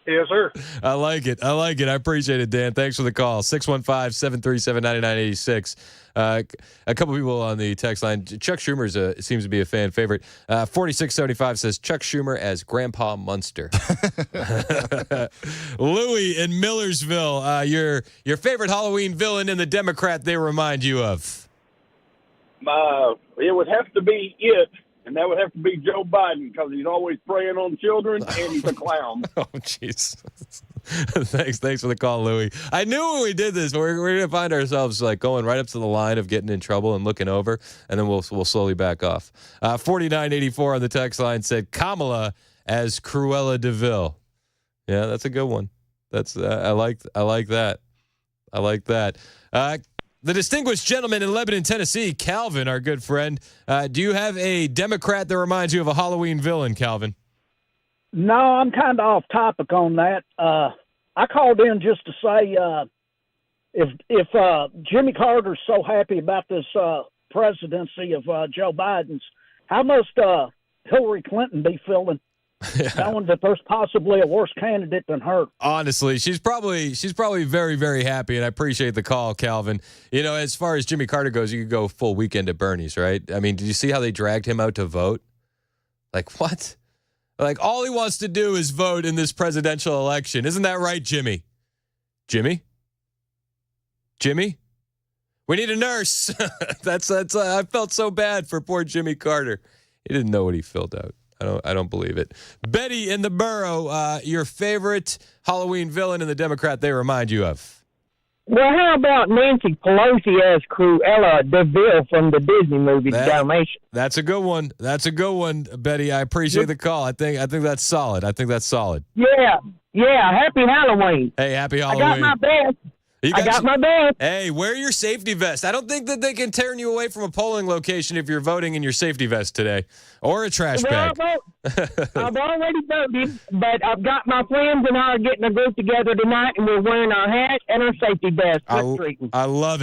Yes, sir.
I like it. I appreciate it, Dan. Thanks for the call. 615-737-9986. A couple people on the text line. Chuck Schumer seems to be a fan favorite. 4675 says Chuck Schumer as Grandpa Munster. Louie in Millersville, your favorite Halloween villain and the Democrat they remind you of?
It would have to be it, and that would have to be Joe Biden because he's always preying on children and he's a clown.
Oh, jeez. Thanks for the call, Louie. I knew when we did this, we're going to find ourselves like going right up to the line of getting in trouble and looking over, and then we'll slowly back off. 4984 on the text line said Kamala as Cruella de Vil. Yeah, that's a good one. That's I like that. I like that. The distinguished gentleman in Lebanon, Tennessee, Calvin, our good friend. Do you have a Democrat that reminds you of a Halloween villain, Calvin?
No, I'm kind of off topic on that. I called in just to say if Jimmy Carter's so happy about this presidency of Joe Biden's, how must Hillary Clinton be feeling? Knowing that there's possibly a worse candidate than her.
Honestly, she's probably very, very happy, and I appreciate the call, Calvin. You know, as far as Jimmy Carter goes, you could go full weekend at Bernie's, right? I mean, did you see how they dragged him out to vote? Like, what? Like, all he wants to do is vote in this presidential election. Isn't that right, Jimmy? Jimmy? We need a nurse. That's I felt so bad for poor Jimmy Carter. He didn't know what he filled out. I don't believe it. Betty in the borough, your favorite Halloween villain and the Democrat they remind you of?
Well, how about Nancy Pelosi as Cruella de Vil from the Disney movie Dalmatian?
That's a good one. Betty. I appreciate the call. I think that's solid.
Yeah. Happy Halloween.
Hey, happy Halloween.
I got my best. I got my best.
Hey, wear your safety vest. I don't think that they can turn you away from a polling location if you're voting in your safety vest today or a trash bag.
I've already voted, but I've got my friends and I are getting a group together tonight, and we're wearing our hats and our safety vests.
I love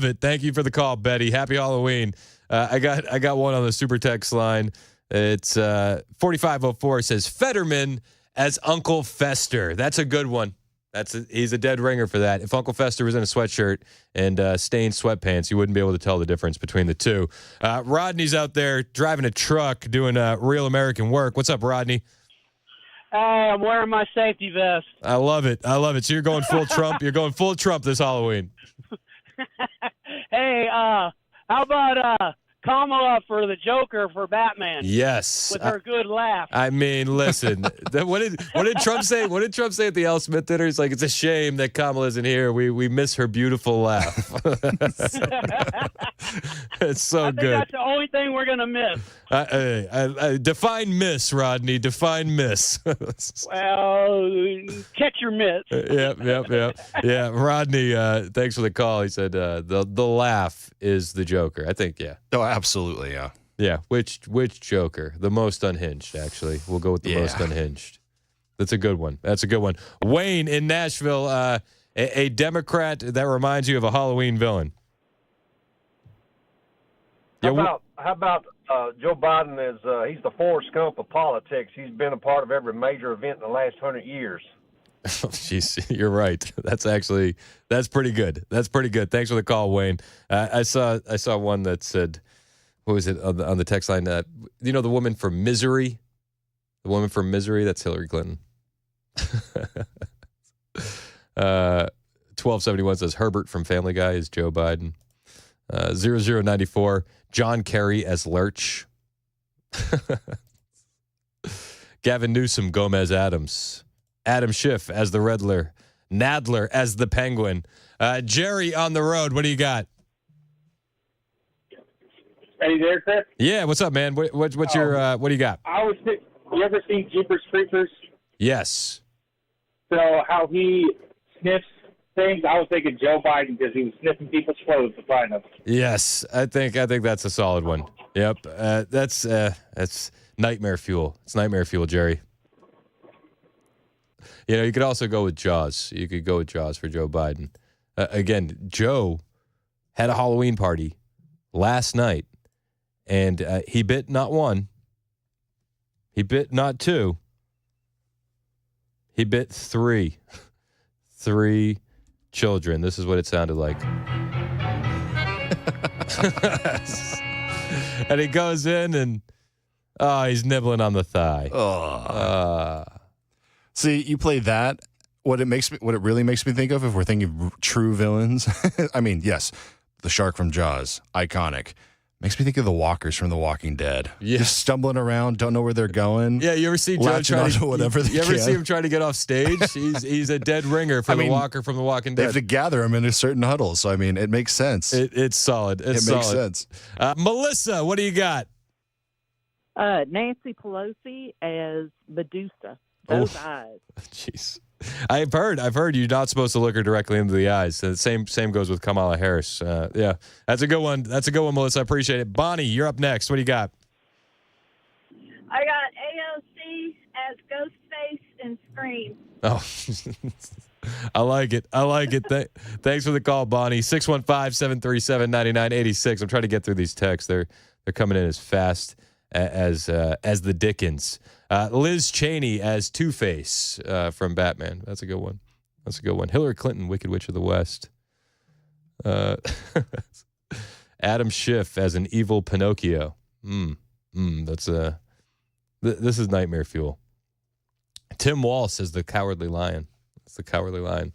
it. Thank you for the call, Betty. Happy Halloween. I got one on the super text line. It's 4504. It says Fetterman as Uncle Fester. That's a good one. He's a dead ringer for that. If Uncle Fester was in a sweatshirt and stained sweatpants, you wouldn't be able to tell the difference between the two. Rodney's out there driving a truck doing real American work. What's up, Rodney?
I'm wearing my safety vest.
I love it. So you're going full Trump. You're going full Trump this Halloween.
Hey, how about Kamala for the Joker for Batman?
Yes,
with her good laugh.
I mean, listen. What did Trump say? What did Trump say at the Al Smith dinner? He's like, it's a shame that Kamala isn't here. We miss her beautiful laugh. It's so good.
That's the only thing we're gonna miss.
Define miss, Rodney. Define miss.
Well, catch your miss.
Yep. Yeah, Rodney. Thanks for the call. He said the laugh is the Joker. I think, yeah.
Oh, absolutely, yeah.
Yeah, which Joker? The most unhinged, actually. We'll go with the most unhinged. That's a good one. Wayne in Nashville, a Democrat that reminds you of a Halloween villain.
How about Joe Biden he's the Forrest Gump of politics. He's been a part of every major event in the last 100 years.
Jeez, you're right. That's pretty good. Thanks for the call, Wayne. I saw one that said, what was it on the text line? The woman from Misery? The woman from Misery? That's Hillary Clinton. 1271 says Herbert from Family Guy is Joe Biden. 0094, John Kerry as Lurch. Gavin Newsom, Gomez Adams. Adam Schiff as the Riddler. Nadler as the Penguin. Jerry on the road. What do you got?
Are you there, Chris?
Yeah, what's up, man? What's your what do you got?
You ever seen Jeepers Creepers?
Yes.
So how he sniffs things, I was thinking Joe Biden because he was sniffing people's clothes to find them.
Yes, I think that's a solid one. Yep, that's nightmare fuel. It's nightmare fuel, Jerry. You could also go with Jaws. You could go with Jaws for Joe Biden. Again, Joe had a Halloween party last night, and he bit not one. He bit not two. He bit three. 3 children. This is what it sounded like. And he goes in and he's nibbling on the thigh.
See, you play that. What it really makes me think of, if we're thinking of true villains, I mean, yes, the shark from Jaws, iconic. Makes me think of the walkers from The Walking Dead.
Yeah.
Just stumbling around, don't know where they're going.
Yeah, you ever see Joe
latching
try to
onto whatever they
You ever
can.
see him trying to get off stage? He's a dead ringer for the walker from The Walking
They have
Dead.
to gather them in a certain huddle. So, I mean, it makes sense.
It's solid. It's
It makes
solid.
sense.
Melissa, what do you got?
Nancy Pelosi as Medusa. Those eyes.
Jeez. I've heard you're not supposed to look her directly into the eyes. The same goes with Kamala Harris. Yeah, that's a good one. That's a good one, Melissa. I appreciate it. Bonnie, you're up next. What do you got?
I got AOC as Ghostface and Scream.
Oh, I like it. Thanks for the call, Bonnie. 615-737-9986. I'm trying to get through these texts. They're coming in as fast as the Dickens. Liz Cheney as Two-Face from Batman. That's a good one. Hillary Clinton, Wicked Witch of the West. Adam Schiff as an evil Pinocchio. This is nightmare fuel. Tim Walsh as the Cowardly Lion. That's the Cowardly Lion.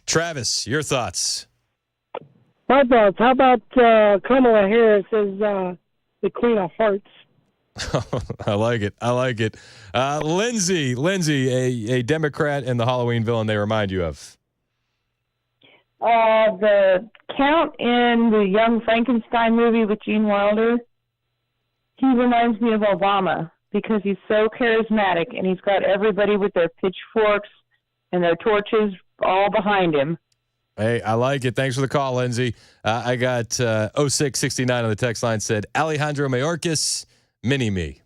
Travis, your thoughts?
My thoughts. How about Kamala Harris as the Queen of Hearts?
I like it. Lindsay, a Democrat and the Halloween villain they remind you of.
The Count in the Young Frankenstein movie with Gene Wilder. He reminds me of Obama because he's so charismatic and he's got everybody with their pitchforks and their torches all behind him.
Hey, I like it. Thanks for the call, Lindsay. I got 0669 on the text line said Alejandro Mayorkas. Mini-me.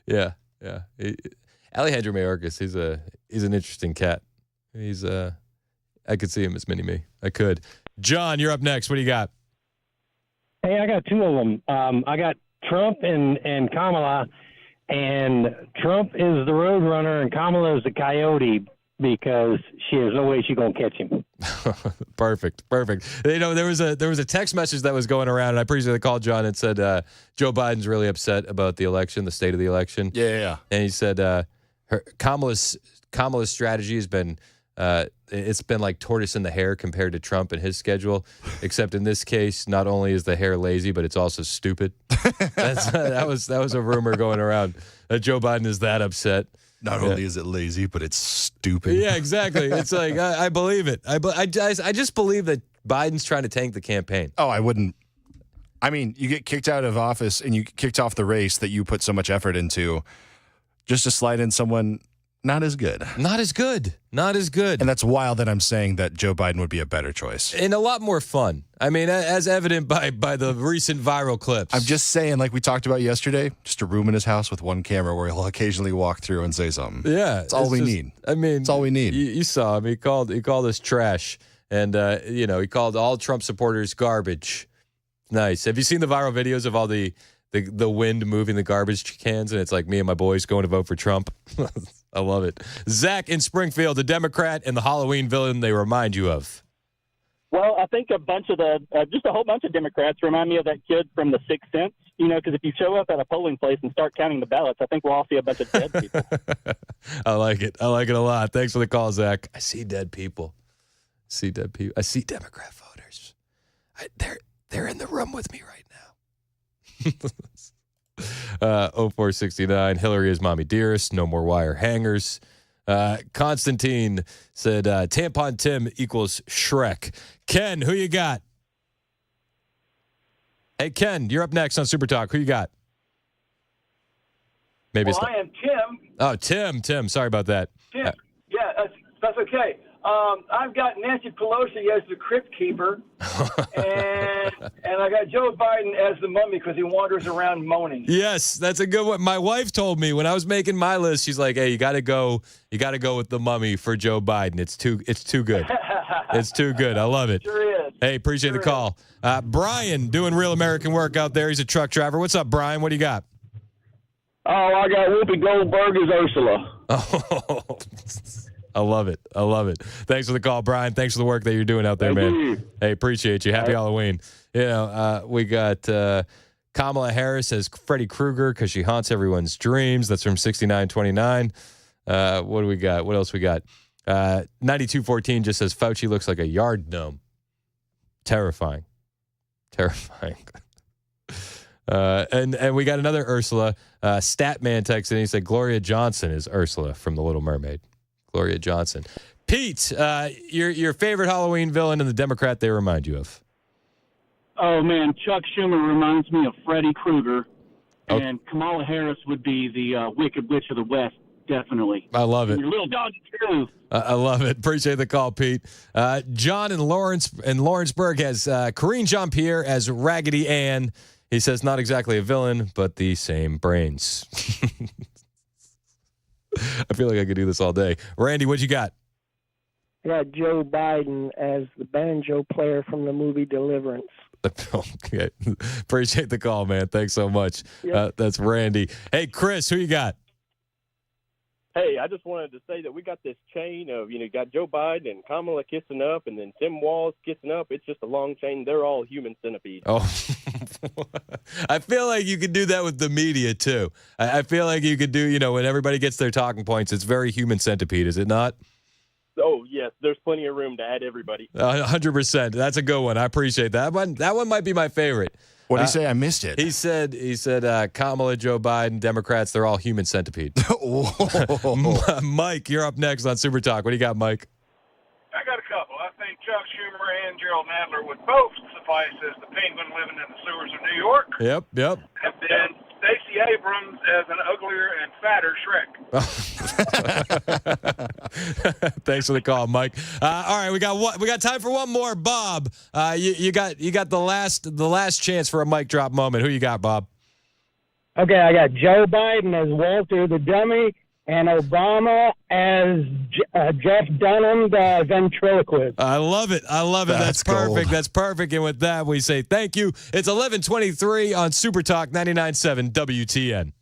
Yeah. Alejandro Mayorkas, he's an interesting cat. I could see him as Mini-me. I could. John, you're up next. What do you got?
Hey, I got two of them. I got Trump and Kamala, and Trump is the Roadrunner and Kamala is the Coyote because she has no way she's going to catch him.
Perfect. You know, there was a text message that was going around, and I appreciate the call, John. It said Joe Biden's really upset about the election, the state of the election.
Yeah.
And he said Kamala's strategy has been it's been like tortoise in the hare compared to Trump and his schedule, except in this case, not only is the hare lazy, but it's also stupid. That was a rumor going around that Joe Biden is that upset.
Not only is it lazy, but it's stupid.
Yeah, exactly. It's like, I believe it. I just believe that Biden's trying to tank the campaign.
Oh, I wouldn't. I mean, you get kicked out of office and you get kicked off the race that you put so much effort into just to slide in someone not as good.
Not as good.
And that's wild that I'm saying that Joe Biden would be a better choice.
And a lot more fun. I mean, as evident by the recent viral clips.
I'm just saying, like we talked about yesterday, just a room in his house with one camera where he'll occasionally walk through and say something.
Yeah.
It's all we need.
I mean,
it's all we need.
You saw him. He called us trash. And, he called all Trump supporters garbage. Nice. Have you seen the viral videos of all the wind moving the garbage cans? And it's like me and my boys going to vote for Trump. I love it. Zach in Springfield, the Democrat and the Halloween villain they remind you of.
Well, I think a bunch of just a whole bunch of Democrats remind me of that kid from The Sixth Sense. You know, because if you show up at a polling place and start counting the ballots, I think we'll all see a bunch of dead people.
I like it. I like it a lot. Thanks for the call, Zach. I see dead people. I see Democrat voters. They're in the room with me right now. 0469, Hillary is mommy dearest, no more wire hangers. Constantine said Tampon Tim equals Shrek. Ken, who you got? Hey, Ken, you're up next on Super Talk. Who you got? Maybe
I am Tim.
Oh, Tim. Sorry about that.
Tim. Yeah, that's okay. I've got Nancy Pelosi as the crypt keeper, and I got Joe Biden as the mummy because he wanders around moaning.
Yes, that's a good one. My wife told me when I was making my list, she's like, "Hey, you got to go with the mummy for Joe Biden. It's too good. It's too good. I love it."
Sure is.
Hey, appreciate the call. Brian doing real American work out there. He's a truck driver. What's up, Brian? What do you got?
Oh, I got Whoopi Goldberg as Ursula.
Oh, I love it. Thanks for the call, Brian. Thanks for the work that you're doing out there,
Thank
man.
you.
Hey, appreciate you. Happy Halloween. We got Kamala Harris as Freddy Krueger because she haunts everyone's dreams. That's from 6929. What do we got? What else we got? 9214 just says Fauci looks like a yard gnome. Terrifying. Terrifying. And we got another Ursula. Statman texted and he said Gloria Johnson is Ursula from The Little Mermaid. Gloria Johnson. Pete, your favorite Halloween villain and the Democrat they remind you of?
Oh, man, Chuck Schumer reminds me of Freddy Krueger, and Kamala Harris would be the Wicked Witch of the West, definitely.
I love it.
And your little dog, too.
I love it. Appreciate the call, Pete. John in Lawrenceburg has Corinne Jean-Pierre as Raggedy Ann. He says not exactly a villain, but the same brains. I feel like I could do this all day. Randy, what you got?
I got Joe Biden as the banjo player from the movie Deliverance.
Okay. Appreciate the call, man. Thanks so much.
Yep.
That's Randy. Hey, Chris, who you got?
Hey, I just wanted to say that we got this chain of, you got Joe Biden and Kamala kissing up and then Tim Walz kissing up. It's just a long chain. They're all human centipedes.
Oh, I feel like you could do that with the media, too. I feel like you could do, when everybody gets their talking points, it's very human centipede, is it not?
Oh, yes. There's plenty of room to add everybody.
100%. That's a good one. I appreciate that. That one might be my favorite.
What did he say? I missed it.
He said Kamala, Joe Biden, Democrats, they're all human centipede. Mike, you're up next on Super Talk. What do you got, Mike?
I got a couple. I think Chuck Schumer and Gerald Nadler would both suffice as the penguin living in the sewers of New York.
Yep.
And then Stacey Abrams as an uglier and fatter Shrek.
Thanks for the call, Mike. All right, we got time for one more. Bob, you got the last chance for a mic drop moment. Who you got, Bob?
Okay, I got Joe Biden as Walter the Dummy and Obama as Jeff Dunham, the ventriloquist.
I love it. That's perfect.
Gold.
That's perfect. And with that, we say thank you. It's 11:23 on Super Talk 99.7 WTN.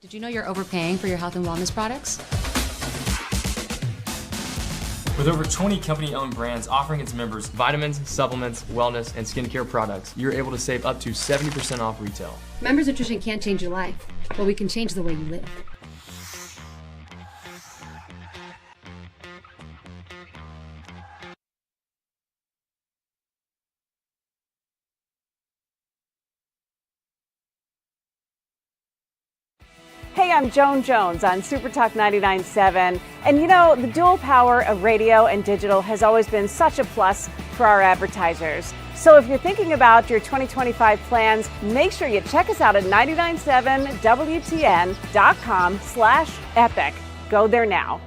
Did you know you're overpaying for your health and wellness products?
With over 20 company-owned brands offering its members vitamins, supplements, wellness, and skincare products, you're able to save up to 70% off retail.
Members Nutrition can't change your life, but we can change the way you live.
Hey, I'm Joan Jones on Super Talk 99.7. And the dual power of radio and digital has always been such a plus for our advertisers. So if you're thinking about your 2025 plans, make sure you check us out at 997wtn.com/epic. Go there now.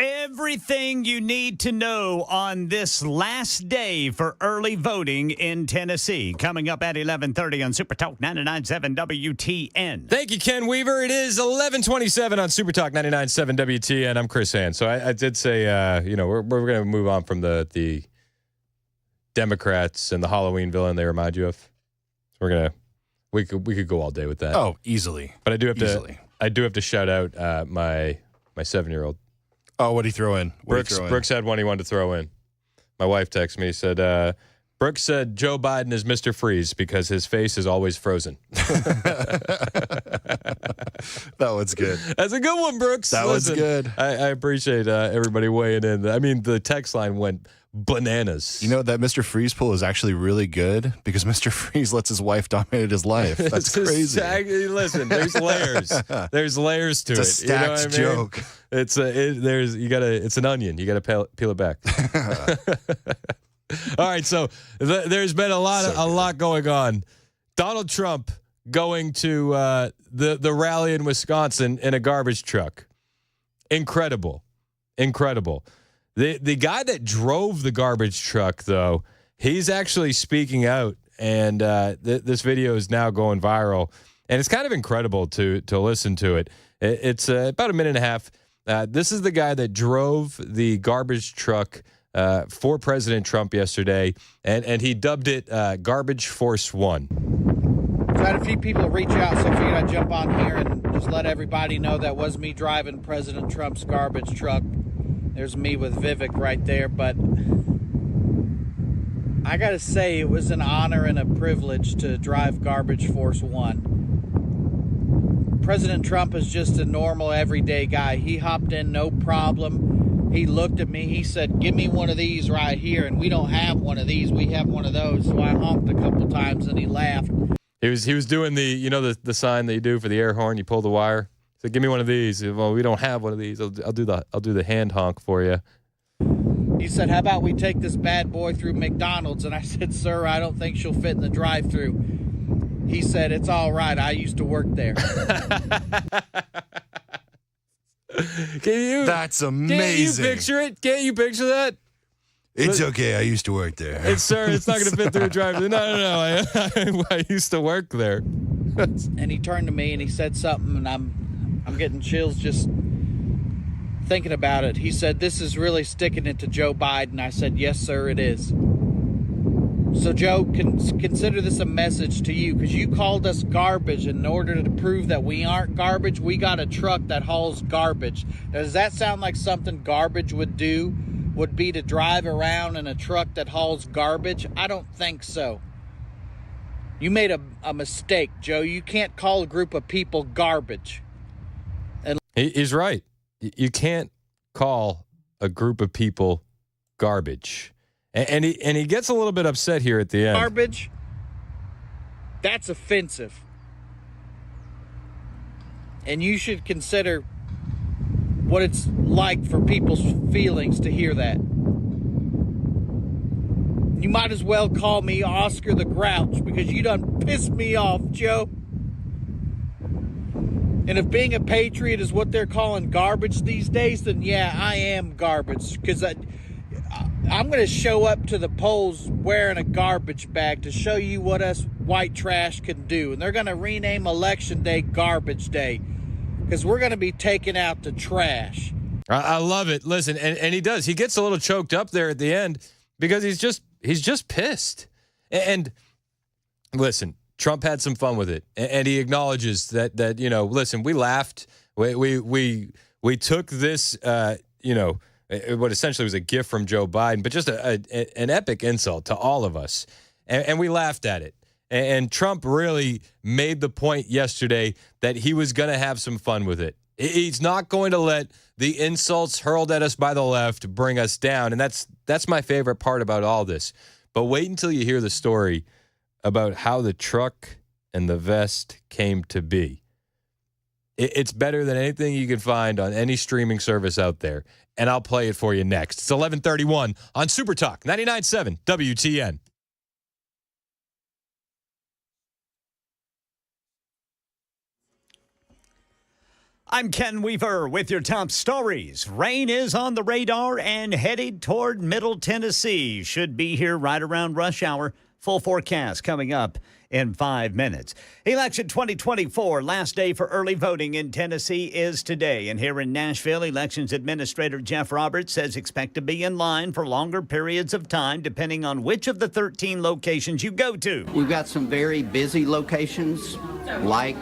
everything you need to know on this last day for early voting in Tennessee. Coming up at 11:30 on Super Talk 99.7 WTN.
Thank you, Ken Weaver. It is 11:27 on Super Talk 99.7 WTN. I'm Chris Hand. So I did say, we're going to move on from the Democrats and the Halloween villain they remind you of. So we could go all day with that.
Oh, easily.
But I do have to shout out my 7-year-old.
Oh, what'd he throw in?
Brooks had one he wanted to throw in. My wife texted me, said, Brooks said Joe Biden is Mr. Freeze because his face is always frozen.
That one's good.
That's a good one, Brooks.
That was good.
I appreciate everybody weighing in. I mean, the text line went bananas.
You know, that Mr. Freeze pull is actually really good because Mr. Freeze lets his wife dominate his life. That's crazy.
Listen, there's layers. There's layers to it.
It's a stacked joke.
It's an onion. You got to peel it back. All right, so there's been a lot going on. Donald Trump going to the rally in Wisconsin in a garbage truck. Incredible. The guy that drove the garbage truck, though, he's actually speaking out, and this video is now going viral, and it's kind of incredible to listen to it. It's about a minute and a half. This is the guy that drove the garbage truck for President Trump yesterday, and he dubbed it Garbage Force One.
So I had a few people reach out, so I figured I'd jump on here and just let everybody know that was me driving President Trump's garbage truck. There's me with Vivek right there, but I gotta say it was an honor and a privilege to drive Garbage Force One. President Trump is just a normal, everyday guy. He hopped in, no problem. He looked at me, he said, give me one of these right here, and we don't have one of these, we have one of those. So I honked a couple times and he laughed.
He was doing the sign that you do for the air horn, you pull the wire. So give me one of these. Well, we don't have one of these. I'll do the hand honk for you.
He said, how about we take this bad boy through McDonald's? And I said, sir, I don't think she'll fit in the drive-thru. He said, it's all right. I used to work there.
That's amazing.
Can't you picture it? Can't you picture that?
It's okay. I used to work there.
Sir, it's not going to fit through a drive-thru. No. I used to work there.
And he turned to me and he said something, and I'm getting chills just thinking about it. He said, this is really sticking it to Joe Biden. I said, yes, sir, it is. So, Joe, consider this a message to you, because you called us garbage. And in order to prove that we aren't garbage, we got a truck that hauls garbage. Now, does that sound like something garbage would do? Would be to drive around in a truck that hauls garbage? I don't think so. You made a mistake, Joe. You can't call a group of people garbage.
He's right. You can't call a group of people garbage. And he gets a little bit upset here at the end.
Garbage? That's offensive. And you should consider what it's like for people's feelings to hear that. You might as well call me Oscar the Grouch, because you done pissed me off, Joe. And if being a patriot is what they're calling garbage these days, then yeah, I am garbage. Because I'm going to show up to the polls wearing a garbage bag to show you what us white trash can do. And they're going to rename Election Day Garbage Day, because we're going to be taking out the trash.
I love it. Listen, and he does. He gets a little choked up there at the end because he's just pissed. And listen, Trump had some fun with it, and he acknowledges that listen, we laughed, we took this, what essentially was a gift from Joe Biden, but just an epic insult to all of us, and we laughed at it. And Trump really made the point yesterday that he was going to have some fun with it. He's not going to let the insults hurled at us by the left bring us down, and that's my favorite part about all this. But wait until you hear the story about how the truck and the vest came to be. It's better than anything you can find on any streaming service out there, and I'll play it for you next. It's 11:31 on Super Talk 99.7 WTN.
I'm Ken Weaver with your top stories. Rain is on the radar and headed toward Middle Tennessee. Should be here right around rush hour. Full forecast coming up in 5 minutes. Election 2024, last day for early voting in Tennessee is today. And here in Nashville, Elections Administrator Jeff Roberts says expect to be in line for longer periods of time depending on which of the 13 locations you go to.
We've got some very busy locations like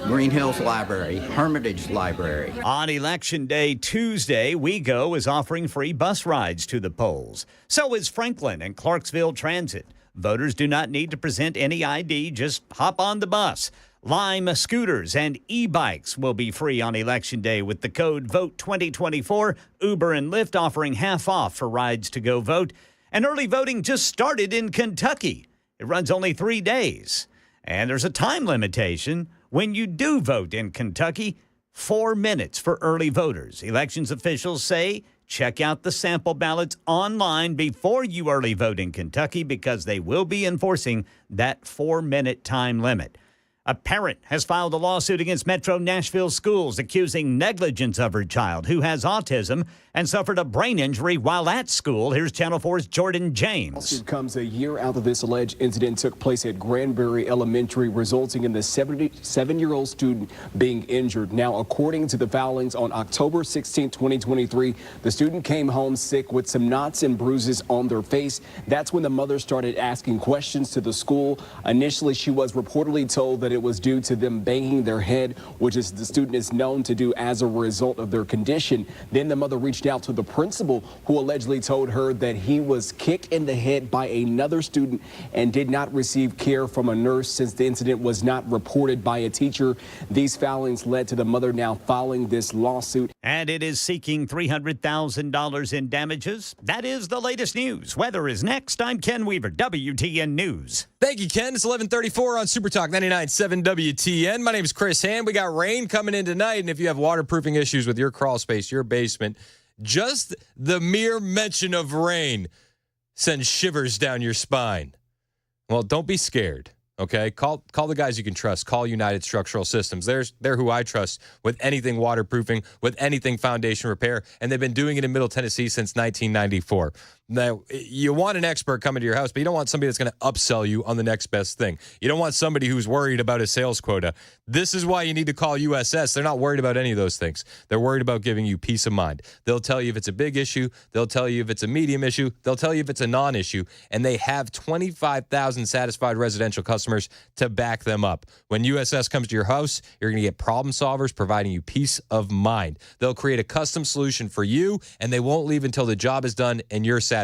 Green Hills Library, Hermitage Library.
On Election Day Tuesday, WeGo is offering free bus rides to the polls. So is Franklin and Clarksville Transit. Voters do not need to present any ID, just hop on the bus. Lime scooters and e-bikes will be free on Election Day with the code VOTE2024. Uber and Lyft offering half off for rides to go vote. And early voting just started in Kentucky. It runs only 3 days. And there's a time limitation. When you do vote in Kentucky, 4 minutes for early voters. Elections officials say check out the sample ballots online before you early vote in Kentucky because they will be enforcing that 4-minute time limit. A parent has filed a lawsuit against Metro Nashville schools accusing negligence of her child who has autism and suffered a brain injury while at school. Here's Channel 4's Jordan James.
Lawsuit comes a year after this alleged incident took place at Granbury Elementary, resulting in the 77-year-old student being injured. Now, according to the filings on October 16, 2023, the student came home sick with some knots and bruises on their face. That's when the mother started asking questions to the school. Initially, she was reportedly told that it was due to them banging their head, which is the student is known to do as a result of their condition. Then the mother reached out to the principal, who allegedly told her that he was kicked in the head by another student and did not receive care from a nurse since the incident was not reported by a teacher. These filings led to the mother now filing this lawsuit.
And it is seeking $300,000 in damages. That is the latest news. Weather is next. I'm Ken Weaver, WTN News.
Thank you, Ken. It's 11:34 on Super Talk 99.7 WTN. My name is Chris Hand. We got rain coming in tonight, and if you have waterproofing issues with your crawl space, your basement, just the mere mention of rain sends shivers down your spine. Well, don't be scared. Okay, call the guys you can trust. Call United Structural Systems. They're who I trust with anything waterproofing, with anything foundation repair, and they've been doing it in Middle Tennessee since 1994. Now, you want an expert coming to your house, but you don't want somebody that's going to upsell you on the next best thing. You don't want somebody who's worried about a sales quota. This is why you need to call USS. They're not worried about any of those things. They're worried about giving you peace of mind. They'll tell you if it's a big issue. They'll tell you if it's a medium issue. They'll tell you if it's a non-issue. And they have 25,000 satisfied residential customers to back them up. When USS comes to your house, you're going to get problem solvers providing you peace of mind. They'll create a custom solution for you, and they won't leave until the job is done and you're satisfied.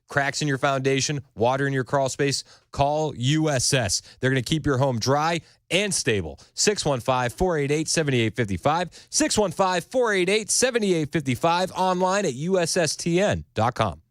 Cracks in your foundation, water in your crawl space, call USS. They're going to keep your home dry and stable. 615-488-7855. 615-488-7855. Online at USSTN.com.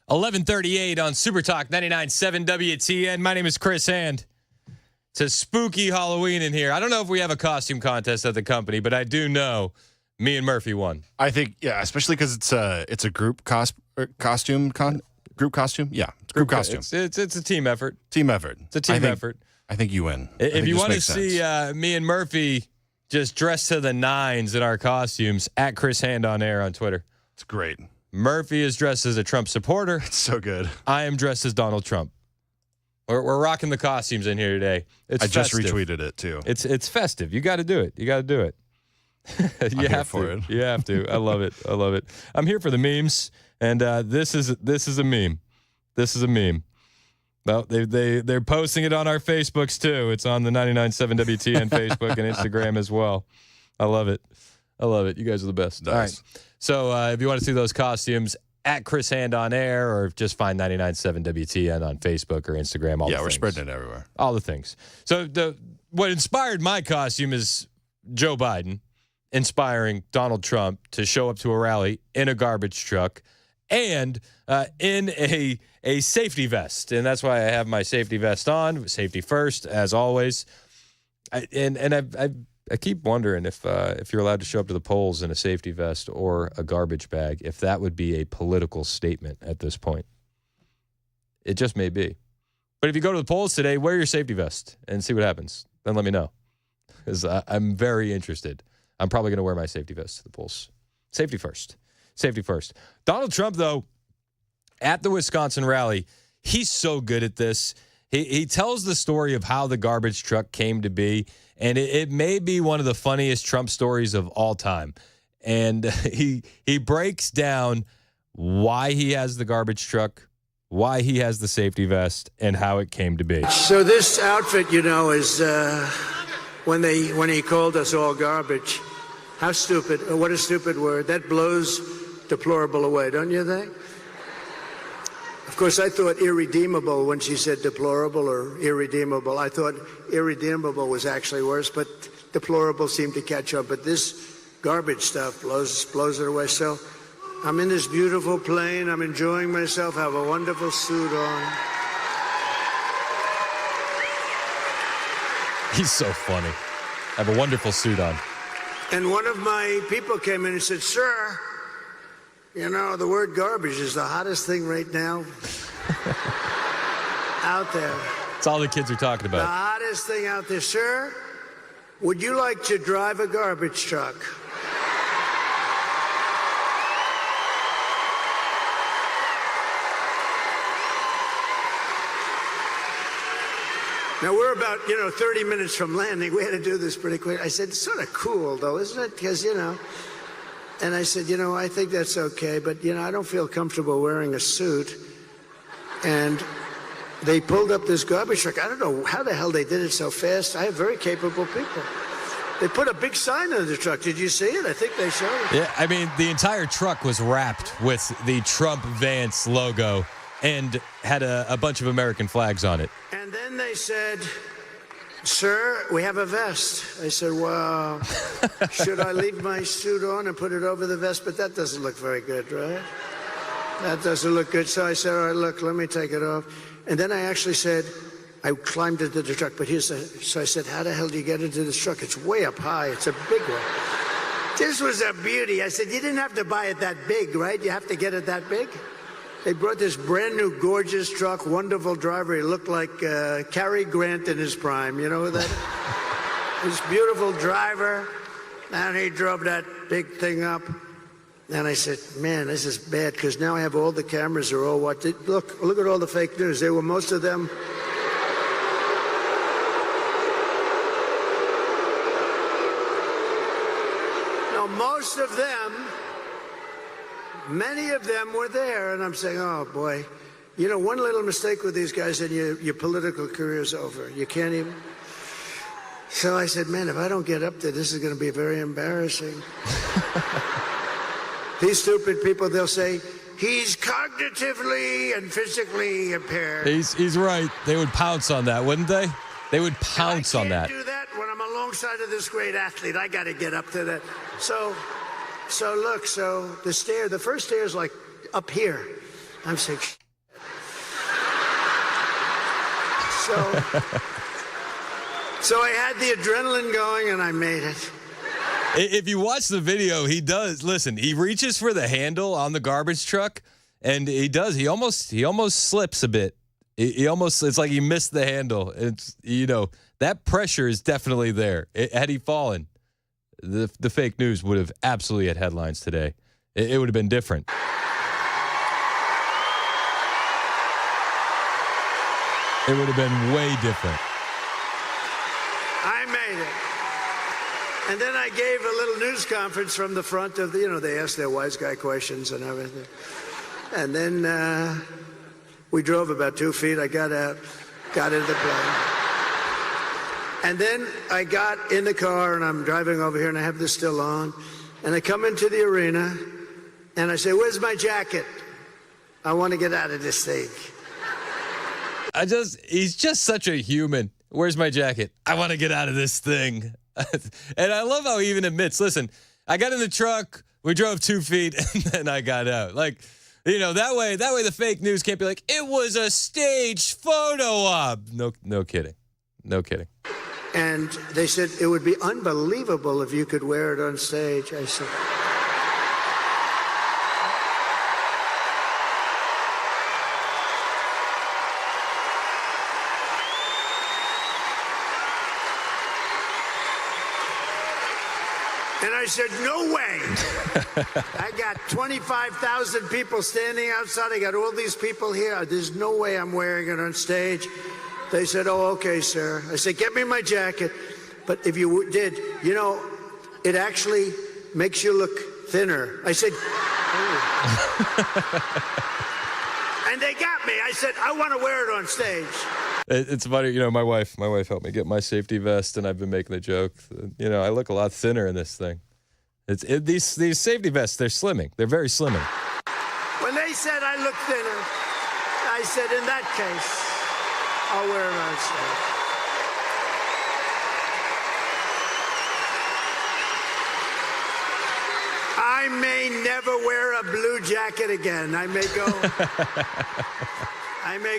11:38 on Super Talk 99.7 WTN. My name is Chris Hand. It's a spooky Halloween in here. I don't know if we have a costume contest at the company, but I do know me and Murphy won.
I think, yeah, especially because it's a group costume. Group costume? Yeah, it's group costume.
It's a team effort.
Team effort.
It's a team effort.
I think you win.
If you want to see me and Murphy just dressed to the nines in our costumes, at Chris Hand on Air on Twitter.
It's great.
Murphy is dressed as a Trump supporter.
It's so good.
I am dressed as Donald Trump. We're rocking the costumes in here today. It's
just
festive.
retweeted it too.
It's festive. You got to do it. You got to do it. You have to. You have to. I love it. I love it. I'm here for the memes, and this is a meme. This is a meme. Well, they're posting it on our Facebooks too. It's on the 99.7 WTN Facebook and Instagram as well. I love it. I love it. You guys are the best.
Nice.
All right. So if you want to see those costumes, at Chris Hand on Air, or just find 99.7 WTN on Facebook or Instagram. All the
we're
things.
spreading it everywhere.
All the things. So what inspired my costume is Joe Biden inspiring Donald Trump to show up to a rally in a garbage truck and in a safety vest. And that's why I have my safety vest on. Safety first, as always. I keep wondering if you're allowed to show up to the polls in a safety vest or a garbage bag, if that would be a political statement at this point. It just may be. But if you go to the polls today, wear your safety vest and see what happens. Then let me know, because I'm very interested. I'm probably going to wear my safety vest to the polls. Safety first. Safety first. Donald Trump, though, at the Wisconsin rally, he's so good at this. He tells the story of how the garbage truck came to be, and it may be one of the funniest Trump stories of all time. And he breaks down why he has the garbage truck, why he has the safety vest, and how it came to be.
So this outfit, is when he called us all garbage. How stupid. What a stupid word. That blows deplorable away, don't you think? Of course, I thought irredeemable when she said deplorable or irredeemable. I thought irredeemable was actually worse, but deplorable seemed to catch up. But this garbage stuff blows it away. So I'm in this beautiful plane. I'm enjoying myself. I have a wonderful suit on.
He's so funny. I have a wonderful suit on.
And one of my people came in and said, "Sir, the word garbage is the hottest thing right now out there.
It's all the kids are talking
The
about.
hottest thing out there. Sir, would you like to drive a garbage truck?" Now, we're about, 30 minutes from landing. We had to do this pretty quick. I said, "It's sort of cool, though, isn't it? Because, And I said, I think that's okay, but, I don't feel comfortable wearing a suit. And they pulled up this garbage truck. I don't know how the hell they did it so fast. I have very capable people. They put a big sign on the truck. Did you see it? I think they showed it.
Yeah, I mean, the entire truck was wrapped with the Trump Vance logo and had a bunch of American flags on it.
And then they said, "Sir, we have a vest." I said, "Well, should I leave my suit on and put it over the vest? But that doesn't look very good, right? That doesn't look good." So I said, "All right, look, let me take it off." And then I actually said, I climbed into the truck, but so I said, "How the hell do you get into this truck? It's way up high. It's a big one." This was a beauty. I said, "You didn't have to buy it that big, right? You have to get it that big?" They brought this brand new, gorgeous truck, wonderful driver. He looked like Cary Grant in his prime. You know who that is? This beautiful driver. And he drove that big thing up. And I said, "Man, this is bad, because now I have all the cameras are all watching. Look at all the fake news. They were most of them. No, most of them. Many of them were there, and I'm saying, oh, boy. One little mistake with these guys and your political career's over. You can't even. So I said, man, if I don't get up there, this is going to be very embarrassing. These stupid people, they'll say, he's cognitively and physically impaired.
He's right. They would pounce on that, wouldn't they? They would pounce on that.
I can't do that when I'm alongside of this great athlete. I got to get up to that. So look, the first stair is like up here. I'm sick. So I had the adrenaline going, and I made it.
If you watch the video, he does. Listen, he reaches for the handle on the garbage truck, and he does. He almost slips a bit. He almost. It's like he missed the handle. It's that pressure is definitely there. Had he fallen, the fake news would have absolutely had headlines today. It would have been different. It would have been way different.
I made it. And then I gave a little news conference from the front of the, they asked their wise guy questions and everything. And then we drove about 2 feet. I got out, got into the plane. And then I got in the car, and I'm driving over here, and I have this still on. And I come into the arena, and I say, "Where's my jacket? I want to get out of this thing."
He's just such a human. Where's my jacket? I want to get out of this thing. And I love how he even admits, listen, I got in the truck, we drove 2 feet, and then I got out. Like, that way the fake news can't be like, it was a staged photo op. No kidding. No kidding.
And they said, it would be unbelievable if you could wear it on stage. I said, I said, no way. I got 25,000 people standing outside. I got all these people here. There's no way I'm wearing it on stage. They said, oh, okay, sir. I said, get me my jacket. But if you did, it actually makes you look thinner. I said, oh. And they got me. I said, I want to wear it on stage.
It's funny, my wife helped me get my safety vest, and I've been making the joke. I look a lot thinner in this thing. These safety vests, they're slimming. They're very slimming.
When they said I look thinner, I said, in that case, I'll wear it on stage. I may never wear a blue jacket again. I may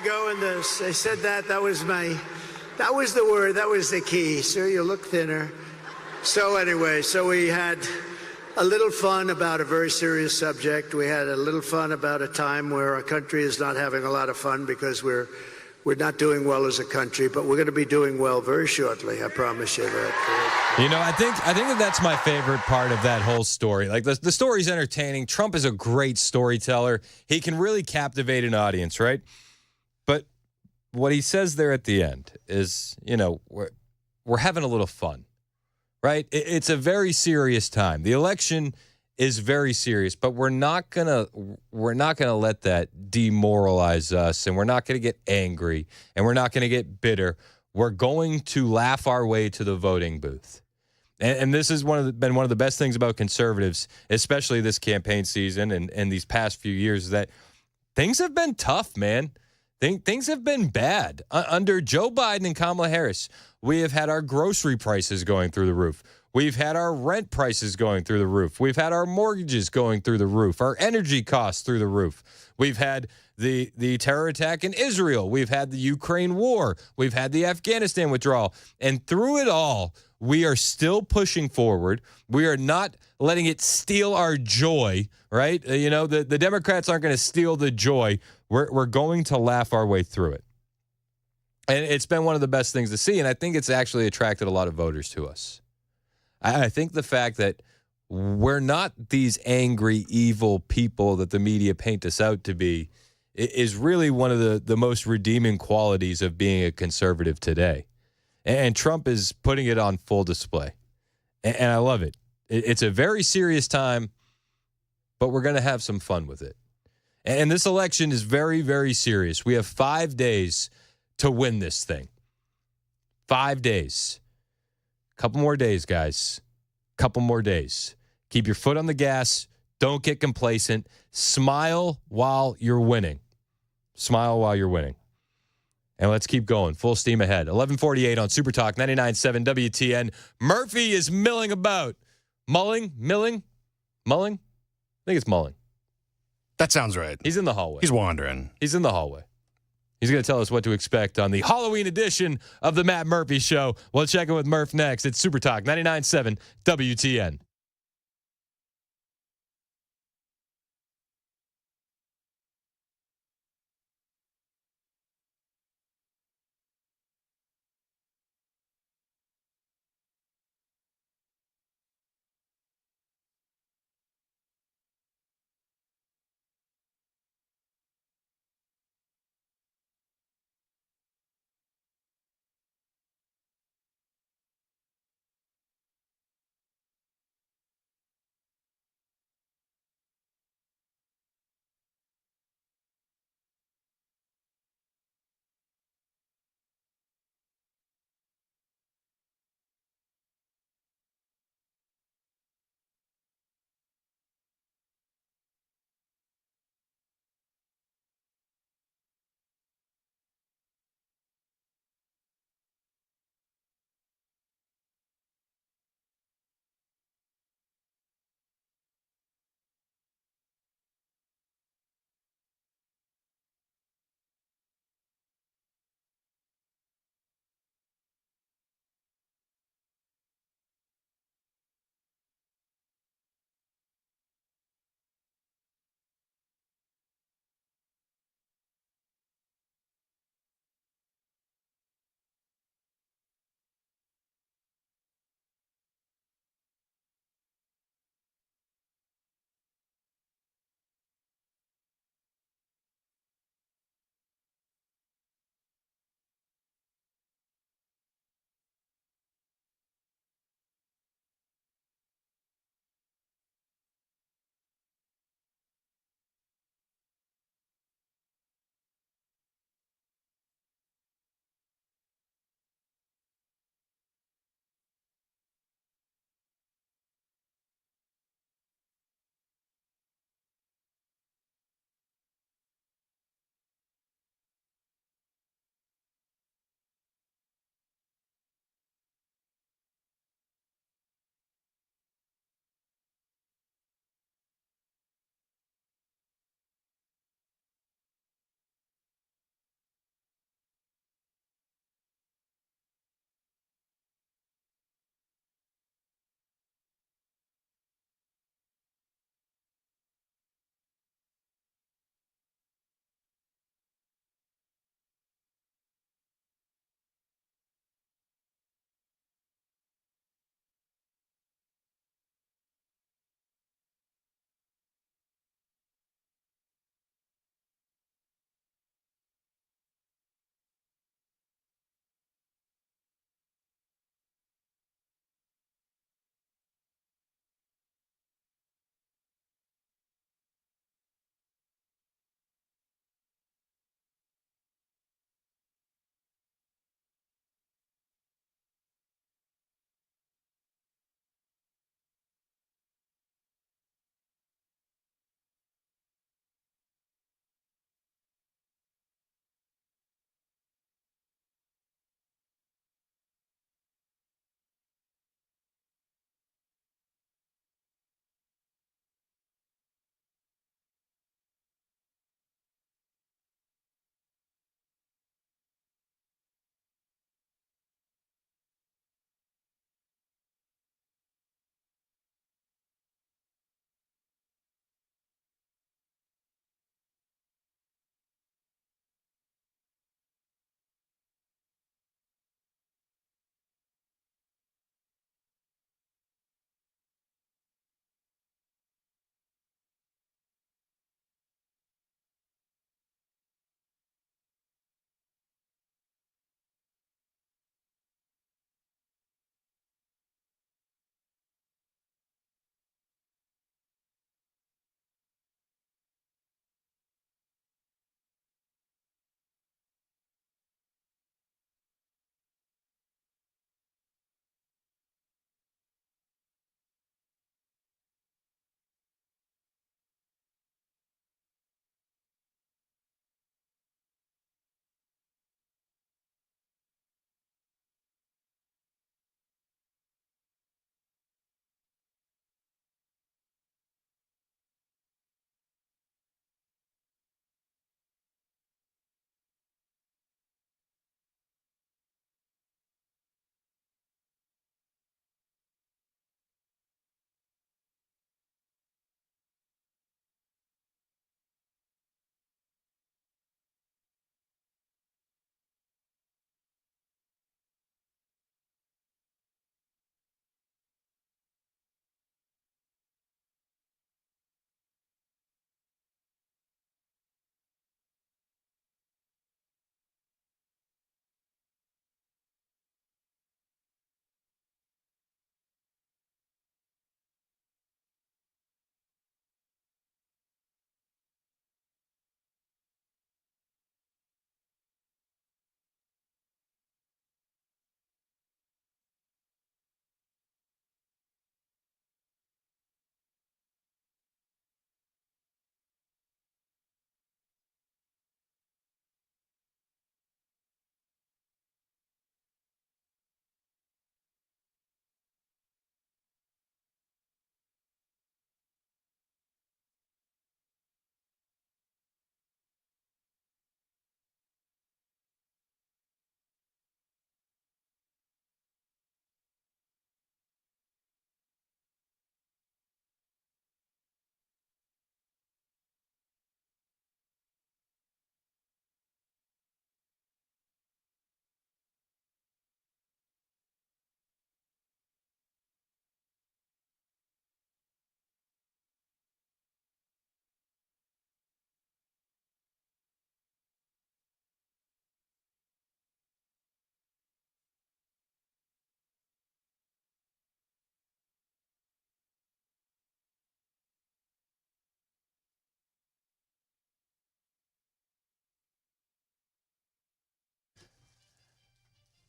go in this. They said that was the word, that was the key. Sir, you look thinner. So anyway, we had a little fun about a very serious subject. We had a little fun about a time where our country is not having a lot of fun because we're not doing well as a country, but we're going to be doing well very shortly. I promise you that.
I think that's my favorite part of that whole story. Like the story's entertaining. Trump is a great storyteller. He can really captivate an audience, right? But what he says there at the end is, we're having a little fun. Right? It's a very serious time. The election is very serious, but we're not gonna let that demoralize us, and we're not gonna get angry, and we're not gonna get bitter. We're going to laugh our way to the voting booth. And this has been one of the best things about conservatives, especially this campaign season and these past few years, is that things have been tough, man. Things have been bad. Under Joe Biden and Kamala Harris, we have had our grocery prices going through the roof. We've had our rent prices going through the roof. We've had our mortgages going through the roof, our energy costs through the roof. We've had the terror attack in Israel. We've had the Ukraine war. We've had the Afghanistan withdrawal. And through it all, we are still pushing forward. We are not letting it steal our joy, right? The Democrats aren't going to steal the joy. We're going to laugh our way through it. And it's been one of the best things to see, and I think it's actually attracted a lot of voters to us. I think the fact that we're not these angry, evil people that the media paint us out to be is really one of the most redeeming qualities of being a conservative today. And Trump is putting it on full display. And I love it. It's a very serious time, but we're going to have some fun with it. And this election is very, very serious. We have 5 days to win this thing. 5 days. Couple more days, guys. Couple more days. Keep your foot on the gas. Don't get complacent. Smile while you're winning. Smile while you're winning. And let's keep going. Full steam ahead. 11:48 on Super Talk 99.7 WTN. Murphy is milling about. Milling? I think it's mulling.
That sounds right.
He's in the hallway.
He's wandering.
He's in the hallway. He's going to tell us what to expect on the Halloween edition of the Matt Murphy Show. We'll check in with Murph next. It's Super Talk 99.7 WTN.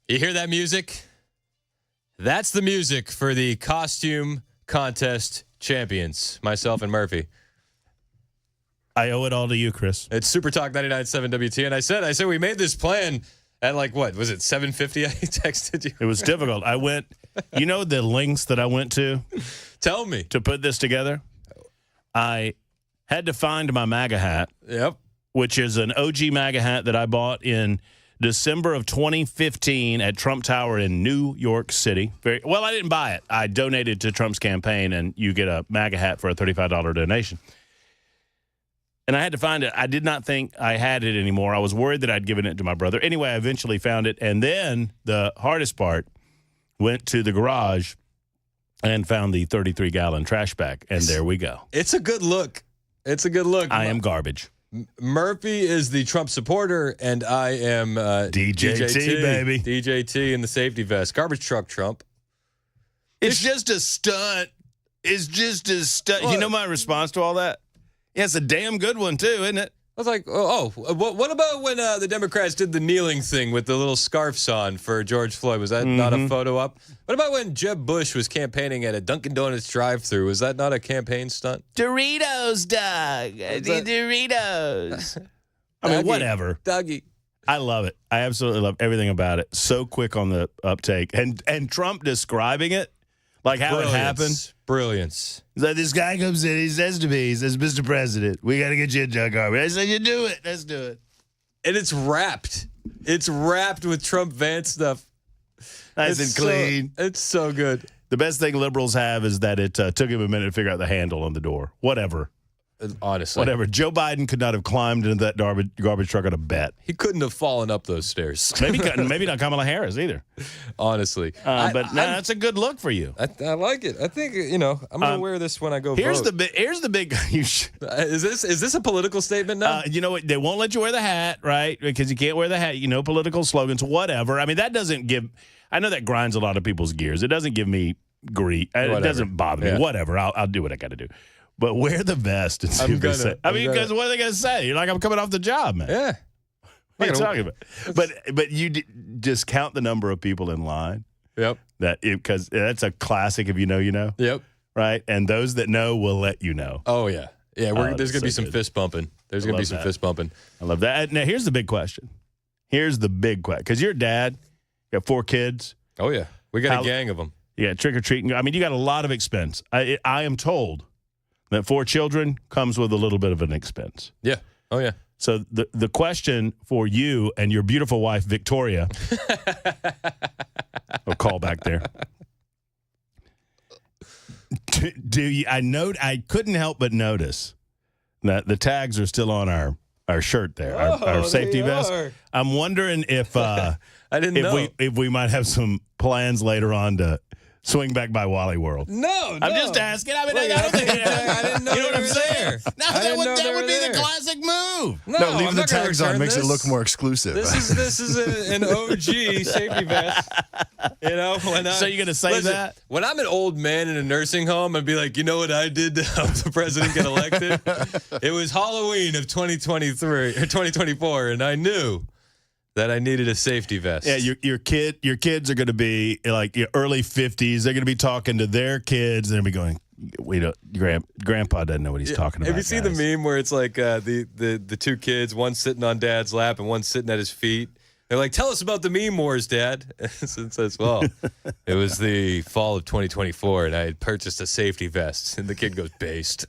You hear that music? That's the music for the costume contest champions, myself and Murphy.
I owe it all to you, Chris.
It's Super Talk 99.7 WT. And I said we made this plan at like, what, was it 7:50? I texted you.
It was difficult. I went, you know the lengths that I went to?
Tell me.
To put this together? I had to find my MAGA hat.
Yep.
Which is an OG MAGA hat that I bought in December of 2015 at Trump Tower in New York City. Well, I didn't buy it. I donated to Trump's campaign, and you get a MAGA hat for a $35 donation. And I had to find it. I did not think I had it anymore. I was worried that I'd given it to my brother. Anyway, I eventually found it. And then the hardest part, went to the garage and found the 33-gallon trash bag. And there we go.
It's a good look. It's a good look.
I am garbage.
Murphy is the Trump supporter, and I am
DJT, baby.
DJT in the safety vest. Garbage truck Trump.
It's just a stunt. It's just a stunt.
What?
You know my response to all that? Yeah, it's a damn good one, too, isn't it?
I was like, what about when the Democrats did the kneeling thing with the little scarves on for George Floyd? Was that not a photo op? What about when Jeb Bush was campaiigning at a Dunkin' Donuts drive-thru? Was that not a campaign stunt?
Doritos, Doug. Doritos. I mean, whatever.
Dougie.
I love it. I absolutely love everything about it. So quick on the uptake. And Trump describing it, like how it happened.
Brilliance.
So this guy comes in, he says to me, Mr. President, we got to get you a jug garbage. I said, you do it. Let's do it.
And it's wrapped. It's wrapped with Trump Vance stuff.
Nice and clean.
It's so good.
The best thing liberals have is that it took him a minute to figure out the handle on the door. Whatever.
Honestly.
Whatever. Joe Biden could not have climbed into that garbage truck on a bet.
He couldn't have fallen up those stairs.
Maybe not Kamala Harris either.
Honestly.
That's a good look for you.
I like it. I think, I'm going to wear this when I go
here's
vote.
Here's the big...
Is this a political statement now?
You know what? They won't let you wear the hat, right? Because you can't wear the hat. Political slogans, whatever. I mean, that doesn't give... I know that grinds a lot of people's gears. It doesn't give me grief. It doesn't bother me. Whatever. I'll do what I got to do. But wear the vest and see what they say. I mean, because what are they going to say? You're like, I'm coming off the job, man.
Yeah.
What are you talking about? But you just count the number of people in line.
Yep.
Because that's a classic. If you know, you know.
Yep.
Right. And those that know will let you know.
Oh yeah. Yeah. There's going to be some fist bumping. There's going to be some fist bumping.
I love that. Now here's the big question. Because you're a dad, you got 4 kids.
Oh yeah. We got a gang of them.
Yeah. Trick or treating. I mean, you got a lot of expense. I am told that 4 children comes with a little bit of an expense.
Yeah. Oh, yeah.
So the question for you and your beautiful wife, Victoria, I'll call back there. I couldn't help but notice that the tags are still on our shirt there, our safety vest. I'm wondering if
I didn't know
if we might have some plans later on to swing back by Wally World.
No.
I'm just asking. I mean, I don't think
I didn't know.
You know what I'm saying? No, that would be the classic move.
No, leaving the tags on makes it look more exclusive.
This is an OG safety vest.
So you're gonna say that?
When I'm an old man in a nursing home, I'd be like, you know what I did to help the president get elected? It was Halloween of 2023 or 2024, and I knew that I needed a safety vest.
Yeah, your kids are going to be like your early 50s. They're going to be talking to their kids, and they'll be going, Grandpa doesn't know what he's talking about.
Have you seen the meme where it's like the 2 kids, one sitting on Dad's lap and one sitting at his feet? They're like, tell us about the meme wars, Dad. So it says, well, it was the fall of 2024, and I had purchased a safety vest. And the kid goes, based.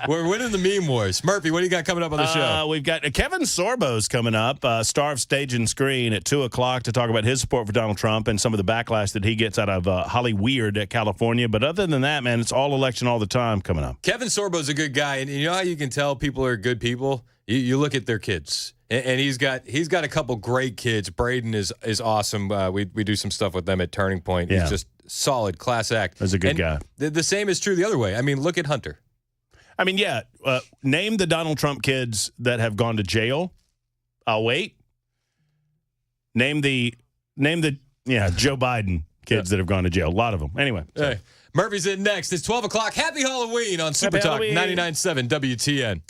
We're winning the meme wars. Murphy, what do you got coming up on the show?
We've got Kevin Sorbo's coming up, star of Stage and Screen, at 2 o'clock to talk about his support for Donald Trump and some of the backlash that he gets out of Hollyweird, California. But other than that, man, it's all election all the time coming up.
Kevin Sorbo's a good guy. And you know how you can tell people are good people? You look at their kids. And he's got a couple great kids. Braden is awesome. We do some stuff with them at Turning Point.
Yeah.
He's just solid, class act.
He's a good guy.
The same is true the other way. I mean, look at Hunter.
I mean, yeah. Name the Donald Trump kids that have gone to jail. I'll wait. Name the Joe Biden kids that have gone to jail. A lot of them. Anyway.
Hey, Murphy's in next. It's 12 o'clock. Happy Halloween on Super Talk 99.7 WTN.